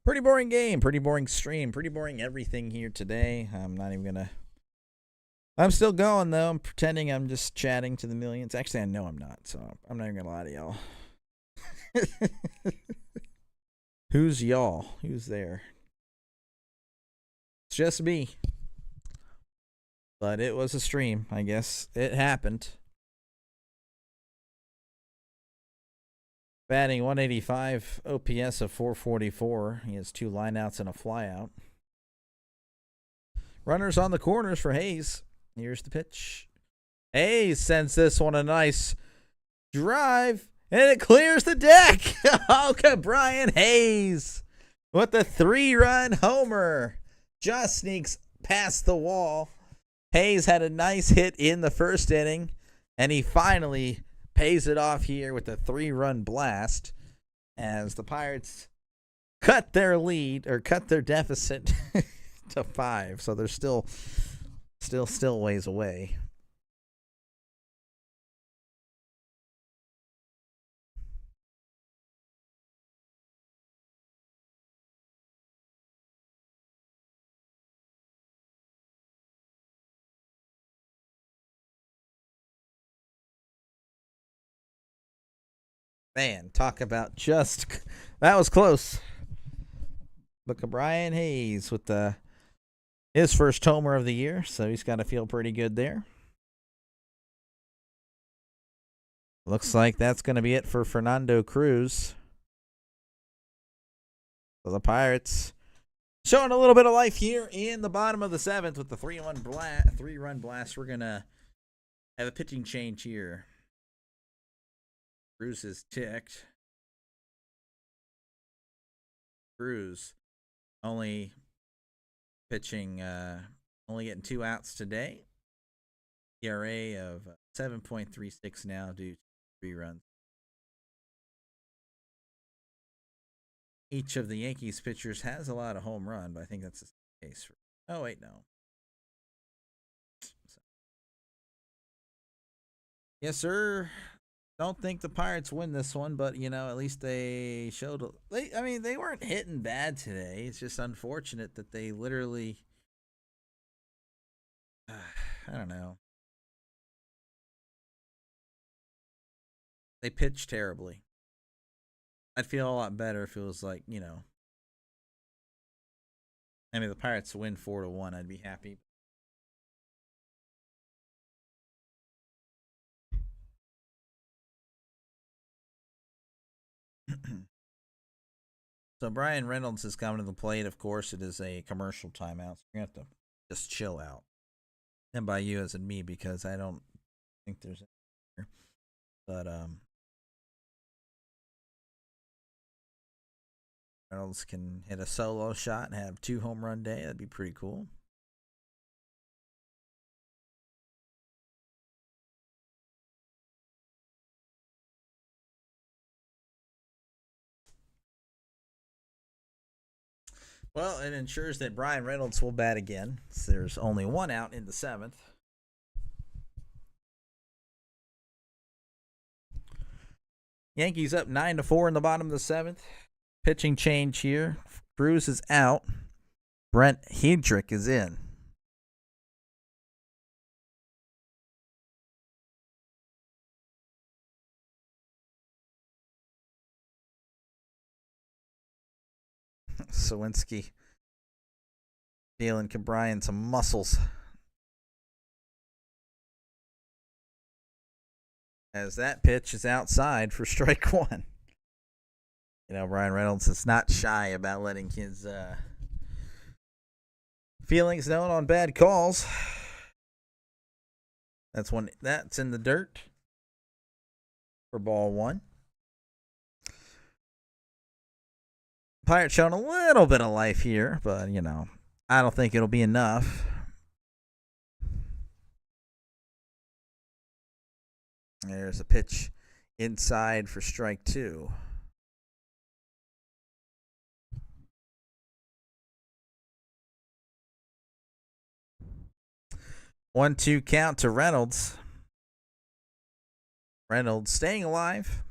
Pretty boring game, pretty boring stream, pretty boring everything here today. I'm still going though. I'm pretending I'm just chatting to the millions. Actually, I know I'm not, so I'm not even gonna lie to y'all. Who's y'all? Who's there? It's just me. But it was a stream, I guess. It happened. Batting .185, OPS of .444. He has 2 lineouts and a flyout. Runners on the corners for Hayes. Here's the pitch. Hayes sends this one a nice drive, and it clears the deck. Okay, Brian Hayes with the 3-run homer. Just sneaks past the wall. Hayes had a nice hit in the first inning, and he finally pays it off here with a 3-run blast as the Pirates cut their lead, or cut their deficit to 5. So they're still ways away. Man, talk about that was close. Look at Brian Hayes with his first homer of the year, so he's got to feel pretty good there. Looks like that's going to be it for Fernando Cruz. So the Pirates showing a little bit of life here in the bottom of the 7th with the 3-run blast. We're going to have a pitching change here. Cruz is ticked. Cruz only pitching, only getting 2 outs today. ERA of 7.36 now due to 3 runs. Each of the Yankees pitchers has a lot of home run, but I think that's the case for. Oh wait, no. Yes, sir. Don't think the Pirates win this one, but at least they showed. They weren't hitting bad today. It's just unfortunate that they literally. I don't know. They pitched terribly. I'd feel a lot better if it was like I mean, the Pirates win 4-1. I'd be happy. So Brian Reynolds is coming to the plate. Of course, it is a commercial timeout. So you're going to have to just chill out. And by you as in me, because I don't think there's any here. But Reynolds can hit a solo shot and have 2 home run day. That'd be pretty cool. Well, it ensures that Brian Reynolds will bat again. So there's only 1 out in the 7th. Yankees up 9-4 in the bottom of the 7th. Pitching change here. Cruz is out. Brent Hedrick is in. Sawinski feeling Cabrian some muscles. As that pitch is outside for strike 1. You know, Brian Reynolds is not shy about letting his feelings known on bad calls. That's in the dirt for ball 1. Pirates showing a little bit of life here, but you know, I don't think it'll be enough. There's a pitch inside for strike 2. 1-2 count to Reynolds. Reynolds staying alive.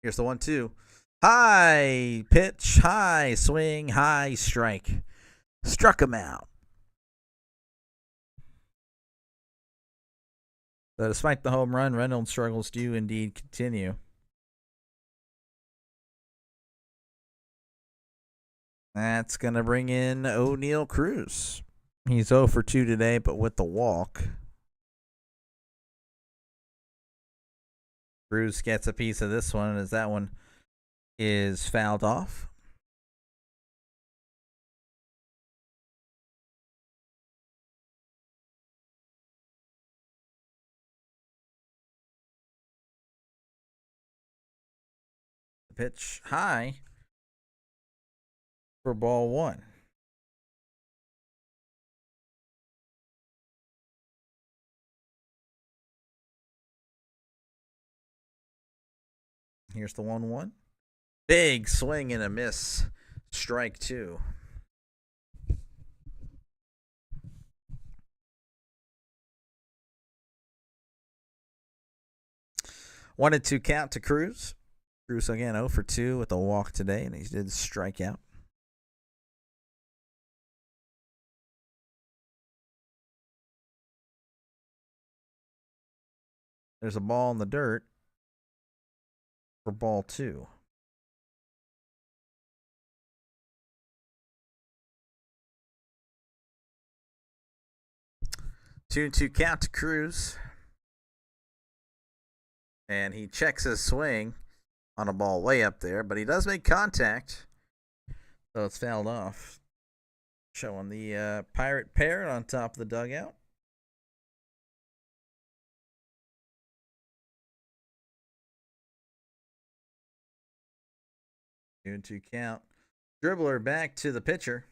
Here's the 1-2. High pitch, high swing, high strike. Struck him out. So despite the home run, Reynolds' struggles do indeed continue. That's going to bring in O'Neal Cruz. He's 0 for 2 today, but with the walk. Cruz gets a piece of this one as that one is fouled off. The pitch high for ball 1. Here's the 1-1. Big swing and a miss. Strike 2. 1-2 count to Cruz. Cruz again 0 for 2 with a walk today, and he did strike out. There's a ball in the dirt for ball 2. Two and 2 count to Cruz. And he checks his swing on a ball way up there, but he does make contact. So it's fouled off. Showing the Pirate pair on top of the dugout. Two and 2 count. Dribbler back to the pitcher.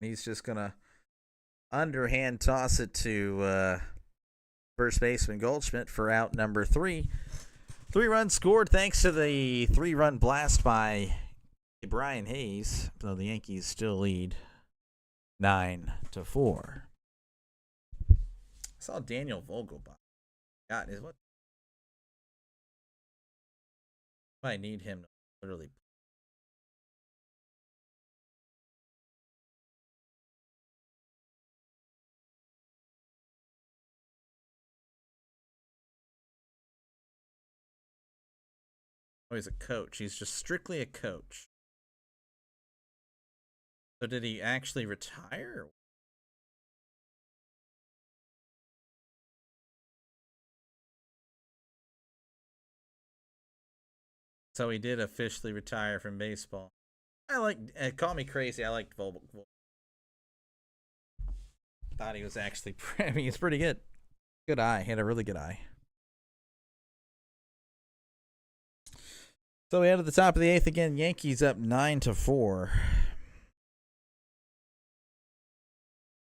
He's just going to underhand toss it to first baseman Goldschmidt for out number 3. 3 runs scored thanks to the 3-run blast by Brian Hayes. So the Yankees still lead 9-4. I saw Daniel Vogelbach. God, is what I need him to literally. Oh, he's a coach. He's just strictly a coach. So did he actually retire? So he did officially retire from baseball. I like. Call me crazy. I liked Vogel. Thought he was actually. I mean, he's pretty good. Good eye. He had a really good eye. So we head to the top of the 8th again. Yankees up 9-4.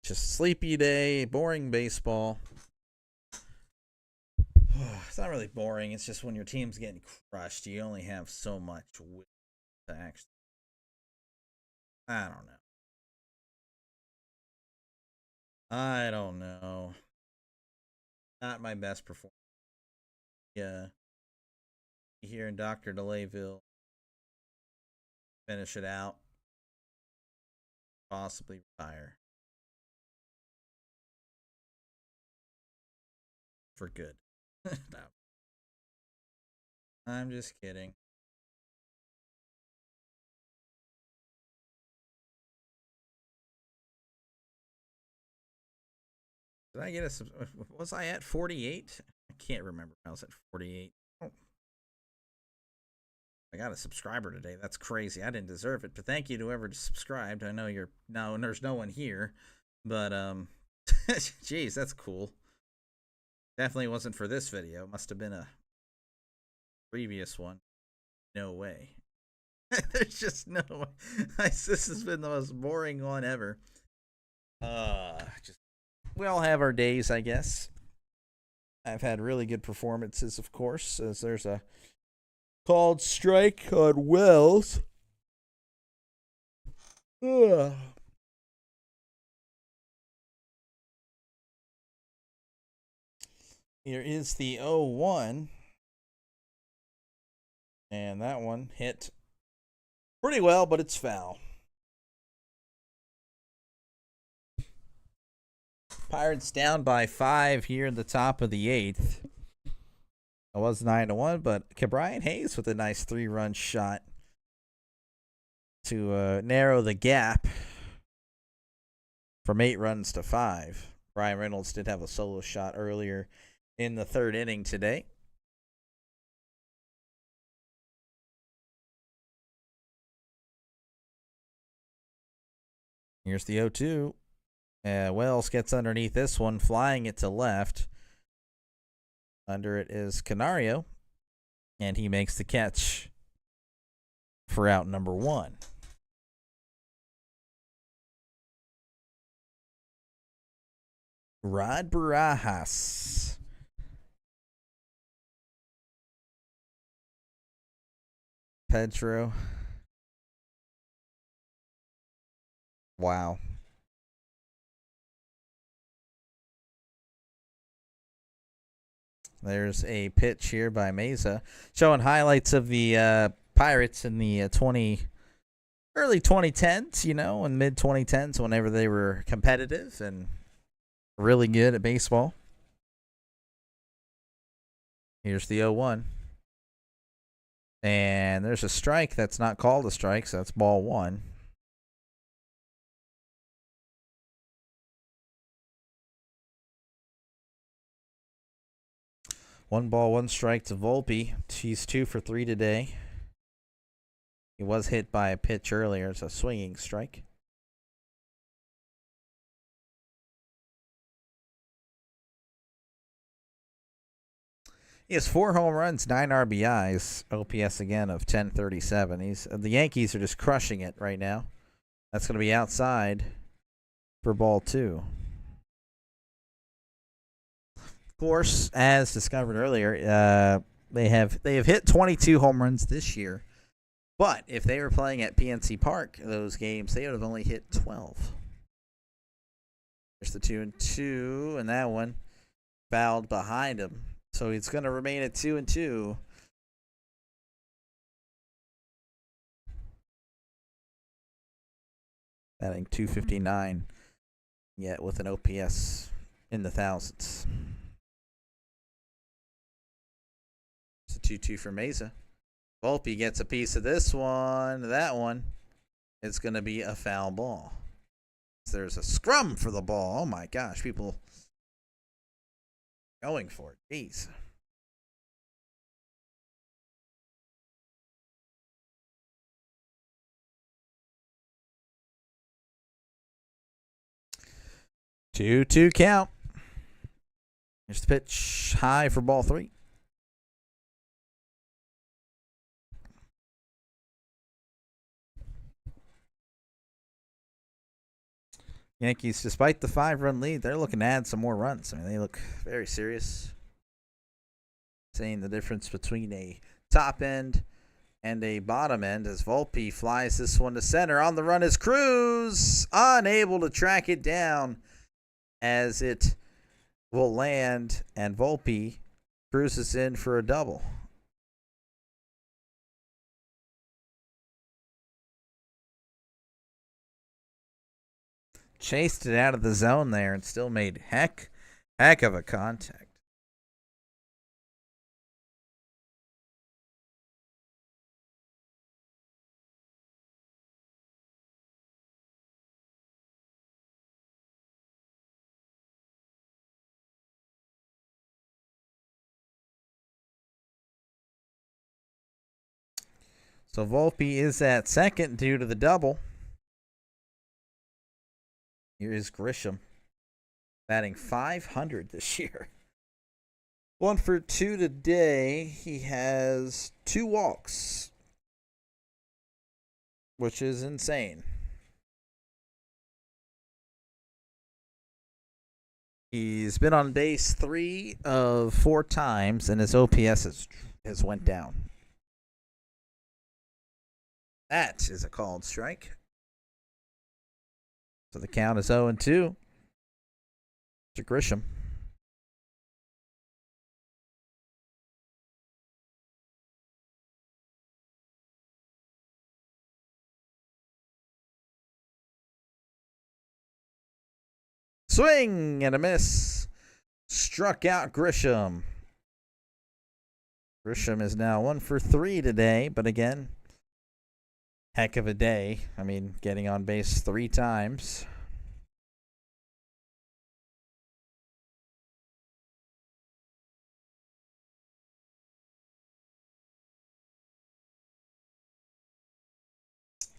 Just sleepy day, boring baseball. It's not really boring. It's just when your team's getting crushed, you only have so much to actually. I don't know. Not my best performance. Yeah. Here in Dr. DeLayville. Finish it out. Possibly retire. For good. No. I'm just kidding. Did I get a? Was I at 48? I can't remember. I was at 48. Oh. I got a subscriber today. That's crazy. I didn't deserve it, but thank you to whoever subscribed. I know you're now. There's no one here, but jeez, that's cool. Definitely wasn't for this video. Must have been a previous one. No way. There's just no way. This has been the most boring one ever. Just we all have our days, I guess. I've had really good performances, of course, as there's a called strike on Wells. Ugh. Here is the 0-1. And that one hit pretty well, but it's foul. Pirates down by 5 here in the top of the 8th. It was 9-1, but Brian Hayes with a nice 3-run shot to narrow the gap from 8 runs to 5. Brian Reynolds did have a solo shot earlier in the 3rd inning today. Here's the 0-2. Wells gets underneath this one, flying it to left. Under it is Canario, and he makes the catch for out number 1. Rod Barajas. Pedro. Wow. There's a pitch here by Mesa, showing highlights of the Pirates in the early 2010s, and mid 2010s, whenever they were competitive and really good at baseball. Here's the 0-1. And there's a strike that's not called a strike, so that's ball 1. One ball, one strike to Volpe. He's 2 for 3 today. He was hit by a pitch earlier. It's a swinging strike. He has 4 home runs, 9 RBIs. OPS again of 1037. The Yankees are just crushing it right now. That's going to be outside for ball 2. Of course, as discovered earlier, they have hit 22 home runs this year. But if they were playing at PNC Park, those games, they would have only hit 12. There's the 2-2, and that one fouled behind him. So it's going to remain at 2-2. Batting .259, yet with an OPS in the thousands. It's a 2-2 for Mesa. Volpe gets a piece of this one. That one. It's going to be a foul ball. There's a scrum for the ball. Oh my gosh, people going for it. Jeez. Two count. Here's the pitch. High for ball 3. Yankees, despite the 5-run lead, they're looking to add some more runs. I mean, they look very serious. Saying the difference between a top end and a bottom end as Volpe flies this one to center. On the run is Cruz, unable to track it down as it will land, and Volpe cruises in for a double. Chased it out of the zone there and still made heck of a contact. So Volpe is at second due to the double. Here is Grisham, batting .500 this year. 1 for 2 today. He has 2 walks, which is insane. He's been on base 3 of 4 times, and his OPS has went down. That is a called strike. So the count is 0-2 to Grisham. Swing and a miss. Struck out Grisham. Grisham is now 1 for 3 today, but again, heck of a day. I mean, getting on base 3 times.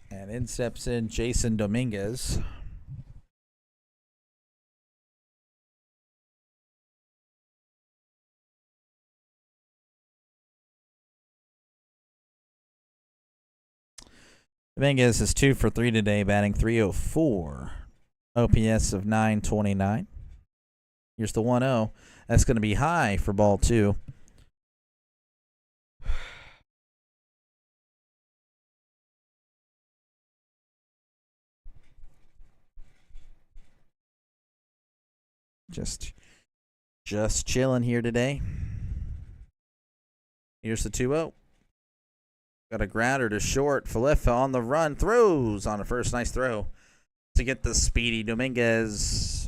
And in steps in Jason Dominguez. Dominguez is 2 for 3 today, batting .304. OPS of .929. Here's the 1-0. That's going to be high for ball 2. Just chilling here today. Here's the 2-0. Got a grounder to short. Falefa on the run. Throws on a first. Nice throw to get the speedy Dominguez.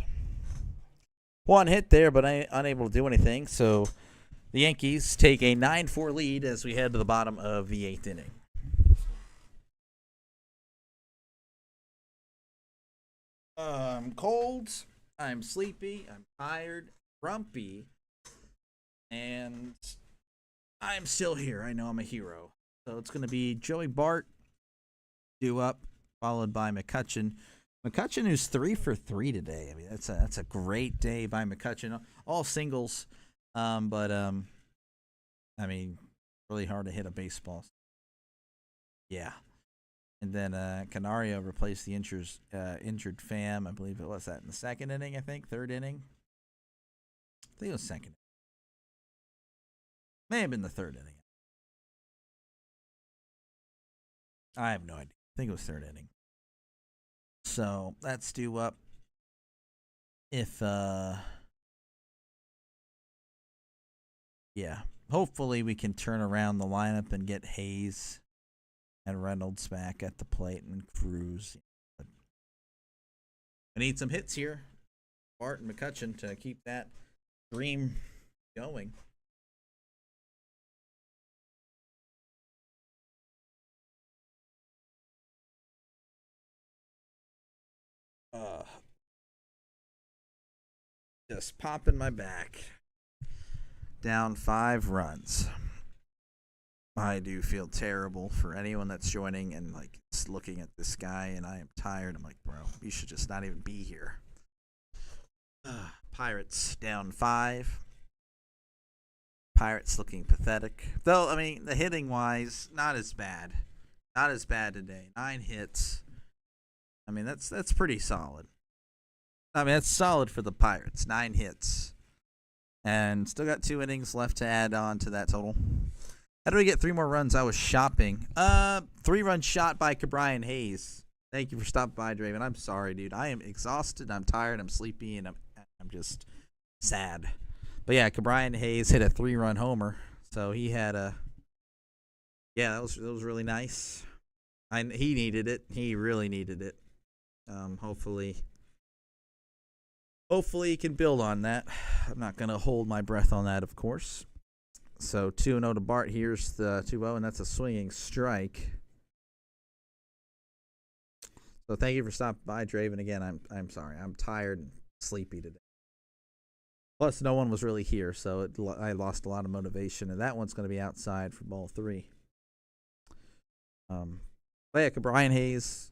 1 hit there, but unable to do anything. So the Yankees take a 9-4 lead as we head to the bottom of the 8th inning. I'm cold. I'm sleepy. I'm tired. Grumpy. And I'm still here. I know I'm a hero. So it's going to be Joey Bart due up, followed by McCutchen. McCutchen, who's 3 for 3 today. I mean, that's a great day by McCutchen. All singles, but I mean, really hard to hit a baseball. Yeah. And then Canario replaced the injured Pham. I believe it was that in the 2nd inning, I think. 3rd inning. I think it was 2nd. May have been the 3rd inning. I have no idea. I think it was 3rd inning. So that's due up. If yeah, hopefully we can turn around the lineup and get Hayes and Reynolds back at the plate and Cruz. But I need some hits here, Bart and McCutchen, to keep that dream going. Uh, just popping my back. Down 5 runs. I do feel terrible for anyone that's joining and like looking at this guy, and I am tired. I'm like, bro, you should just not even be here. Pirates down 5. Pirates looking pathetic. Though, I mean, the hitting wise, not as bad. Not as bad today. 9 hits. I mean, that's pretty solid. I mean, that's solid for the Pirates. 9 hits. And still got 2 innings left to add on to that total. How do we get 3 more runs? I was shopping. 3-run shot by Cabrian Hayes. Thank you for stopping by, Draven. I'm sorry, dude. I am exhausted. I'm tired. I'm sleepy, and I'm just sad. But yeah, Cabrian Hayes hit a 3-run homer, so he had a. Yeah, that was really nice. He needed it. He really needed it. Hopefully he can build on that. I'm not gonna hold my breath on that, of course. So 2-0 to Bart. Here's the 2-0, and that's a swinging strike. So thank you for stopping by, Draven. Again, I'm sorry. I'm tired and sleepy today. Plus, no one was really here, so I lost a lot of motivation. And that one's going to be outside for ball 3. But yeah, Brian Hayes,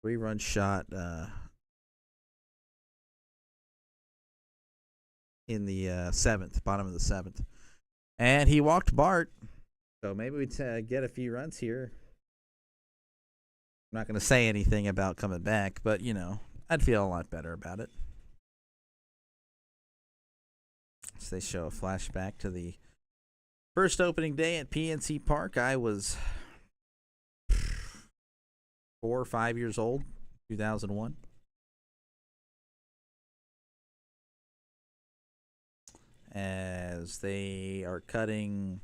3-run shot in the 7th, bottom of the 7th. And he walked Bart. So maybe we get a few runs here. I'm not going to say anything about coming back, but, you know, I'd feel a lot better about it. So they show a flashback to the first opening day at PNC Park. I was 4 or 5 years old, 2001. As they are cutting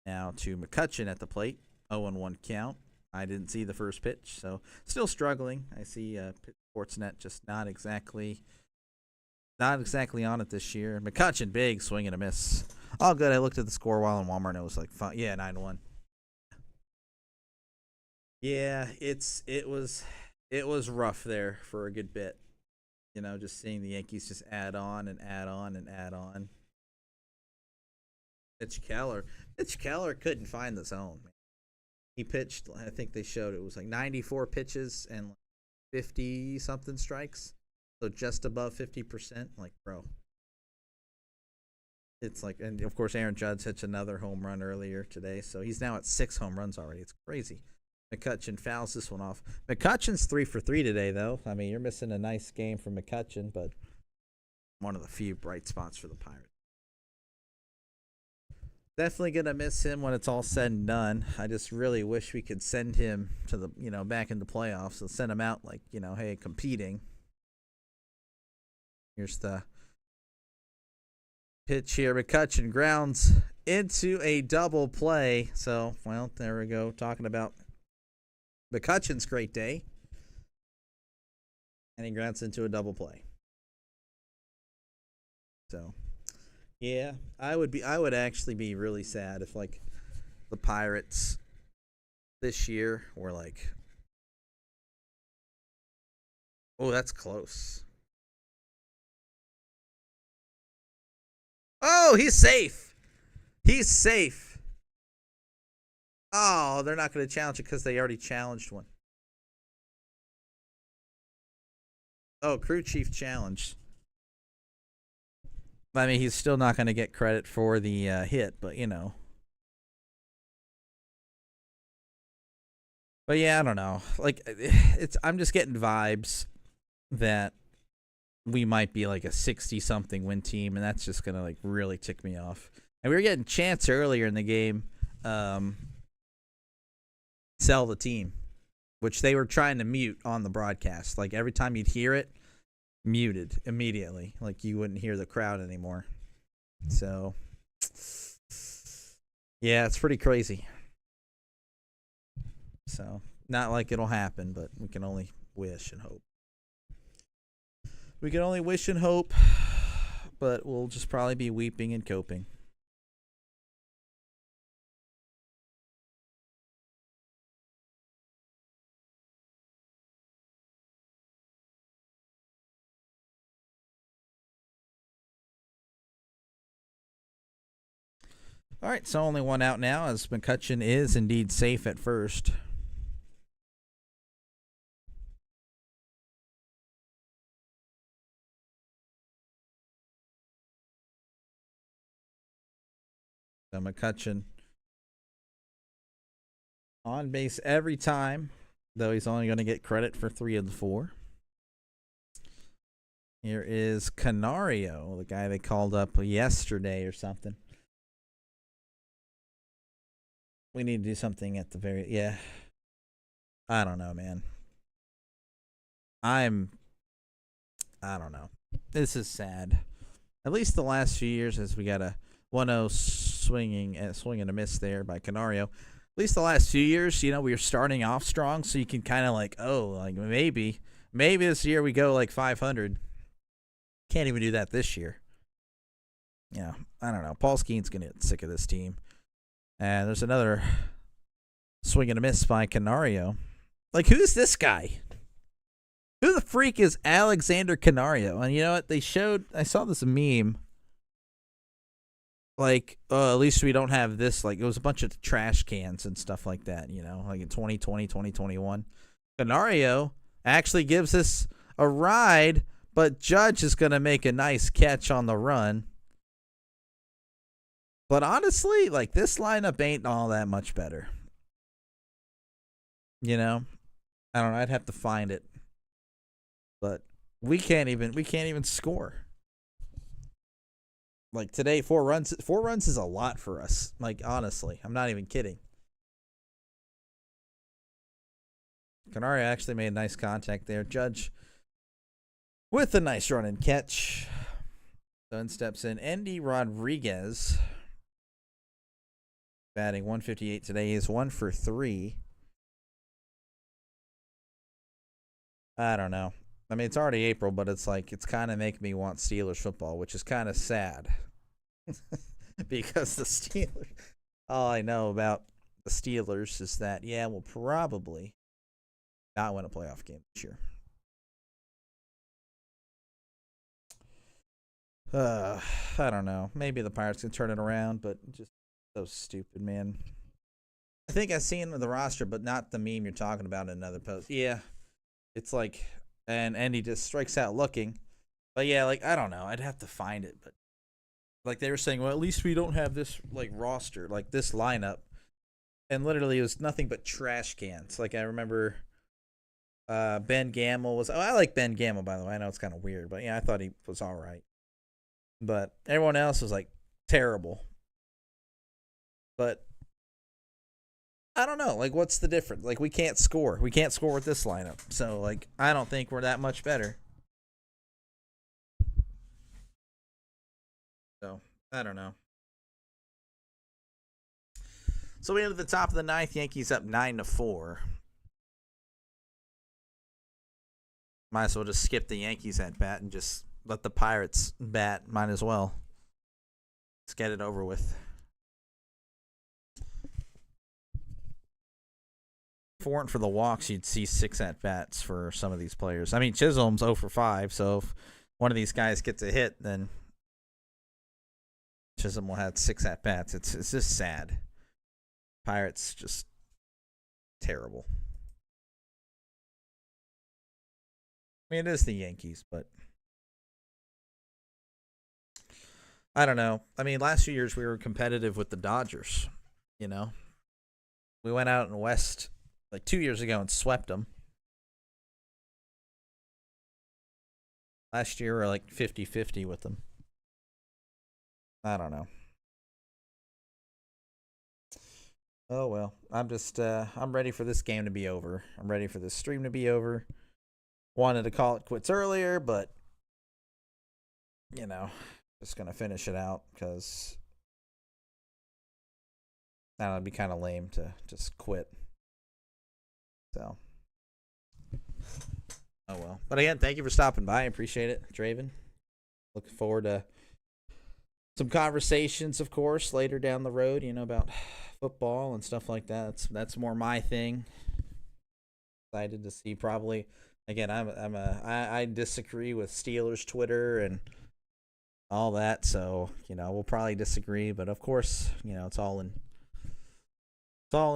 now to McCutchen at the plate. 0-1 count. I didn't see the first pitch, so still struggling. I see Sportsnet just not exactly on it this year. McCutchen, big swing and a miss. All good. I looked at the score while in Walmart, and it was like, 9-1. Yeah, it was rough there for a good bit. You know, just seeing the Yankees just add on and add on and add on. Mitch Keller couldn't find the zone. He pitched, I think they showed it was like 94 pitches and 50 something strikes. So just above 50%. Like, bro. It's like, and of course, Aaron Judge hit another home run earlier today. So he's now at 6 home runs already. It's crazy. McCutchen fouls this one off. McCutchen's 3 for 3 today, though. I mean, you're missing a nice game from McCutchen, but one of the few bright spots for the Pirates. Definitely gonna miss him when it's all said and done. I just really wish we could send him to the, back in the playoffs and send him out like, hey, competing. Here's the pitch here. McCutchen grounds into a double play. So, well, there we go. Talking about McCutchen's great day. And he grounds into a double play. So, yeah, I would actually be really sad if like the Pirates this year were like, oh, that's close. Oh, he's safe. He's safe. Oh, they're not going to challenge it because they already challenged one. Oh, crew chief challenge. I mean, he's still not going to get credit for the hit, but But yeah, I don't know. Like, I'm just getting vibes that we might be like a 60-something win team, and that's just gonna like really tick me off. And we were getting chants earlier in the game, sell the team, which they were trying to mute on the broadcast. Like every time you'd hear it, muted immediately. Like you wouldn't hear the crowd anymore. So, yeah, it's pretty crazy. So, not like it'll happen, but we can only wish and hope. We can only wish and hope, but we'll just probably be weeping and coping. All right, so only one out now as McCutcheon is indeed safe at first. So McCutcheon on base every time, though he's only going to get credit for 3 of the 4. Here is Canario, the guy they called up yesterday or something. We need to do something at the very... Yeah. I don't know, man. I don't know. This is sad. At least the last few years, as we got a 1-0 swing and a miss there by Canario. At least the last few years, we were starting off strong, so you can kind of maybe this year we go like 500. Can't even do that this year. Yeah, I don't know. Paul Skeen's going to get sick of this team. And there's another swing and a miss by Canario. Like, who's this guy? Who the freak is Alexander Canario? And you know what? I saw this meme. Like, at least we don't have this. Like, it was a bunch of trash cans and stuff like that, like in 2020, 2021. Canario actually gives us a ride, but Judge is going to make a nice catch on the run. But honestly, like, this lineup ain't all that much better. I don't know. I'd have to find it. But we can't even score. Like today, 4 runs. 4 runs is a lot for us. Like, honestly, I'm not even kidding. Canario actually made nice contact there. Judge with a nice run and catch. Then steps in Endy Rodriguez. Batting 158 today. Is 1 for 3. I don't know. I mean, it's already April, but it's kind of making me want Steelers football, which is kind of sad. Because the Steelers, all I know about the Steelers is that, we'll probably not win a playoff game this year. I don't know. Maybe the Pirates can turn it around, but just so stupid, man. I think I've seen the roster, but not the meme you're talking about in another post. Yeah, it's like, and he just strikes out looking. But yeah, like, I don't know. I'd have to find it, but like they were saying, well, at least we don't have this like roster, like this lineup. And literally it was nothing but trash cans. Like, I remember Ben Gamble was... Oh, I like Ben Gamble, by the way. I know it's kind of weird, but yeah, I thought he was all right. But everyone else was like terrible. But I don't know. Like, what's the difference? Like, we can't score. We can't score with this lineup. So, like, I don't think we're that much better. So, I don't know. So, we end at the top of the 9th. Yankees up 9-4. Might as well just skip the Yankees at bat and just let the Pirates bat. Might as well. Let's get it over with. If it weren't for the walks, you'd see 6 at-bats for some of these players. I mean, Chisholm's 0 for 5, so if one of these guys gets a hit, then Chisholm will have 6 at-bats. It's just sad. Pirates just terrible. I mean, it is the Yankees, but I don't know. I mean, last few years we were competitive with the Dodgers, We went out in the West like 2 years ago and swept them. Last year we were like 50-50 with them. I don't know. Oh, well. I'm ready for this game to be over. I'm ready for this stream to be over. Wanted to call it quits earlier, but, just going to finish it out because that would be kind of lame to just quit. So, oh well. But again, thank you for stopping by. I appreciate it, Draven. Looking forward to some conversations, of course, later down the road, about football and stuff like that. That's more my thing. Excited to see probably. Again, I disagree with Steelers Twitter and all that. So we'll probably disagree, but of course, it's all in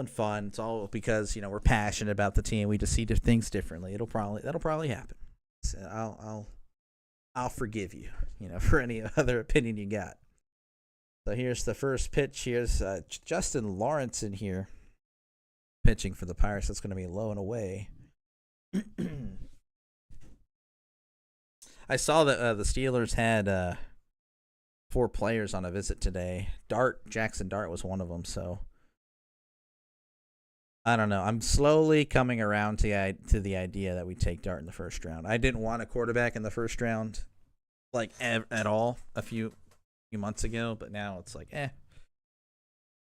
fun. It's all because we're passionate about the team. We just see things differently. That'll probably happen. So I'll forgive you, for any other opinion you got. So here's the first pitch. Here's Justin Lawrence in here pitching for the Pirates. That's going to be low and away. I saw that the Steelers had 4 players on a visit today. Jackson Dart was one of them. So I don't know. I'm slowly coming around to the idea that we take Dart in the first round. I didn't want a quarterback in the first round, like at all, a few months ago, but now it's like,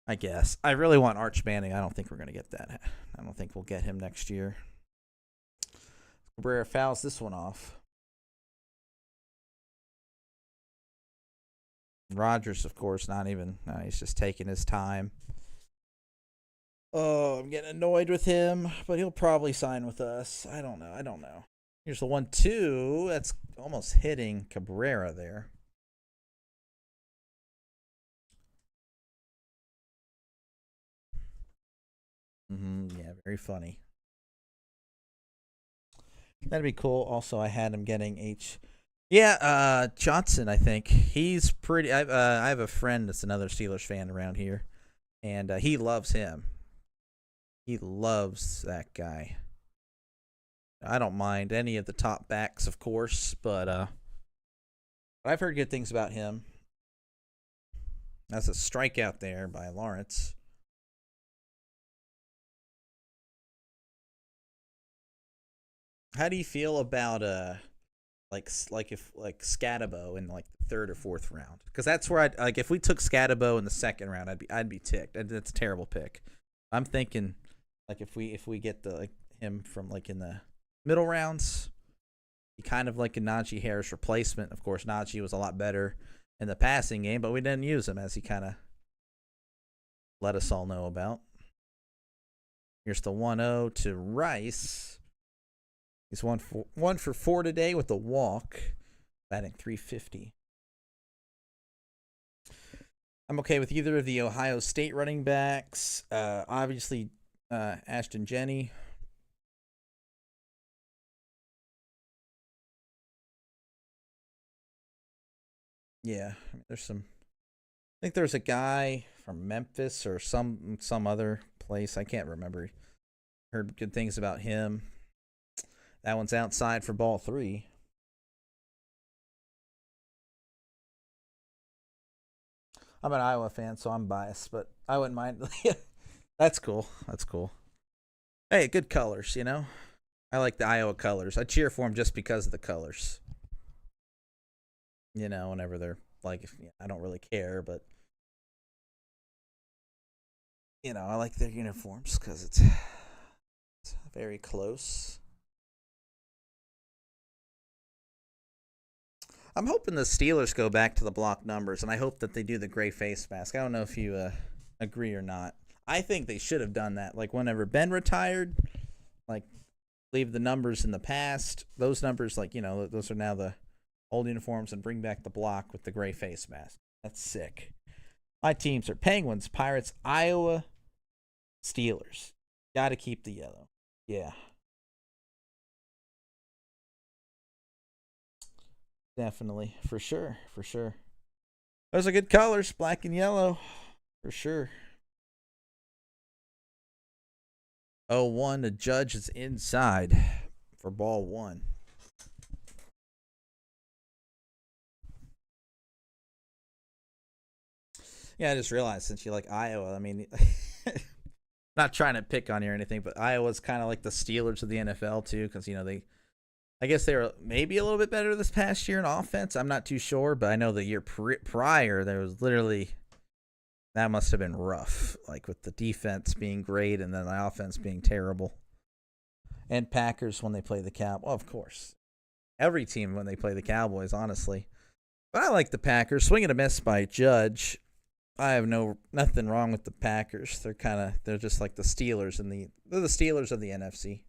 I guess. I really want Arch Manning. I don't think we're gonna get that. I don't think we'll get him next year. Cabrera fouls this one off. Rodgers, of course, not even. He's just taking his time. Oh, I'm getting annoyed with him, but he'll probably sign with us. I don't know. Here's the 1-2. That's almost hitting Cabrera there. Yeah, very funny. That'd be cool. Also, I had him getting Johnson, I think. He's pretty. I have a friend that's another Steelers fan around here, and he loves him. He loves that guy. I don't mind any of the top backs, of course, but I've heard good things about him. That's a strikeout there by Lawrence. How do you feel about if Scatabo in like the 3rd or 4th round? Because that's where if we took Scatabo in the 2nd round, I'd be ticked. That's a terrible pick. I'm thinking if we get him from in the middle rounds, he kind of like a Najee Harris replacement. Of course, Najee was a lot better in the passing game, but we didn't use him, as he kind of let us all know about. Here's the 1-0 to Rice. He's 1 for 4 today with a walk, batting .350. I'm okay with either of the Ohio State running backs. Obviously, Ashton Jenney. Yeah, there's some. I think there's a guy from Memphis or some other place. I can't remember. Heard good things about him. That one's outside for ball 3. I'm an Iowa fan, so I'm biased, but I wouldn't mind. That's cool. Hey, good colors, I like the Iowa colors. I cheer for them just because of the colors. Whenever they're I don't really care, but I like their uniforms because it's very close. I'm hoping the Steelers go back to the block numbers, and I hope that they do the gray face mask. I don't know if you agree or not. I think they should have done that. Whenever Ben retired, leave the numbers in the past. Those numbers, those are now the old uniforms, and bring back the block with the gray face mask. That's sick. My teams are Penguins, Pirates, Iowa, Steelers. Got to keep the yellow. Yeah. Definitely. For sure. Those are good colors, black and yellow. For sure. 0-1, the Judge is inside for ball 1. Yeah, I just realized since you like Iowa, I mean, not trying to pick on you or anything, but Iowa's kind of like the Steelers of the NFL too, because I guess they were maybe a little bit better this past year in offense. I'm not too sure, but I know the year prior there was literally that must have been rough, with the defense being great and then the offense being terrible. And Packers when they play the Cowboys, well, of course, every team when they play the Cowboys, honestly. But I like the Packers. Swing and a miss by Judge. I have nothing wrong with the Packers. They're just like the Steelers they're the Steelers of the NFC.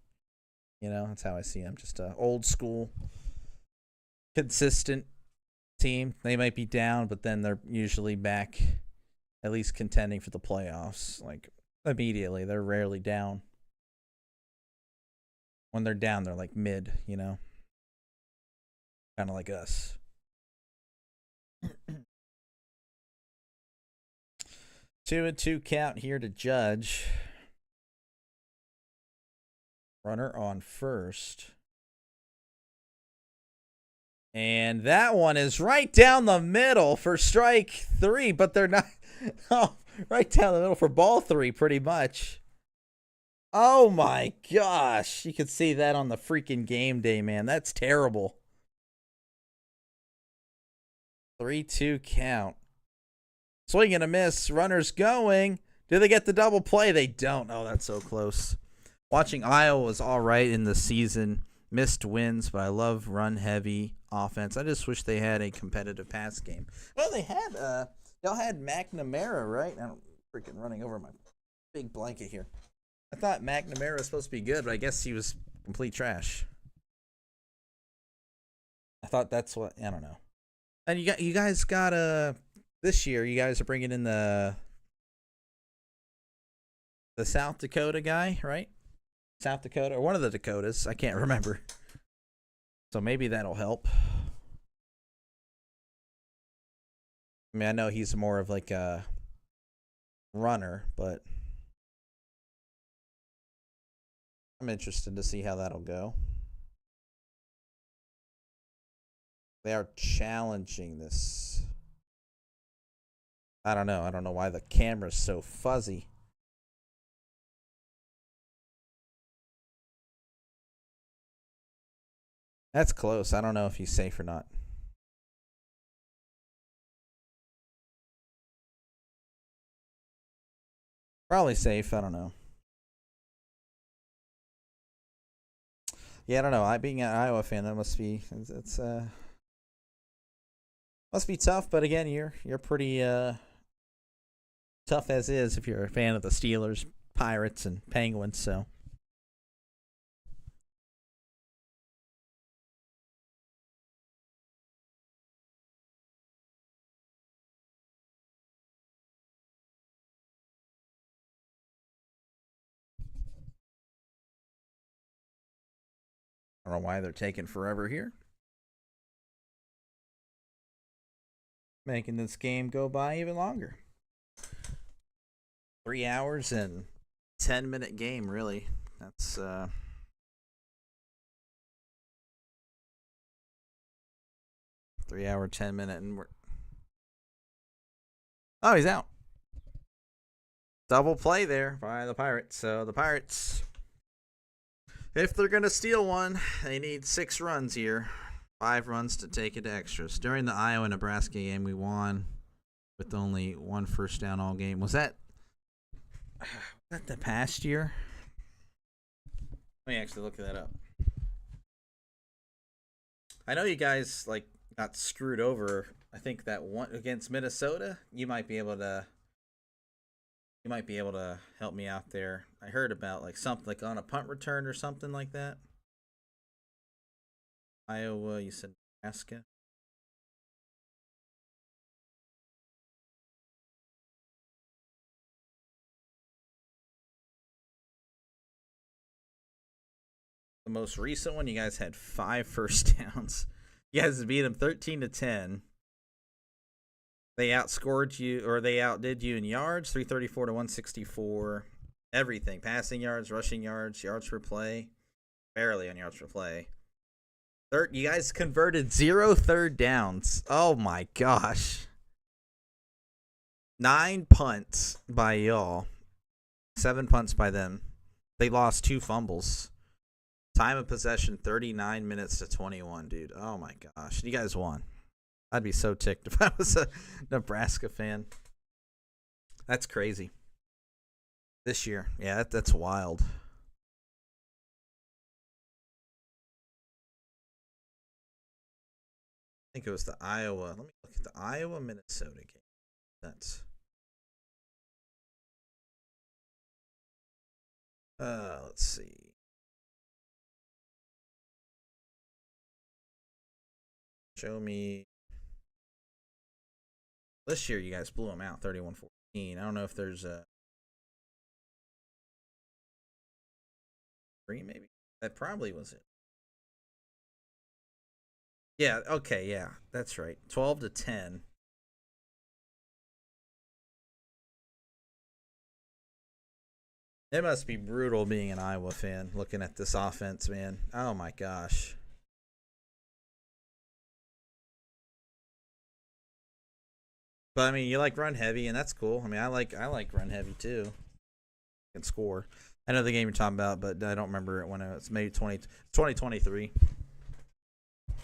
That's how I see them. Just old school, consistent team. They might be down, but then they're usually back, at least contending for the playoffs. Like immediately, they're rarely down. When they're down, they're like mid, kind of like us. 2-2 count here to Judge. Runner on first. And that one is right down the middle for strike 3, but they're not. Oh, right down the middle for ball 3, pretty much. Oh my gosh. You could see that on the freaking game day, man. That's terrible. 3-2 count. Swing and a miss. Runners going. Do they get the double play? They don't. Oh, that's so close. Watching Iowa was all right in the season. Missed wins, but I love run-heavy offense. I just wish they had a competitive pass game. Well, they had y'all had McNamara, right? I'm freaking running over my big blanket here. I thought McNamara was supposed to be good, but I guess he was complete trash. I thought that's what, I don't know. And you guys got this year you guys are bringing in the South Dakota guy, right? South Dakota or one of the Dakotas, I can't remember. So maybe that'll help. I mean, I know he's more of like a runner, but I'm interested to see how that'll go. They are challenging this. I don't know. I don't know why the camera's so fuzzy. That's close. I don't know if he's safe or not. Probably safe. I don't know. Yeah, I don't know. Being an Iowa fan, that must be must be tough. But again, you're pretty tough as is if you're a fan of the Steelers, Pirates, and Penguins. So. I don't know why they're taking forever here. Making this game go by even longer. 3 hours and 10-minute game, really. That's 3 hour, 10-minute, and oh, he's out. Double play there by the Pirates. So the Pirates, if they're going to steal one, they need 6 runs here. 5 runs to take it to extras. During the Iowa-Nebraska game, we won with only 1 first down all game. Was that the past year? Let me actually look that up. I know you guys got screwed over. I think that one against Minnesota, you might be able to help me out there. I heard about something like on a punt return or something like that. Iowa, you said Nebraska. The most recent one, you guys had 5 first downs. You guys beat them 13-10. They outscored you, or they outdid you in yards, 334 to 164. Everything, passing yards, rushing yards, yards per play, barely on yards per play. You guys converted 0 third downs. Oh my gosh. 9 punts by y'all. 7 punts by them. They lost 2 fumbles. Time of possession 39 minutes to 21, dude. Oh my gosh. You guys won. I'd be so ticked if I was a Nebraska fan. That's crazy. This year. Yeah, that's wild. I think it was the Iowa. Let me look at the Iowa-Minnesota game. That's let's see. Show me This year, you guys blew them out 31-14. I don't know if there's a three, maybe. That probably was it. Yeah, okay, yeah, that's right. 12-10. It must be brutal being an Iowa fan looking at this offense, man. Oh my gosh. But I mean, you like run heavy, and that's cool. I mean, I like run heavy too. Can score. I know the game you're talking about, but I don't remember it when it's maybe 2023.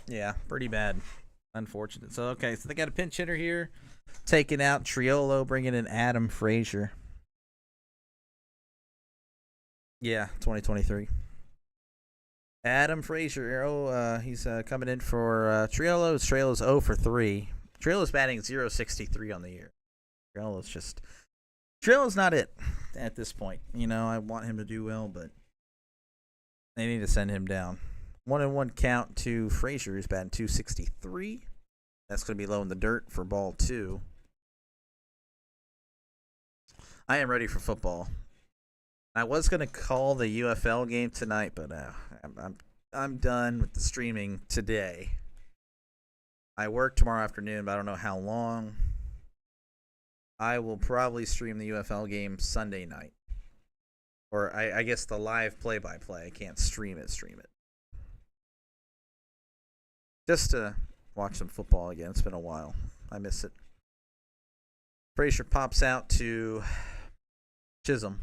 Yeah, pretty bad. Unfortunate. So okay, so they got a pinch hitter here, taking out Triolo, bringing in Adam Frazier. Yeah, 2023. Adam Frazier. Oh, he's coming in for Triolo. Triolo's 0 for 3. Triolo's batting .063 on the year. Triolo's not it at this point. You know, I want him to do well, but they need to send him down. 1-1 count to Frazier, who's batting .263. That's going to be low in the dirt for ball 2. I am ready for football. I was going to call the UFL game tonight, but I'm done with the streaming today. I work tomorrow afternoon, but I don't know how long. I will probably stream the UFL game Sunday night. Or I guess the live play-by-play. I can't stream it. Just to watch some football again. It's been a while. I miss it. Frazier pops out to Chisholm.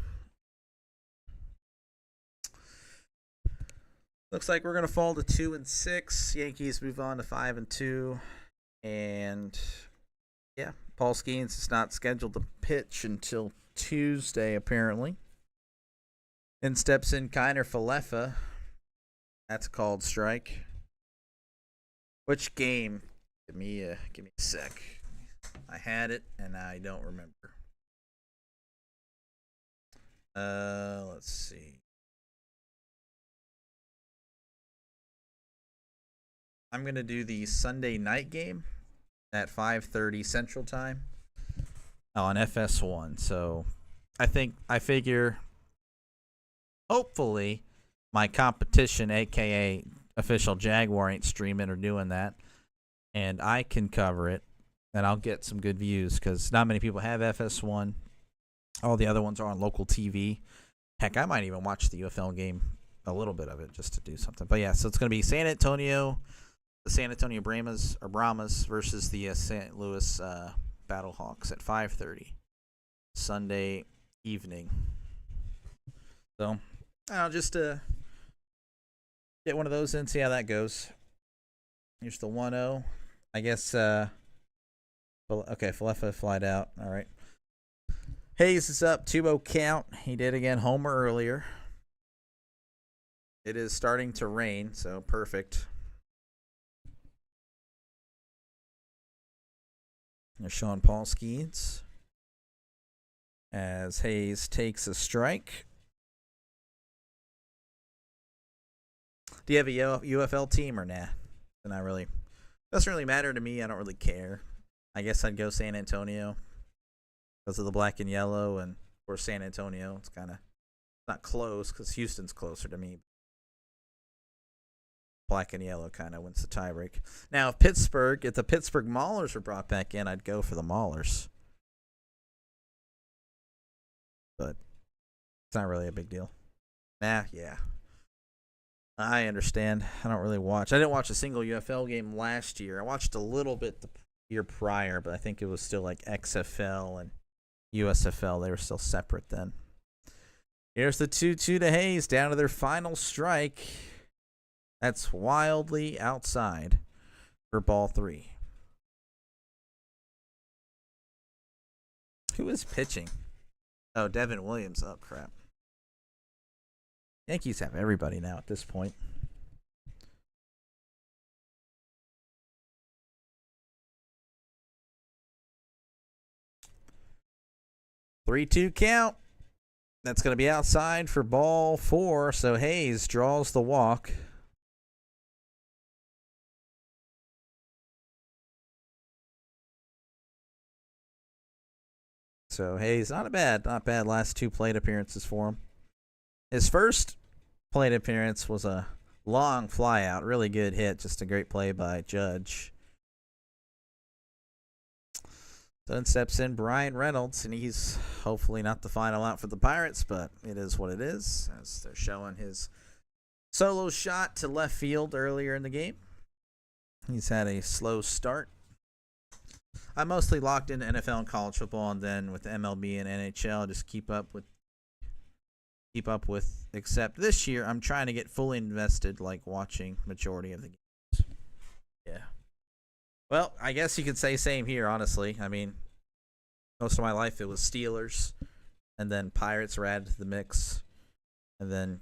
Looks like we're going to fall to 2-6. Yankees move on to 5-2. And yeah, Paul Skeens is not scheduled to pitch until Tuesday, apparently. Then steps in Kiner Falefa. That's a called strike. Which game? Give me a sec. I had it and I don't remember. Let's see. I'm going to do the Sunday night game at 5:30 Central Time on FS1. So I figure hopefully my competition, aka official Jaguar, ain't streaming or doing that, and I can cover it, and I'll get some good views because not many people have FS1. All the other ones are on local TV. Heck, I might even watch the UFL game, a little bit of it, just to do something. But yeah, so it's going to be the San Antonio Brahmas versus the St. Louis Battlehawks at 5:30 Sunday evening. So I'll just get one of those in, see how that goes. Here's the 1-0. I guess okay, Falefa flied out. All right. Hayes is up, 2-0 count. He did again homer earlier. It is starting to rain, so perfect. They're showing Paul Skeens as Hayes takes a strike. Do you have a UFL team or nah? Not really. Doesn't really matter to me. I don't really care. I guess I'd go San Antonio because of the black and yellow, and or San Antonio. It's kind of not close because Houston's closer to me. Black and yellow kind of wins the tiebreak. Now, if the Pittsburgh Maulers were brought back in, I'd go for the Maulers. But it's not really a big deal. Yeah. I understand. I don't really watch. I didn't watch a single UFL game last year. I watched a little bit the year prior, but I think it was still like XFL and USFL. They were still separate then. Here's the 2-2 to Hayes, down to their final strike. That's wildly outside for ball 3. Who is pitching? Oh, Devin Williams. Oh, crap. Yankees have everybody now at this point. Three-two count. That's going to be outside for ball 4. So Hayes draws the walk. So Hayes, not bad last 2 plate appearances for him. His first plate appearance was a long fly out, really good hit, just a great play by Judge. Then steps in Brian Reynolds, and he's hopefully not the final out for the Pirates, but it is what it is, as they're showing his solo shot to left field earlier in the game. He's had a slow start. I'm mostly locked into NFL and college football, and then with the MLB and NHL, just keep up with. Except this year, I'm trying to get fully invested, like watching majority of the games. Yeah. Well, I guess you could say same here, honestly. I mean, most of my life it was Steelers, and then Pirates were added to the mix, and then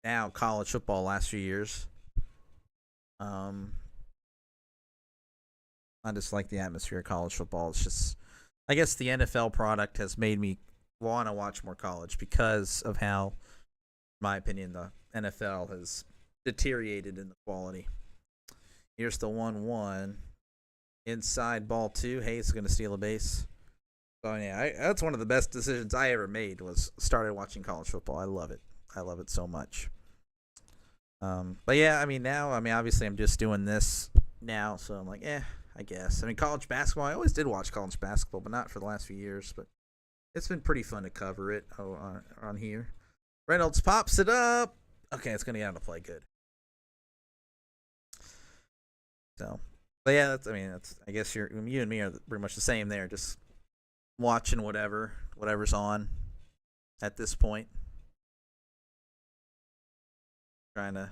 now college football last few years. I just like the atmosphere of college football. It's just, I guess the NFL product has made me want to watch more college because of how, in my opinion, the NFL has deteriorated in the quality. Here's the 1-1. Inside ball 2. Hayes is going to steal a base. So, yeah, that's one of the best decisions I ever made was started watching college football. I love it. I love it so much. But, yeah, I mean, now, obviously I'm just doing this now, so I'm like, I guess. I mean, college basketball, I always did watch college basketball, but not for the last few years. But it's been pretty fun to cover it on here. Reynolds pops it up. Okay, it's going to get out of play. Good. So, but yeah, I guess you and me are pretty much the same there. Just watching whatever's on at this point. Trying to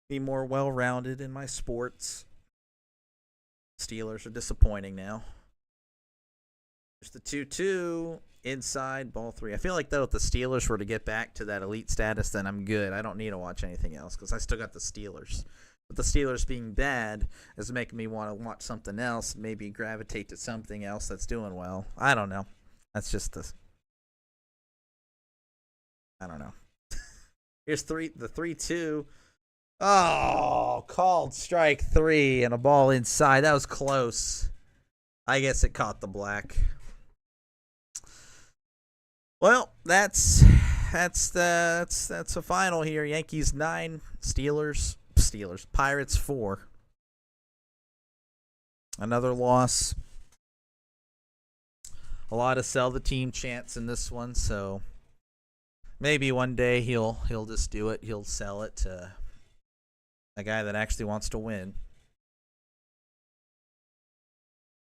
be more well-rounded in my sports. Steelers are disappointing now. There's the 2-2 inside ball 3. I feel like though if the Steelers were to get back to that elite status, then I'm good. I don't need to watch anything else because I still got the Steelers. But the Steelers being bad is making me want to watch something else, maybe gravitate to something else that's doing well. I don't know. That's just I don't know. Here's the 3-2. Oh, called strike 3 and a ball inside. That was close. I guess it caught the black. Well, that's a final here. Yankees 9, Pirates 4. Another loss. A lot of sell the team chants in this one, so maybe one day he'll just do it. He'll sell it to a guy that actually wants to win.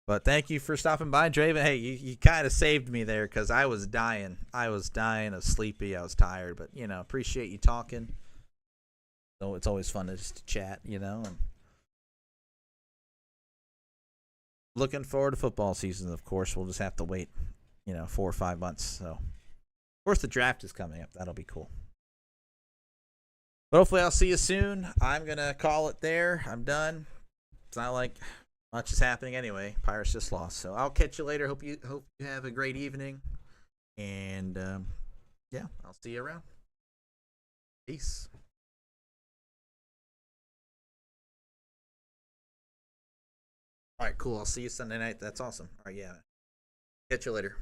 But thank you for stopping by, Draven. Hey, you kind of saved me there because I was dying. I was dying of sleepy. I was tired, but appreciate you talking. So it's always fun to just chat, and looking forward to football season. Of course, we'll just have to wait, 4 or 5 months. So, of course, the draft is coming up. That'll be cool. But hopefully, I'll see you soon. I'm gonna call it there. I'm done. It's not like much is happening anyway. Pirates just lost, so I'll catch you later. Hope you have a great evening, and I'll see you around. Peace. All right, cool. I'll see you Sunday night. That's awesome. All right, yeah. Catch you later.